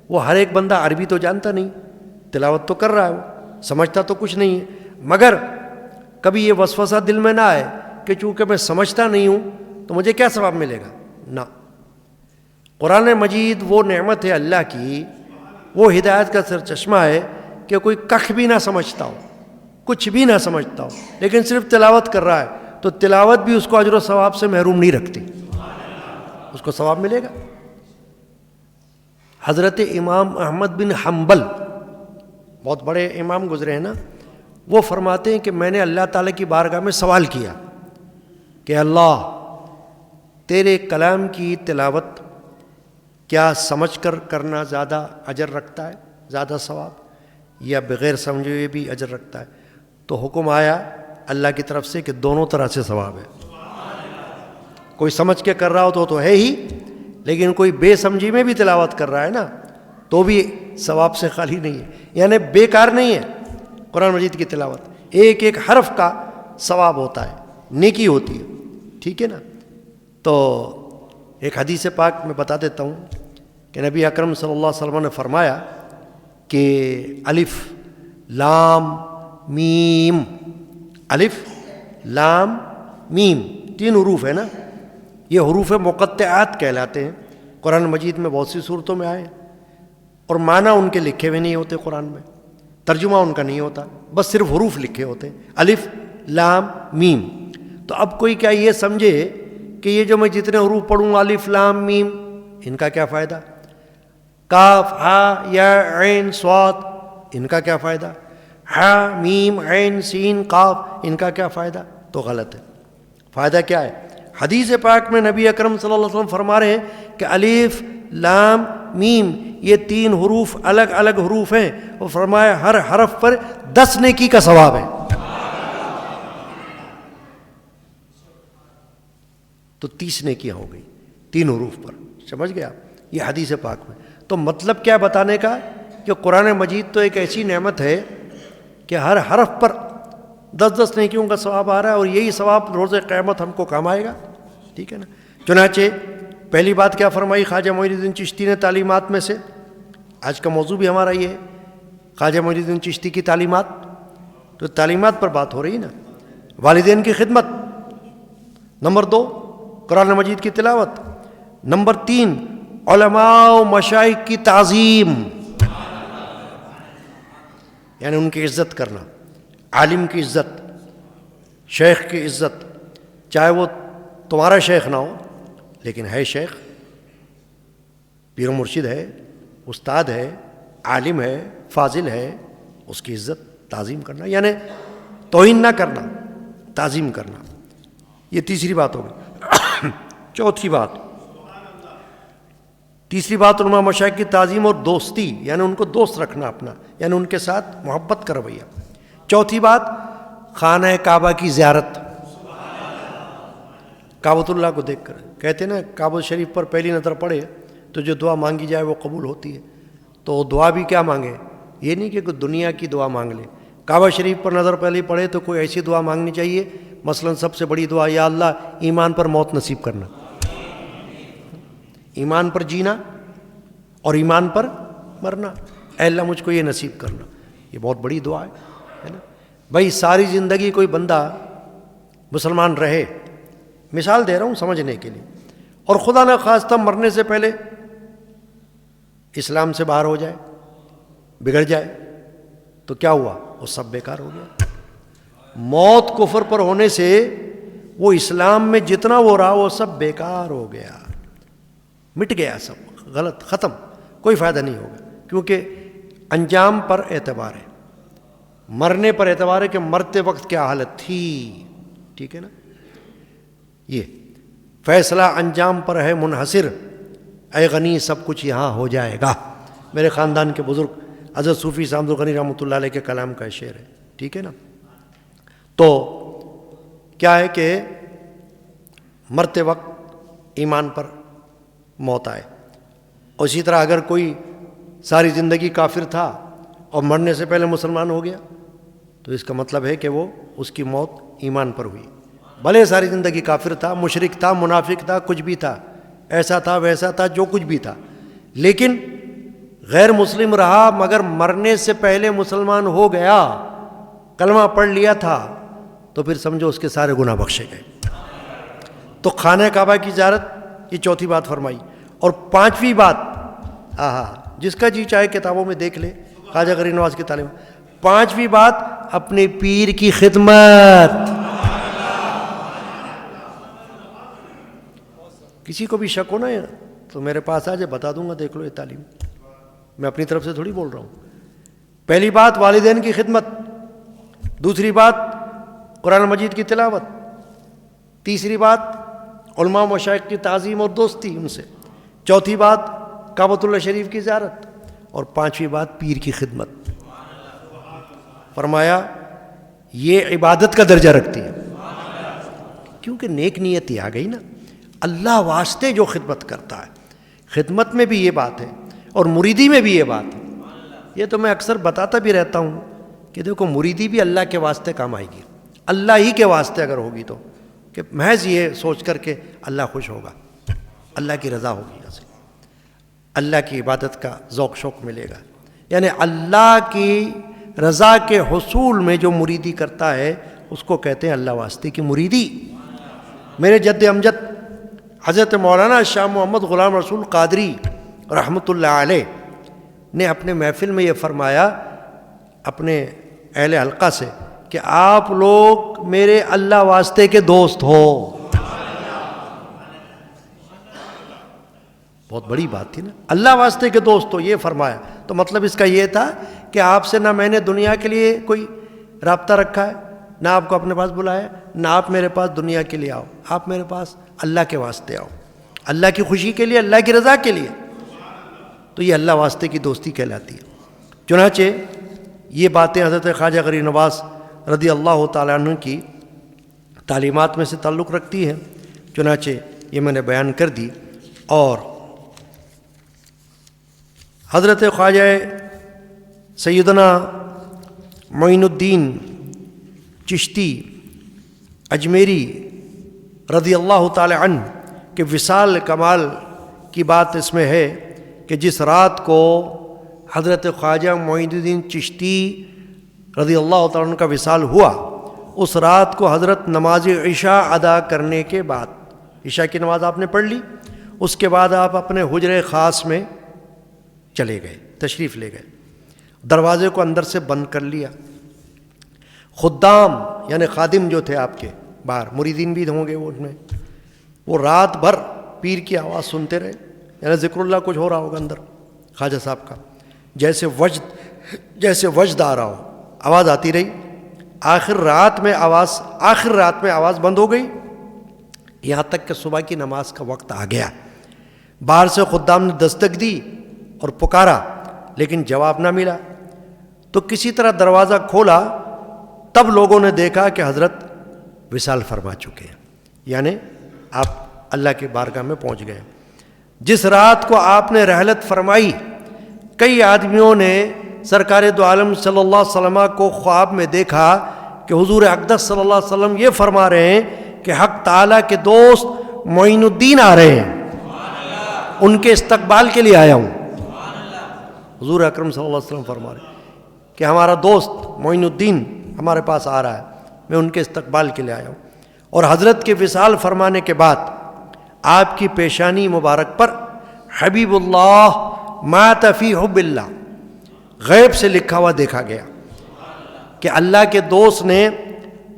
وہ ہر ایک بندہ عربی تو جانتا نہیں، تلاوت تو کر رہا ہے، وہ سمجھتا تو کچھ نہیں ہے، مگر کبھی یہ وسوسہ دل میں نہ آئے کہ چونکہ میں سمجھتا نہیں ہوں تو مجھے کیا ثواب ملے گا، نہ۔ قرآن مجید وہ نعمت ہے اللہ کی، وہ ہدایت کا سرچشمہ ہے کہ کوئی کخ بھی نہ سمجھتا ہو، کچھ بھی نہ سمجھتا ہو، لیکن صرف تلاوت کر رہا ہے، تو تلاوت بھی اس کو اجر و ثواب سے محروم نہیں رکھتی، اس کو ثواب ملے گا۔ حضرت امام احمد بن حنبل بہت بڑے امام گزرے ہیں نا، وہ فرماتے ہیں کہ میں نے اللہ تعالیٰ کی بارگاہ میں سوال کیا کہ اللہ تیرے کلام کی تلاوت کیا سمجھ کر کرنا زیادہ اجر رکھتا ہے، زیادہ ثواب، یا بغیر سمجھے ہوئے بھی اجر رکھتا ہے؟ تو حکم آیا اللہ کی طرف سے کہ دونوں طرح سے ثواب ہے. کوئی سمجھ کے کر رہا ہو تو ہے ہی، لیکن کوئی بے سمجھی میں بھی تلاوت کر رہا ہے نا تو بھی ثواب سے خالی نہیں ہے، یعنی بیکار نہیں ہے قرآن مجید کی تلاوت. ایک ایک حرف کا ثواب ہوتا ہے، نیکی ہوتی ہے. ٹھیک ہے نا. تو ایک حدیث پاک میں بتا دیتا ہوں کہ نبی اکرم صلی اللہ علیہ وسلم نے فرمایا کہ الف لام میم، الف لام میم 3 حروف ہے نا، یہ حروف مقطعات کہلاتے ہیں. قرآن مجید میں بہت سی صورتوں میں آئے ہیں اور معنی ان کے لکھے ہوئے نہیں ہوتے، قرآن میں ترجمہ ان کا نہیں ہوتا، بس صرف حروف لکھے ہوتے ہیں، الف لام میم. تو اب کوئی کیا یہ سمجھے کہ یہ جو میں جتنے حروف پڑھوں الف لام میم ان کا کیا فائدہ، کاف ہا یا عین صاد ان کا کیا فائدہ، ہا میم عین سین قاف ان کا کیا فائدہ؟ تو غلط ہے. فائدہ کیا ہے؟ حدیث پاک میں نبی اکرم صلی اللہ علیہ وسلم فرما رہے ہیں کہ الف لام میم یہ 3 حروف الگ الگ حروف ہیں، اور فرمایا ہر حرف پر 10 نیکی کا ثواب ہے. تو 30 نیکیاں ہو گئی 3 حروف پر. سمجھ گیا؟ یہ حدیث پاک میں. تو مطلب کیا بتانے کا کہ قرآن مجید تو ایک ایسی نعمت ہے کہ ہر حرف پر 10 نیکیوں کا ثواب آ رہا ہے، اور یہی ثواب روز قیامت ہم کو کام آئے گا. ٹھیک ہے نا. چنانچہ پہلی بات کیا فرمائی خواجہ معین الدین چشتی نے تعلیمات میں سے، آج کا موضوع بھی ہمارا یہ ہے خواجہ معین الدین چشتی کی تعلیمات. تو تعلیمات پر بات ہو رہی نا. والدین کی خدمت، نمبر 2 قرآن مجید کی تلاوت، نمبر 3 علماء و مشائخ کی تعظیم، یعنی ان کی عزت کرنا. عالم کی عزت، شیخ کی عزت، چاہے وہ تمہارا شیخ نہ ہو لیکن ہے شیخ، پیر و مرشد ہے، استاد ہے، عالم ہے، فاضل ہے، اس کی عزت تعظیم کرنا، یعنی توہین نہ کرنا، تعظیم کرنا. یہ تیسری بات ہوگی. چوتھی بات، تیسری بات علماء مشائخ کی تعظیم اور دوستی، یعنی ان کو دوست رکھنا اپنا، یعنی ان کے ساتھ محبت کا رویہ. چوتھی بات خانہ کعبہ کی زیارت، کعبۃ اللہ کو دیکھ کر. کہتے ہیں نا کعبہ شریف پر پہلی نظر پڑے تو جو دعا مانگی جائے وہ قبول ہوتی ہے. تو دعا بھی کیا مانگے، یہ نہیں کہ کوئی دنیا کی دعا مانگ لے. کعبہ شریف پر نظر پہلے پڑے تو کوئی ایسی دعا مانگنی چاہیے، مثلا سب سے بڑی دعا یا اللہ ایمان پر موت نصیب کرنا، ایمان پر جینا اور ایمان پر مرنا. اے اللہ مجھ کو یہ نصیب کرنا، یہ بہت بڑی دعا ہے نا. بھائی ساری زندگی کوئی بندہ مسلمان رہے، مثال دے رہا ہوں سمجھنے کے لیے، اور خدا نہ خواستہ مرنے سے پہلے اسلام سے باہر ہو جائے، بگڑ جائے، تو کیا ہوا؟ وہ سب بیکار ہو گیا. موت کفر پر ہونے سے وہ اسلام میں جتنا وہ رہا وہ سب بیکار ہو گیا، مٹ گیا، سب غلط، ختم، کوئی فائدہ نہیں ہوگا. کیونکہ انجام پر اعتبار ہے، مرنے پر اعتبار ہے کہ مرتے وقت کیا حالت تھی. ٹھیک ہے نا. یہ فیصلہ انجام پر ہے منحصر، اے غنی سب کچھ یہاں ہو جائے گا. میرے خاندان کے بزرگ حضرت صوفی صاحب غنی رحمۃ اللہ علیہ کے کلام کا شعر ہے. ٹھیک ہے نا. تو کیا ہے کہ مرتے وقت ایمان پر موت آئے. اسی طرح اگر کوئی ساری زندگی کافر تھا اور مرنے سے پہلے مسلمان ہو گیا تو اس کا مطلب ہے کہ وہ اس کی موت ایمان پر ہوئی. بھلے ساری زندگی کافر تھا، مشرک تھا، منافق تھا، کچھ بھی تھا، ایسا تھا ویسا تھا، جو کچھ بھی تھا، لیکن غیر مسلم رہا مگر مرنے سے پہلے مسلمان ہو گیا، کلمہ پڑھ لیا تھا، تو پھر سمجھو اس کے سارے گناہ بخشے گئے. تو خانہ کعبہ کی زیارت، یہ چوتھی بات فرمائی. اور پانچویں بات، جس کا جی چاہے کتابوں میں دیکھ لے خواجہ غریب نواز کی تعلیم. پانچویں بات اپنے پیر کی خدمت. کسی کو بھی شک ہو نا تو میرے پاس آ جائے، بتا دوں گا، دیکھ لو یہ تعلیم، میں اپنی طرف سے تھوڑی بول رہا ہوں. پہلی بات والدین کی خدمت، دوسری بات قرآن مجید کی تلاوت، تیسری بات علماء مشائخ کی تعظیم اور دوستی ان سے، چوتھی بات کعبۃ اللہ شریف کی زیارت، اور پانچویں بات پیر کی خدمت. فرمایا یہ عبادت کا درجہ رکھتی ہے، کیونکہ نیک نیتی آ گئی نا، اللہ واسطے جو خدمت کرتا ہے، خدمت میں بھی یہ بات ہے اور مریدی میں بھی یہ بات ہے۔ یہ تو میں اکثر بتاتا بھی رہتا ہوں کہ دیکھو مریدی بھی اللہ کے واسطے کام آئے گی، اللہ ہی کے واسطے اگر ہوگی تو، کہ محض یہ سوچ کر کے اللہ خوش ہوگا، اللہ کی رضا ہوگی، اللہ کی عبادت کا ذوق شوق ملے گا، یعنی اللہ کی رضا کے حصول میں جو مریدی کرتا ہے اس کو کہتے ہیں اللہ واسطے کی مریدی۔ میرے جد امجد حضرت مولانا شاہ محمد غلام رسول قادری رحمۃ اللہ علیہ نے اپنے محفل میں یہ فرمایا اپنے اہل حلقہ سے کہ آپ لوگ میرے اللہ واسطے کے دوست ہو۔ بہت بڑی بات تھی نا، اللہ واسطے کے دوست ہو، یہ فرمایا تو مطلب اس کا یہ تھا کہ آپ سے نہ میں نے دنیا کے لیے کوئی رابطہ رکھا ہے، نہ آپ کو اپنے پاس بلایا، نہ آپ میرے پاس دنیا کے لیے آؤ، آپ میرے پاس اللہ کے واسطے آؤ، اللہ کی خوشی کے لیے، اللہ کی رضا کے لیے، تو یہ اللہ واسطے کی دوستی کہلاتی ہے۔ چنانچہ یہ باتیں حضرت خواجہ غریب نواز رضی اللہ تعالیٰ عنہ کی تعلیمات میں سے تعلق رکھتی ہیں، چنانچہ یہ میں نے بیان کر دی۔ اور حضرت خواجہ سیدنا معین الدین چشتی اجمیری رضی اللہ تعالی عنہ کہ وصال کمال کی بات اس میں ہے کہ جس رات کو حضرت خواجہ معین الدین چشتی رضی اللہ تعالیٰ عنہ کا وصال ہوا، اس رات کو حضرت نماز عشاء ادا کرنے کے بعد، عشاء کی نماز آپ نے پڑھ لی، اس کے بعد آپ اپنے حجرے خاص میں چلے گئے، تشریف لے گئے، دروازے کو اندر سے بند کر لیا۔ خدام یعنی خادم جو تھے آپ کے باہر، مریدین بھی ہوں گے وہ، ان میں وہ رات بھر پیر کی آواز سنتے رہے، یعنی ذکر اللہ کچھ ہو رہا ہوگا اندر خواجہ صاحب کا، جیسے وجد آ رہا ہو، آواز آتی رہی، آخر رات میں آواز بند ہو گئی، یہاں تک کہ صبح کی نماز کا وقت آ گیا۔ باہر سے خدام نے دستک دی اور پکارا لیکن جواب نہ ملا، تو کسی طرح دروازہ کھولا، تب لوگوں نے دیکھا کہ حضرت وصال فرما چکے ہیں، یعنی آپ اللہ کی بارگاہ میں پہنچ گئے۔ جس رات کو آپ نے رحلت فرمائی، کئی آدمیوں نے سرکار دو عالم صلی اللہ علیہ وسلم کو خواب میں دیکھا کہ حضور اقدس صلی اللہ علیہ وسلم یہ فرما رہے ہیں کہ حق تعالیٰ کے دوست معین الدین آ رہے ہیں، ان کے استقبال کے لیے آیا ہوں۔ حضور اکرم صلی اللہ علیہ وسلم فرما رہے ہیں کہ ہمارا دوست معین الدین ہمارے پاس آ رہا ہے، میں ان کے استقبال کے لیے آیا ہوں۔ اور حضرت کے وصال فرمانے کے بعد آپ کی پیشانی مبارک پر حبیب اللہ مات فی حب اللہ غیب سے لکھا ہوا دیکھا گیا کہ اللہ کے دوست نے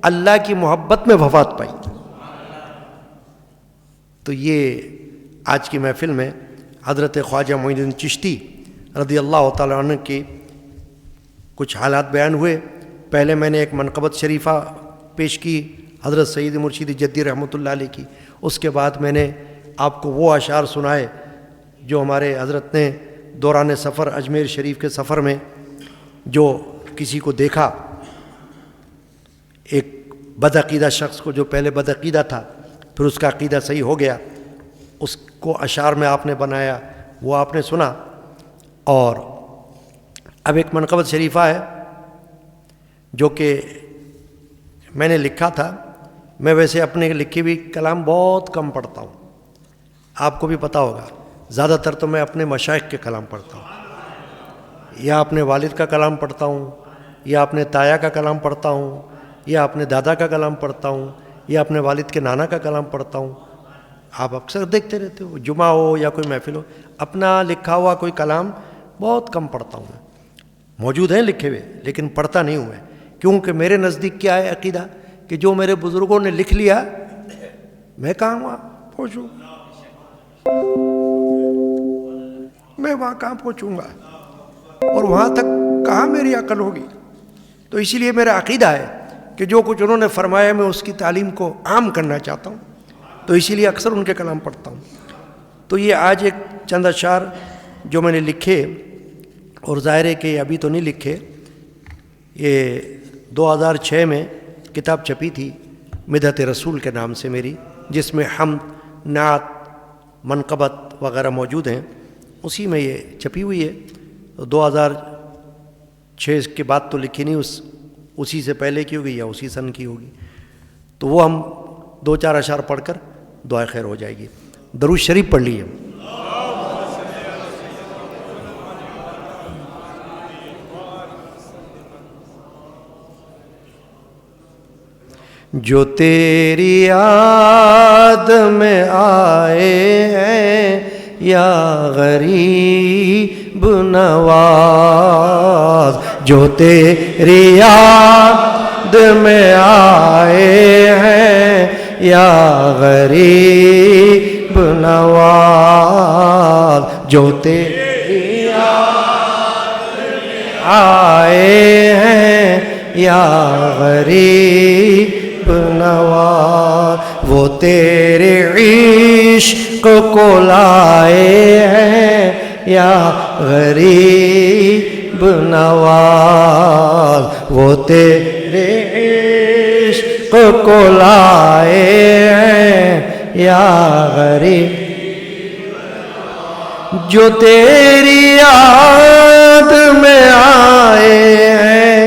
اللہ کی محبت میں وفات پائی۔ تو یہ آج کی محفل میں حضرت خواجہ معین الدین چشتی رضی اللہ تعالیٰ عنہ کے کچھ حالات بیان ہوئے۔ پہلے میں نے ایک منقبت شریفہ پیش کی حضرت سید مرشد جدی رحمۃ اللہ علیہ کی، اس کے بعد میں نے آپ کو وہ اشعار سنائے جو ہمارے حضرت نے دوران سفر اجمیر شریف کے سفر میں جو کسی کو دیکھا، ایک بدعقیدہ شخص کو جو پہلے بدعقیدہ تھا پھر اس کا عقیدہ صحیح ہو گیا، اس کو اشعار میں آپ نے بنایا، وہ آپ نے سنا۔ اور اب ایک منقبت شریفہ ہے جو کہ میں نے لکھا تھا، میں ویسے اپنے لکھی ہوئی کلام بہت کم پڑھتا ہوں، آپ کو بھی پتہ ہوگا، زیادہ تر تو میں اپنے مشائخ کے کلام پڑھتا ہوں، یا اپنے والد کا کلام پڑھتا ہوں، یا اپنے تایا کا کلام پڑھتا ہوں، یا اپنے دادا کا کلام پڑھتا ہوں، یا اپنے والد کے نانا کا کلام پڑھتا ہوں۔ آپ اکثر دیکھتے رہتے ہو، جمعہ ہو یا کوئی محفل ہو، اپنا لکھا ہوا کوئی کلام بہت کم پڑھتا ہوں میں، موجود ہیں لکھے ہوئے لیکن پڑھتا نہیں ہوں میں، کیونکہ میرے نزدیک کیا ہے عقیدہ کہ جو میرے بزرگوں نے لکھ لیا میں کہاں وہاں پہنچوں، میں وہاں کہاں پہنچوں گا، اور وہاں تک کہاں میری عقل ہوگی۔ تو اسی لیے میرا عقیدہ ہے کہ جو کچھ انہوں نے فرمایا میں اس کی تعلیم کو عام کرنا چاہتا ہوں، تو اسی لیے اکثر ان کے کلام پڑھتا ہوں۔ تو یہ آج ایک چند اشعار جو میں نے لکھے، اور ظاہر ہے کہ ابھی تو نہیں لکھے، یہ 2006 میں کتاب چھپی تھی مدحت رسول کے نام سے میری، جس میں حمد، نعت، منقبت وغیرہ موجود ہیں، اسی میں یہ چھپی ہوئی ہے۔ 2006 کے بعد تو لکھی نہیں، اسی سے پہلے کی ہوگی یا اسی سن کی ہوگی، تو وہ ہم 2-4 اشعار پڑھ کر دعائے خیر ہو جائے گی۔ درود شریف پڑھ لیے۔ جو تیری یاد میں آئے ہیں یا غریب نواز، جو تیری یاد میں آئے ہیں یا غریب نواز، جو تیری یاد میں آئے ہیں یا غریب نواز، وہ تیرے عشق کو لائے ہیں یا غریب نواز، وہ تیرے عشق کو لائے ہیں یا غریب، جو تیری یاد میں آئے ہیں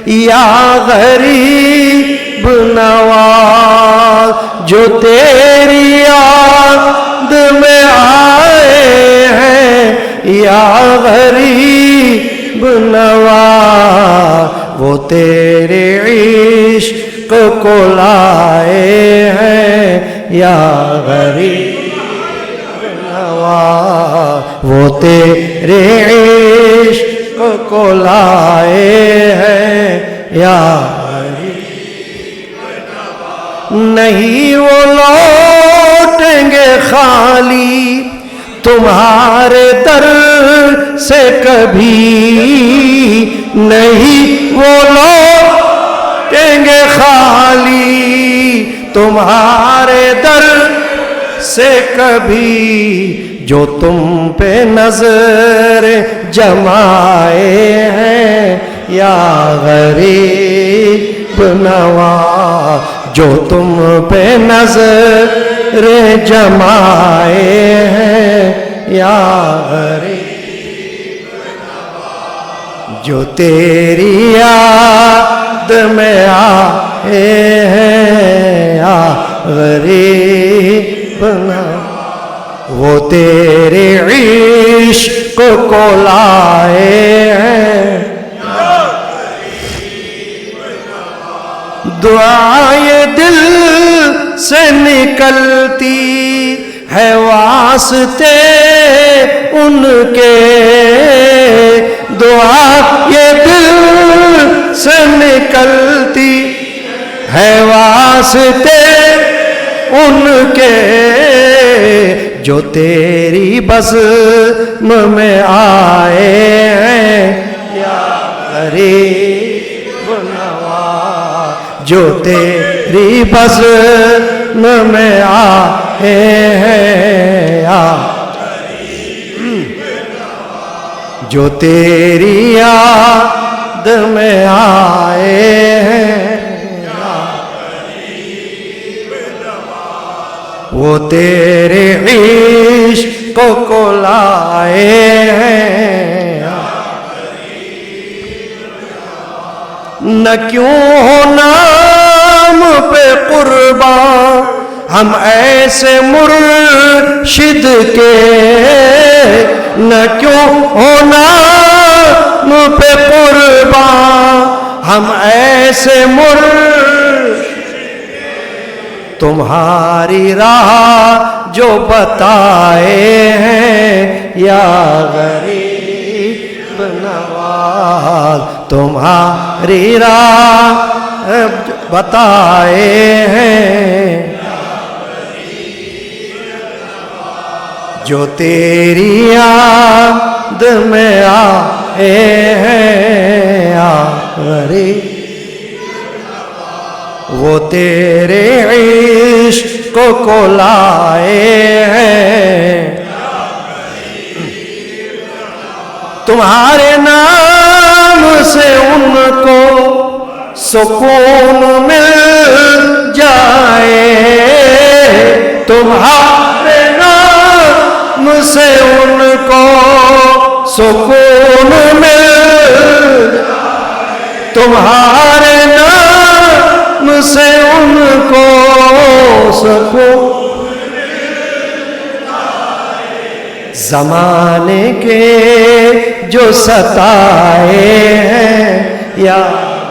یا غریب نواز، جو تیری یاد میں آئے ہیں یا غریب نواز، وہ تیرے عشق کو لائے ہیں یا غریب نواز، وہ تیرے عشق کو لائے ہیں یا نہیں، وہ لوٹیں گے خالی تمہارے در سے کبھی نہیں، وہ لوٹیں گے خالی تمہارے در سے کبھی، جو تم پہ نظر جمائے ہیں یا غریب نواز، جو تم پہ نظر جمائے ہیں یا غریب نواز، جو تیری یاد میں آئے ہیں یا غریب نواز، وہ تیرے عشق کو لائے ہیں، دعائیں دل سے نکلتی ہے واسطے ان کے، دعائیں دل سے نکلتی ہے واسطے ان کے، جو تیری بزم میں آئے ہیں یا غریب نواز، جو تیری بزم میں آئے ہیں یا جو تیری یاد میں آئے ہیں یا وہ تیرے عشق کو لائے ہیں، نہ کیوں ہو نام پہ قربان ہم ایسے مرشد کے، نہ کیوں ہو نام پہ قربان ہم ایسے مرشد کے، تمہاری راہ جو بتائے ہیں یا غریب نواز، تمہاری راہ بتائے ہیں جو تیری یاد میں آئے ہیں یا غریب، وہ تیرے عشق کو لائے ہیں، تمہارے نام سے ان کو سکون مل جائے تمہارے نام سے ان کو سکون مل جائے تمہارے نام سے ان کو سکون زمانے کے جو ستائے ہیں یا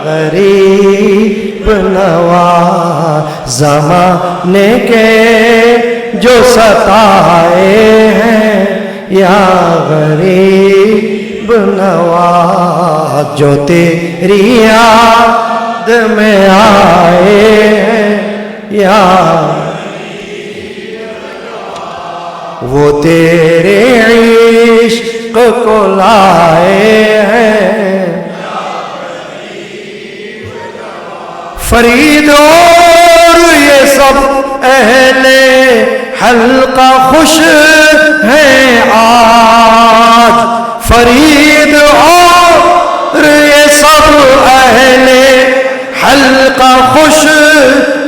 غریب نواز زمانے کے جو ستائے ہیں یا غریب نواز جو تیری یاد میں آئے ہیں یا وہ تیرے عشق کو لائے ہیں فرید اور یہ سب اہل حلقہ خوش ہیں آج فرید اور یہ سب اہل حلقہ خوش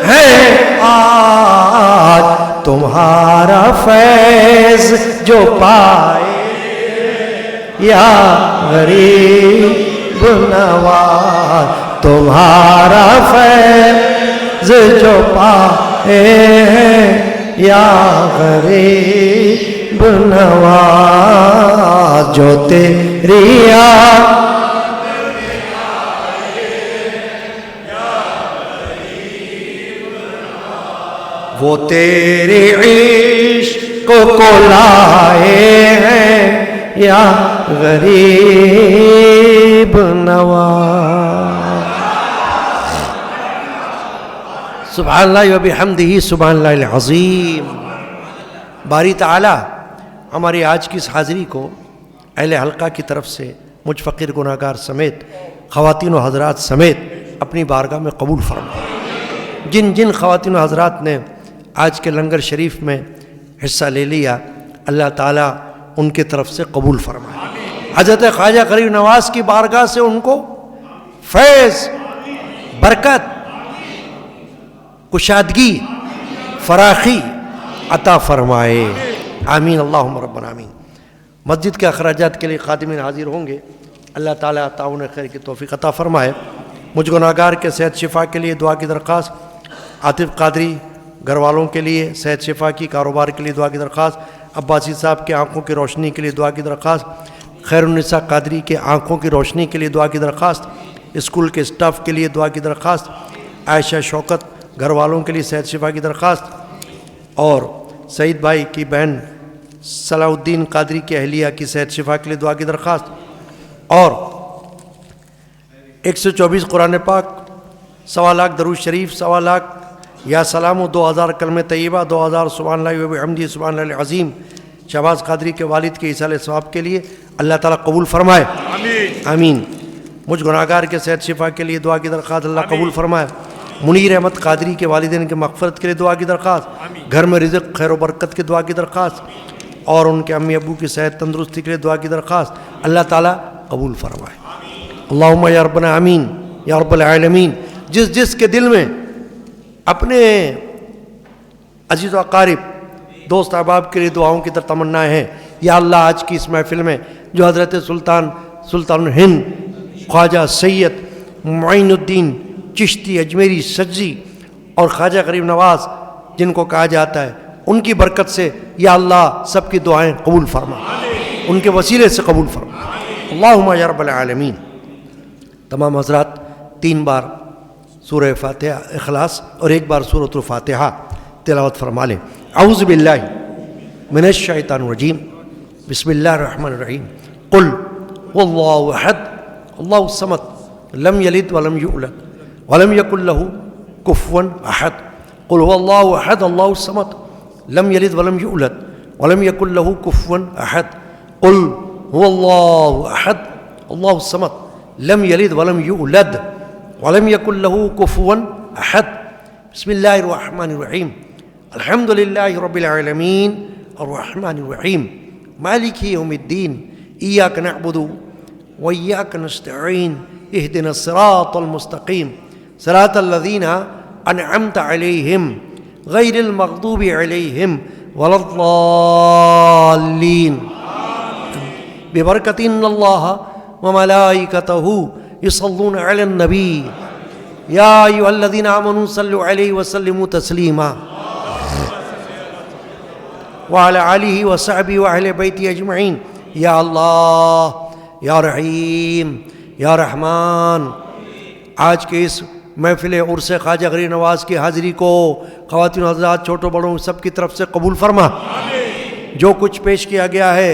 ہیں آج تمہارا فیض جو پائے یا غریب نواز تمہارا فیض جو پائے یا غریب نواز جو تیری یاد وہ تیرے عشق کو لائے ہیں یا غریب نواز سبحان اللہ و بحمدہ سبحان اللہ العظیم باری تعالی ہماری آج کی اس حاضری کو اہل حلقہ کی طرف سے مجھ فقیر گناہگار سمیت خواتین و حضرات سمیت اپنی بارگاہ میں قبول فرمائے جن جن خواتین و حضرات نے آج کے لنگر شریف میں حصہ لے لیا اللہ تعالیٰ ان کی طرف سے قبول فرمائے حضرت خواجہ غریب نواز کی بارگاہ سے ان کو فیض برکت کشادگی فراخی عطا فرمائے آمین اللہم ربنا آمین مسجد کے اخراجات کے لیے خادمین حاضر ہوں گے اللہ تعالیٰ تعاون خیر کی توفیق عطا فرمائے مجھ گناہگار کے صحت شفا کے لیے دعا کی درخواست عاطف قادری گھر والوں کے لیے صحت شفا کی کاروبار کے لیے دعا کی درخواست عباسی صاحب کے آنکھوں کی روشنی کے لیے دعا کی درخواست خیر النساء قادری کے آنکھوں کی روشنی کے لیے دعا کی درخواست اسکول کے اسٹاف کے لیے دعا کی درخواست عائشہ شوکت گھر والوں کے لیے صحت شفا کی درخواست اور سعید بھائی کی بہن صلاح الدین قادری کی اہلیہ کی صحت شفا کے لیے دعا کی درخواست اور 124 قرآن پاک 1.25 لاکھ درود شریف 1.25 لاکھ یا سلام و 2000 کلمہ طیبہ 2000 سبحان اللہ و بحمدہ سبحان اللہ العظیم شہباز قادری کے والد کے ایصال ثواب کے لیے اللہ تعالیٰ قبول فرمائے آمین مجھ گناہگار کے صحت شفا کے لیے دعا کی درخواست اللہ قبول فرمائے منیر احمد قادری کے والدین کے مغفرت کے لیے دعا کی درخواست گھر میں رزق خیر و برکت کی دعا کی درخواست اور ان کے امی ابو کی صحت تندرستی کے لیے دعا کی درخواست اللہ تعالیٰ قبول فرمائے اللہم یا ربنا آمین یا رب العالمین جس جس کے دل میں اپنے عزیز و اقارب دوست احباب کے لیے دعاؤں کی تمنا ہیں یا اللہ آج کی اس محفل میں جو حضرت سلطان الہند خواجہ سید معین الدین چشتی اجمیری سجزی اور خواجہ غریب نواز جن کو کہا جاتا ہے ان کی برکت سے یا اللہ سب کی دعائیں قبول فرما ان کے وسیلے سے قبول فرما اللہم یا رب العالمین تمام حضرات 3 بار سورہ فاتحہ اخلاص اور 1 بار سورۃ الفاتحہ تلاوت فرما لیں اعوذ باللہ من الشیطان الرجیم بسم اللہ الرحمن الرحیم قل واللہ احد اللہ الصمد لم یلد ولم یولد ولم یکن له کفوا احد قل هو اللہ احد اللہ الصمد لم یلد ولم یولد ولم یکن له کفوا احد قل هو اللہ احد اللہ الصمد لم یلد ولم یولد ولم یکن له کفوا احد بسم اللہ الرحمن الرحیم الحمد للہ رب العالمین الرحمن الرحیم مالک یوم الدین ایاک نعبد وإياك نستعين اهدنا الصراط المستقيم صراط الذین انعمت علیہم غیر المغضوب علیہم ولا الضالین ببرکۃ ان اللہ وملائکتہ یصلون علی النبی یا ایھا الذین آمنوا صلوا علیہ وسلموا تسلیما وعلی آلہ وصحبہ واہل بیتہ اجمعین یا اللہ یا رحیم یا رحمان۔ آج کے اس محفل عرس خواجہ غریب نواز کی حاضری کو خواتین و حضرات چھوٹوں بڑوں سب کی طرف سے قبول فرما۔ جو کچھ پیش کیا گیا ہے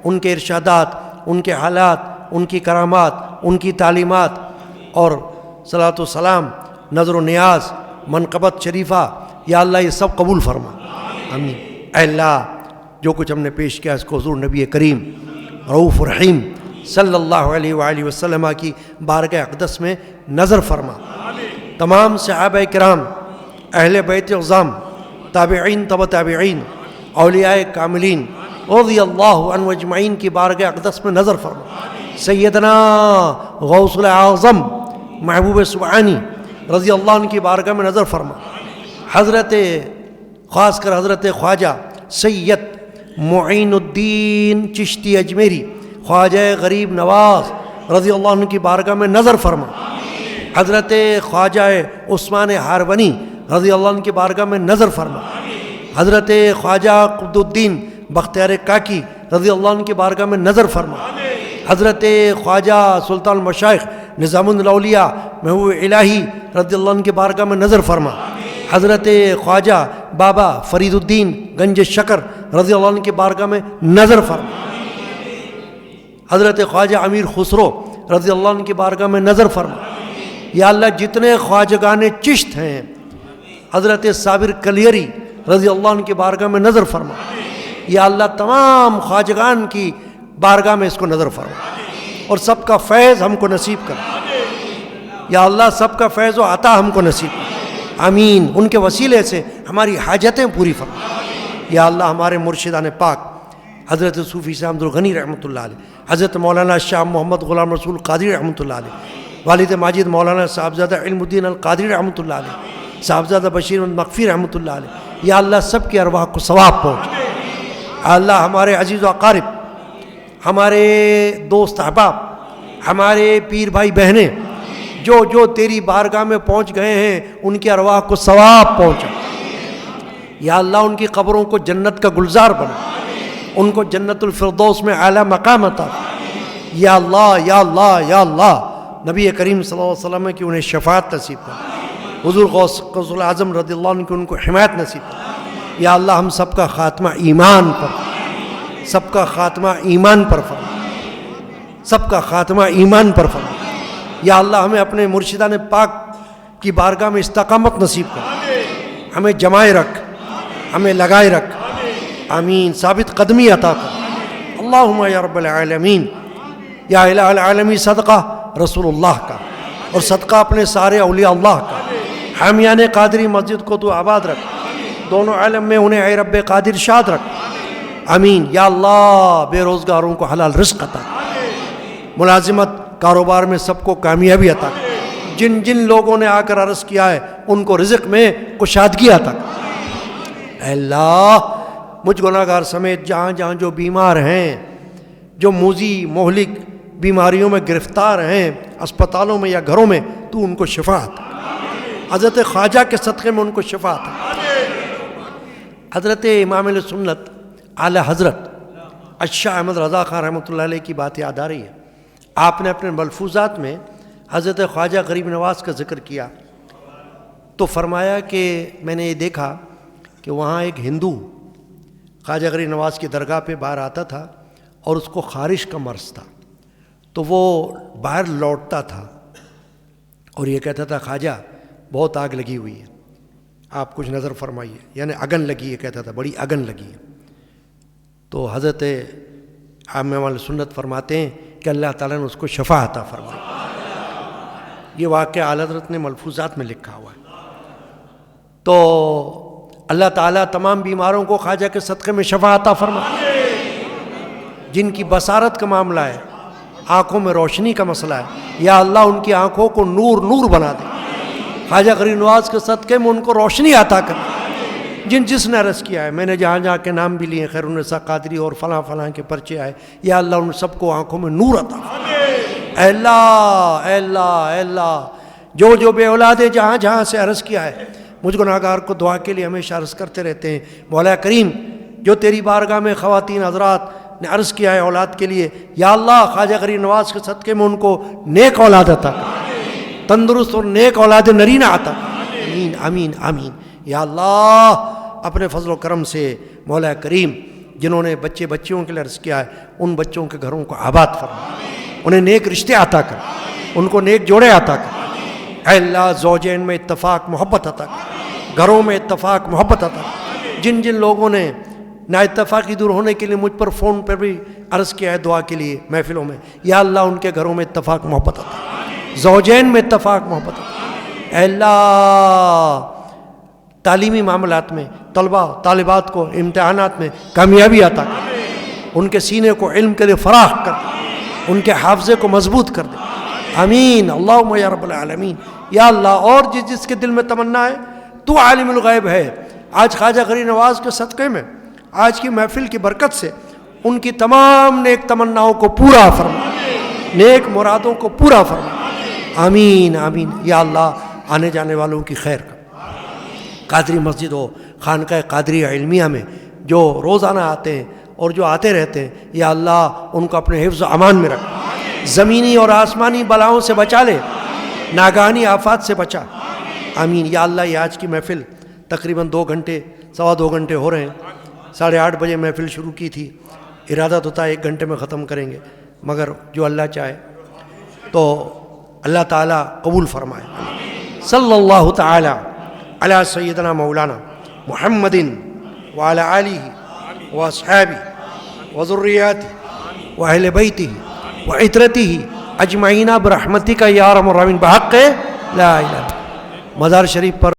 ان کے ارشادات، ان کے حالات، ان کی کرامات، ان کی تعلیمات اور صلاۃ و سلام، نظر و نیاز، منقبت شریفہ، یا اللہ یہ سب قبول فرما، آمین۔ اے اللہ جو کچھ ہم نے پیش کیا اس کو حضور نبی کریم رؤوف رحیم صلی اللہ علیہ وآلہ وسلم کی بارگاہ اقدس میں نظر فرما۔ تمام صحابہ کرام، اہل بیت اعظام، تابعین تبع تابعین، اولیاء کاملین رضی اللہ عنہ اجمعین کی بارگاہ اقدس میں نظر فرما۔ سیدنا غوث الاعظم محبوب سبحانی رضی اللہ عنہ کی بارگاہ میں نظر فرما۔ حضرت خاص کر حضرت خواجہ سید معین الدین چشتی اجمیری خواجہ غریب نواز رضی اللہ عنہ کی بارگاہ میں نظر فرما۔ حضرت خواجہ عثمان ہارونی رضی اللہ عنہ کی بارگاہ میں نظر فرما۔ حضرت خواجہ قطب الدین بختیار کاکی رضی اللہ عنہ کی بارگاہ میں نظر فرما۔ حضرت خواجہ سلطان المشائخ نظام الاولیاء محبوب الہی رضی اللہ عنہ کی بارگاہ میں نظر فرما۔ حضرت خواجہ بابا فرید الدین گنج شکر رضی اللہ عنہ کی بارگاہ میں نظر فرما۔ حضرت خواجہ امیر خسرو رضی اللہ عنہ کی بارگاہ میں نظر فرما۔ یا اللہ جتنے خواجگان چشت ہیں حضرت صابر کلیری رضی اللہ عنہ کی بارگاہ میں نظر فرما۔ یا اللہ تمام خواجگان کی بارگاہ میں اس کو نظر فرما اور سب کا فیض ہم کو نصیب کر۔ یا اللہ سب کا فیض و عطا ہم کو نصیب کر، آمین۔ ان کے وسیلے سے ہماری حاجتیں پوری فرما۔ یا اللہ ہمارے مرشدان پاک حضرت صوفی سے عبد الغنی رحمۃ اللہ علیہ، حضرت مولانا شاہ محمد غلام رسول قادری رحمۃ اللہ علیہ، والد ماجد مولانا صاحبزادہ علم الدین القادری رحمۃ اللہ علیہ، صاحبزادہ بشیر احمد مغفی رحمۃ اللہ علیہ، یا اللہ سب کی ارواح کو ثواب پہنچ۔ اللہ ہمارے عزیز و اقارب، ہمارے دوست احباب، ہمارے پیر بھائی بہنیں جو جو تیری بارگاہ میں پہنچ گئے ہیں ان کی ارواح کو ثواب پہنچا۔ یا اللہ ان کی قبروں کو جنت کا گلزار بنا، ان کو جنت الفردوس میں اعلیٰ مقام عطا۔ یا اللہ یا اللہ یا اللہ نبی کریم صلی اللہ علیہ وسلم کی انہیں شفاعت نصیب کر، حضور غوث الاعظم رضی اللہ عنہ کی ان کو حمایت نصیب کر۔ یا اللہ ہم سب کا خاتمہ ایمان پر، سب کا خاتمہ ایمان پر فرما، سب کا خاتمہ ایمان پر فرما۔ یا اللہ ہمیں اپنے مرشدان پاک کی بارگاہ میں استقامت نصیب کر، ہمیں جمائے رکھ، ہمیں لگائے رکھ، آمین۔ ثابت قدمی عطا کر اللہم یا رب العالمین۔ یا الہ العالمین صدقہ رسول اللہ کا اور صدقہ اپنے سارے اولیاء اللہ کا، حامیان قادری مسجد کو تو آباد رکھ، دونوں عالم میں انہیں اے رب قادر شاد رکھ، آمین۔ یا اللہ بے روزگاروں کو حلال رزق عطا کر، ملازمت کاروبار میں سب کو کامیابی عطا کر، جن جن لوگوں نے آ کر عرض کیا ہے ان کو رزق میں کشادگی عطا کر۔ اے اللہ مجھ گناہگار سمیت جہاں جہاں جو بیمار ہیں، جو موذی مہلک بیماریوں میں گرفتار ہیں اسپتالوں میں یا گھروں میں، تو ان کو شفا عطا کر، حضرت خواجہ کے صدقے میں ان کو شفا عطا کر۔ حضرت امام علیہ سنت اعلیٰ حضرت الشاہ احمد رضا خان رحمۃ اللہ علیہ کی بات یاد آ رہی ہے۔ آپ نے اپنے ملفوظات میں حضرت خواجہ غریب نواز کا ذکر کیا تو فرمایا کہ میں نے یہ دیکھا کہ وہاں ایک ہندو خواجہ غریب نواز کی درگاہ پہ باہر آتا تھا اور اس کو خارش کا مرض تھا، تو وہ باہر لوٹتا تھا اور یہ کہتا تھا خواجہ بہت آگ لگی ہوئی ہے، آپ کچھ نظر فرمائیے، یعنی اگن لگی ہے، کہتا تھا بڑی اگن لگی ہے۔ تو حضرت عامہ والے سنت فرماتے ہیں کہ اللہ تعالیٰ نے اس کو شفا عطا فرمائی۔ یہ واقعہ اعلیٰ حضرت نے ملفوظات میں لکھا ہوا ہے۔ تو اللہ تعالیٰ تمام بیماروں کو خواجہ کے صدقے میں شفا عطا فرمائے، جن کی بصارت کا معاملہ ہے، آنکھوں میں روشنی کا مسئلہ ہے، یا اللہ ان کی آنکھوں کو نور نور بنا دے، خواجہ غریب نواز کے صدقے میں ان کو روشنی عطا کر، جس نے عرض کیا ہے، میں نے جہاں جہاں کے نام بھی لیے، خیر النساء قادری اور فلاں فلاں کے پرچے آئے، یا اللہ ان سب کو آنکھوں میں نور عطا کر۔ اے اللہ اے اللہ اے اللہ، جو بے اولاد جہاں جہاں سے عرض کیا ہے، مجھ گناہگار کو دعا کے لیے ہمیشہ عرض کرتے رہتے ہیں، مولا کریم جو تیری بارگاہ میں خواتین حضرات نے عرض کیا ہے اولاد کے لیے، یا اللہ خواجہ غریب نواز کے صدقے میں ان کو نیک اولاد عطا کر، تندرست اور نیک اولاد نرینہ عطا کر، آمین آمین آمین۔ یا اللہ اپنے فضل و کرم سے مولا کریم جنہوں نے بچیوں کے لیے عرض کیا ہے، ان بچوں کے گھروں کو آباد فرما، انہیں نیک رشتے عطا کر، ان کو نیک جوڑے عطا کر، اے اللہ زوجین میں اتفاق محبت عطا کر، گھروں میں اتفاق محبت عطا کر۔ جن لوگوں نے نا اتفاقی دور ہونے کے لیے مجھ پر فون پر بھی عرض کیا ہے دعا کے لیے محفلوں میں، یا اللہ ان کے گھروں میں اتفاق محبت عطا کر، زوجین میں اتفاق محبت عطا کر۔ اے اللہ تعلیمی معاملات میں طلبہ طالبات کو امتحانات میں کامیابی عطا کر، ان کے سینے کو علم کے لیے فراخ کر دے، ان کے حافظے کو مضبوط کر دے، آمین اللہم یا رب العالمین۔ یا اللہ اور جس کے دل میں تمنا ہے تو عالم الغیب ہے، آج خواجہ غریب نواز کے صدقے میں آج کی محفل کی برکت سے ان کی تمام نیک تمناؤں کو پورا فرما، نیک مرادوں کو پورا فرما، آمین آمین۔ یا اللہ آنے جانے والوں کی خیر کر، قادری مسجد و خانقاہ قادری علمیہ میں جو روزانہ آتے ہیں اور جو آتے رہتے ہیں، یا اللہ ان کو اپنے حفظ و امان میں رکھ، زمینی اور آسمانی بلاؤں سے بچا لے، ناگہانی آفات سے بچا، آمین۔ یا اللہ یہ آج کی محفل تقریباً 2 گھنٹے 2.25 گھنٹے ہو رہے ہیں، 8:30 بجے محفل شروع کی تھی، ارادہ تو تھا 1 گھنٹے میں ختم کریں گے، مگر جو اللہ چاہے تو اللہ تعالیٰ قبول فرمائے۔ صلی اللہ تعالیٰ علی سیدنا مولانا محمد وعلی آلہ واصحابہ وذریاتہ واہل بیتہ وعترتہ اجمعین برحمتک یا ارحم الراحمین، بحق لا الہ۔ مزار شریف پر